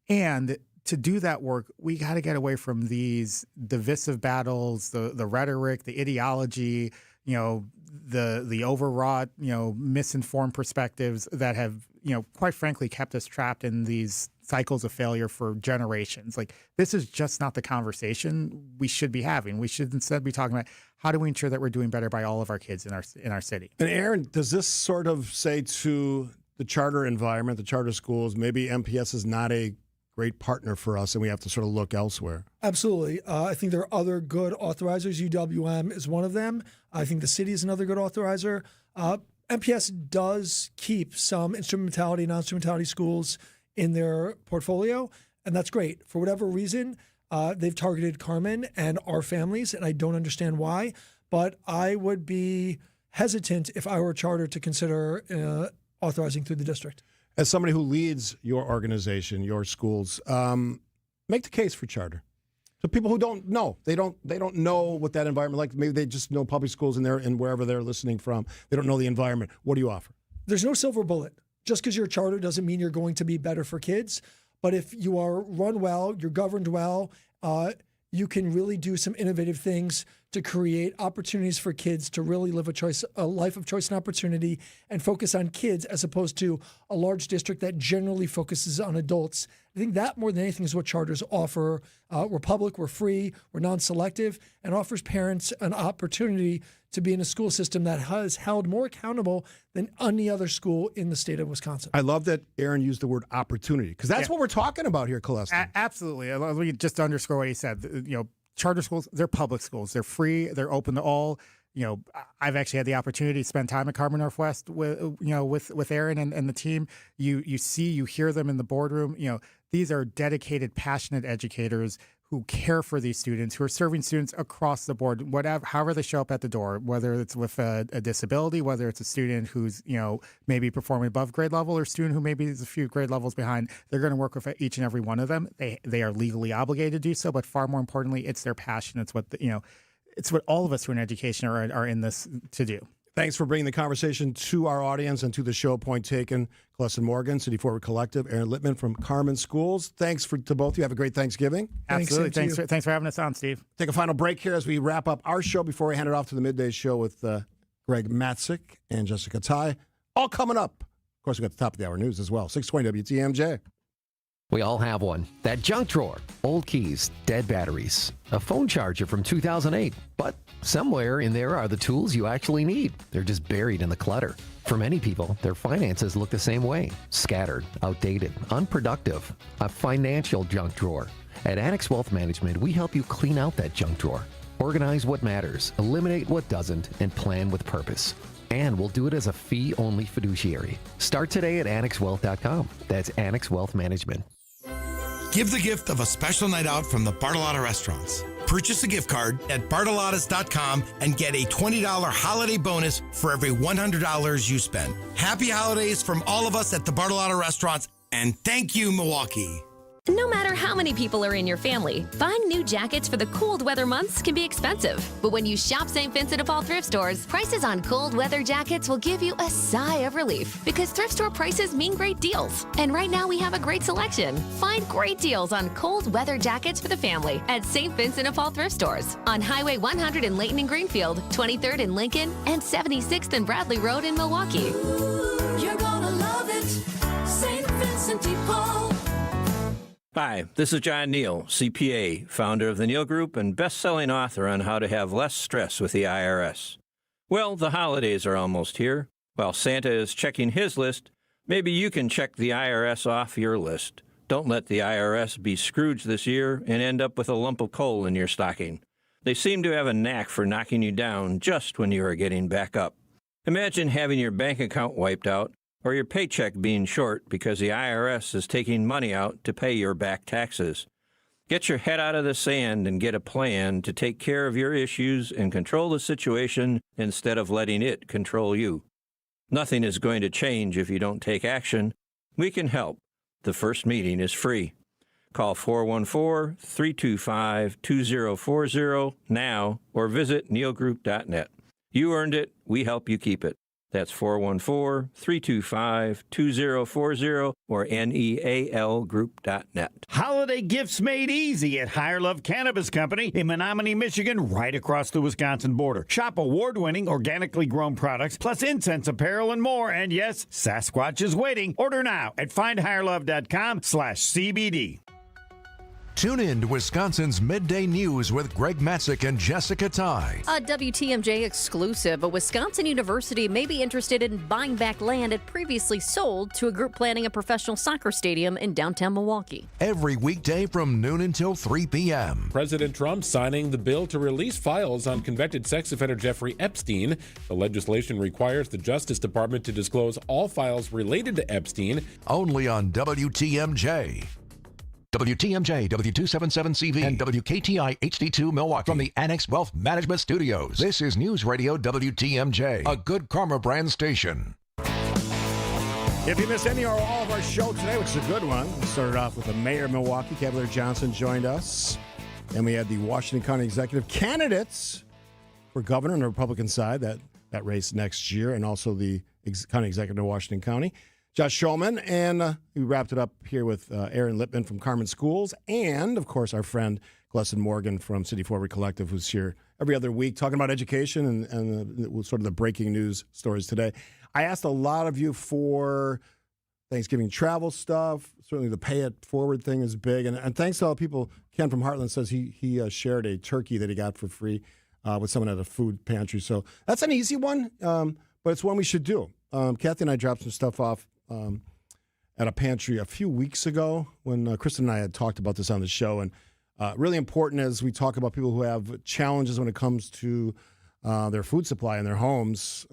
And to do that work, we got to get away from these divisive battles, the rhetoric, the ideology, the overwrought, misinformed perspectives that have, quite frankly, kept us trapped in these cycles of failure for generations. Like, this is just not the conversation we should be having. We should instead be talking about how do we ensure that we're doing better by all of our kids in our city. And Aaron, does this sort of say to the charter environment, the charter schools, maybe MPS is not a great partner for us, and we have to sort of look elsewhere? Absolutely. I think there are other good authorizers. UWM is one of them. I think the city is another good authorizer. MPS does keep some instrumentality, non-instrumentality schools in their portfolio, and that's great. For whatever reason, they've targeted Carmen and our families, and I don't understand why, but I would be hesitant if I were a charter to consider authorizing through the district. As somebody who leads your organization, your schools, make the case for charter. So people who don't know, they don't know what that environment like. Maybe they just know public schools and wherever they're listening from. They don't know the environment. What do you offer? There's no silver bullet. Just because you're a charter doesn't mean you're going to be better for kids. But if you are run well, you're governed well, you can really do some innovative things to create opportunities for kids to really live a life of choice and opportunity, and focus on kids as opposed to a large district that generally focuses on adults. I think that more than anything is what charters offer. We're public, we're free, we're non-selective, and offers parents an opportunity to be in a school system that has held more accountable than any other school in the state of Wisconsin. I love that Aaron used the word opportunity, because that's what we're talking about here, Celeste. Absolutely. Let me just underscore what he said. Charter schools, they're public schools. They're free. They're open to all. I've actually had the opportunity to spend time at Carmen Northwest with Aaron and the team. You hear them in the boardroom. These are dedicated, passionate educators who care for these students, who are serving students across the board, however they show up at the door, whether it's with a disability, whether it's a student who's, maybe performing above grade level, or a student who maybe is a few grade levels behind. They're going to work with each and every one of them. They are legally obligated to do so, but far more importantly, it's their passion. It's what it's what all of us who are in education are in this to do. Thanks for bringing the conversation to our audience and to the show. Point taken. Clesson Morgan, City Forward Collective, Aaron Lippman from Carmen Schools. Thanks to both of you. Have a great Thanksgiving. Absolutely. Thanks for having us on, Steve. Take a final break here as we wrap up our show before we hand it off to the midday show with Greg Matzik and Jessica Ty. All coming up. Of course, we got the top of the hour news as well. 620 WTMJ. We all have one. That junk drawer, old keys, dead batteries, a phone charger from 2008. But somewhere in there are the tools you actually need. They're just buried in the clutter. For many people, their finances look the same way. Scattered, outdated, unproductive. A financial junk drawer. At Annex Wealth Management, we help you clean out that junk drawer. Organize what matters, eliminate what doesn't, and plan with purpose. And we'll do it as a fee-only fiduciary. Start today at AnnexWealth.com. That's Annex Wealth Management. Give the gift of a special night out from the Bartolotta Restaurants. Purchase a gift card at Bartolottas.com and get a $20 holiday bonus for every $100 you spend. Happy holidays from all of us at the Bartolotta Restaurants, and thank you, Milwaukee. No matter how many people are in your family, buying new jackets for the cold weather months can be expensive. But when you shop St. Vincent de Paul thrift stores, prices on cold weather jackets will give you a sigh of relief because thrift store prices mean great deals. And right now we have a great selection. Find great deals on cold weather jackets for the family at St. Vincent de Paul thrift stores on Highway 100 in Layton and Greenfield, 23rd in Lincoln, and 76th and Bradley Road in Milwaukee. You're gonna love it, St. Vincent de Paul. Hi, this is John Neal, CPA, founder of the Neal Group and best-selling author on how to have less stress with the IRS. Well, the holidays are almost here. While Santa is checking his list, maybe you can check the IRS off your list. Don't let the IRS be Scrooge this year and end up with a lump of coal in your stocking. They seem to have a knack for knocking you down just when you are getting back up. Imagine having your bank account wiped out or your paycheck being short because the IRS is taking money out to pay your back taxes. Get your head out of the sand and get a plan to take care of your issues and control the situation instead of letting it control you. Nothing is going to change if you don't take action. We can help. The first meeting is free. Call 414-325-2040 now or visit nealgroup.net. You earned it. We help you keep it. That's 414-325-2040 or nealgroup.net. Holiday gifts made easy at Higher Love Cannabis Company in Menominee, Michigan, right across the Wisconsin border. Shop award-winning organically grown products, plus incense, apparel, and more. And yes, Sasquatch is waiting. Order now at findhigherlove.com/CBD. Tune in to Wisconsin's Midday News with Greg Matzik and Jessica Ty. A WTMJ exclusive. A Wisconsin university may be interested in buying back land it previously sold to a group planning a professional soccer stadium in downtown Milwaukee. Every weekday from noon until 3 p.m. President Trump signing the bill to release files on convicted sex offender Jeffrey Epstein. The legislation requires the Justice Department to disclose all files related to Epstein. Only on WTMJ. WTMJ, W277CV, and WKTI HD2 Milwaukee from the Annex Wealth Management Studios. This is News Radio WTMJ, a Good Karma brand station. If you missed any or all of our show today, which is a good one, we started off with the mayor of Milwaukee, Cavalier Johnson, joined us. And we had the Washington County Executive candidates for governor on the Republican side, that race next year, and also the county executive of Washington County, Josh Schulman, and we wrapped it up here with Aaron Lippman from Carmen Schools, and, of course, our friend Clesson Morgan from City Forward Collective, who's here every other week talking about education and sort of the breaking news stories today. I asked a lot of you for Thanksgiving travel stuff. Certainly the pay it forward thing is big, and thanks to all the people. Ken from Heartland says he shared a turkey that he got for free with someone at a food pantry. So that's an easy one, but it's one we should do. Kathy and I dropped some stuff off at a pantry a few weeks ago when Kristen and I had talked about this on the show. And really important as we talk about people who have challenges when it comes to their food supply in their homes.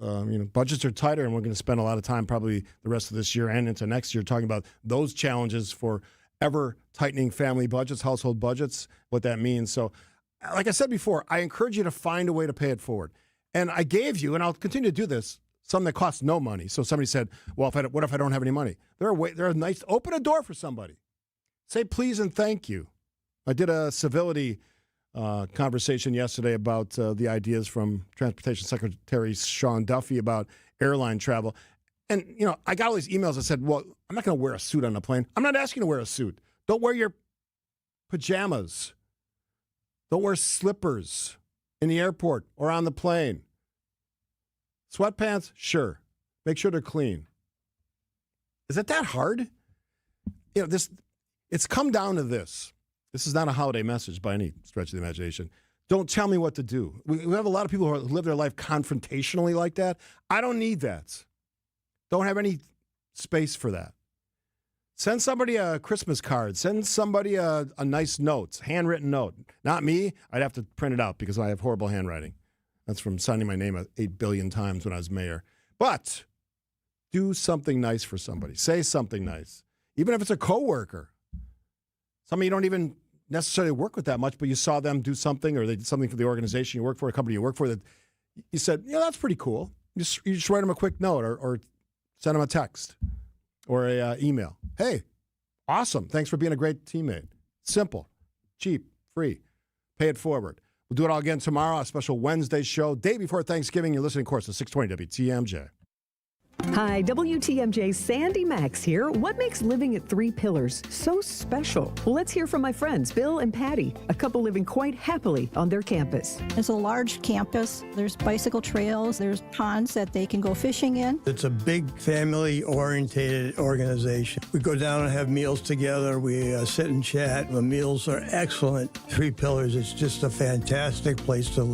Budgets are tighter, and we're going to spend a lot of time probably the rest of this year and into next year talking about those challenges for ever-tightening family budgets, household budgets, what that means. So, like I said before, I encourage you to find a way to pay it forward. And I gave you, and I'll continue to do this, some that cost no money. So somebody said, well, what if I don't have any money? There are nice, open a door for somebody. Say please and thank you. I did a civility conversation yesterday about the ideas from Transportation Secretary Sean Duffy about airline travel. And, I got all these emails that said, well, I'm not going to wear a suit on a plane. I'm not asking you to wear a suit. Don't wear your pajamas. Don't wear slippers in the airport or on the plane. Sweatpants, sure. Make sure they're clean. Is it that hard? It's come down to this. This is not a holiday message by any stretch of the imagination. Don't tell me what to do. We have a lot of people who live their life confrontationally like that. I don't need that. Don't have any space for that. Send somebody a Christmas card. Send somebody a nice note, handwritten note. Not me. I'd have to print it out because I have horrible handwriting. That's from signing my name 8 billion times when I was mayor. But do something nice for somebody. Say something nice. Even if it's a coworker. Somebody you don't even necessarily work with that much, but you saw them do something or they did something for the organization you work for, a company you work for, that you said, that's pretty cool. You just write them a quick note or send them a text or a email. Hey, awesome. Thanks for being a great teammate. Simple, cheap, free. Pay it forward. We'll do it all again tomorrow, a special Wednesday show, day before Thanksgiving. You're listening, of course, to 620 WTMJ. Hi, WTMJ's Sandy Max here. What makes living at Three Pillars so special? Well, let's hear from my friends, Bill and Patty, a couple living quite happily on their campus. It's a large campus. There's bicycle trails. There's ponds that they can go fishing in. It's a big family-oriented organization. We go down and have meals together. We sit and chat. The meals are excellent. Three Pillars, it's just a fantastic place to live.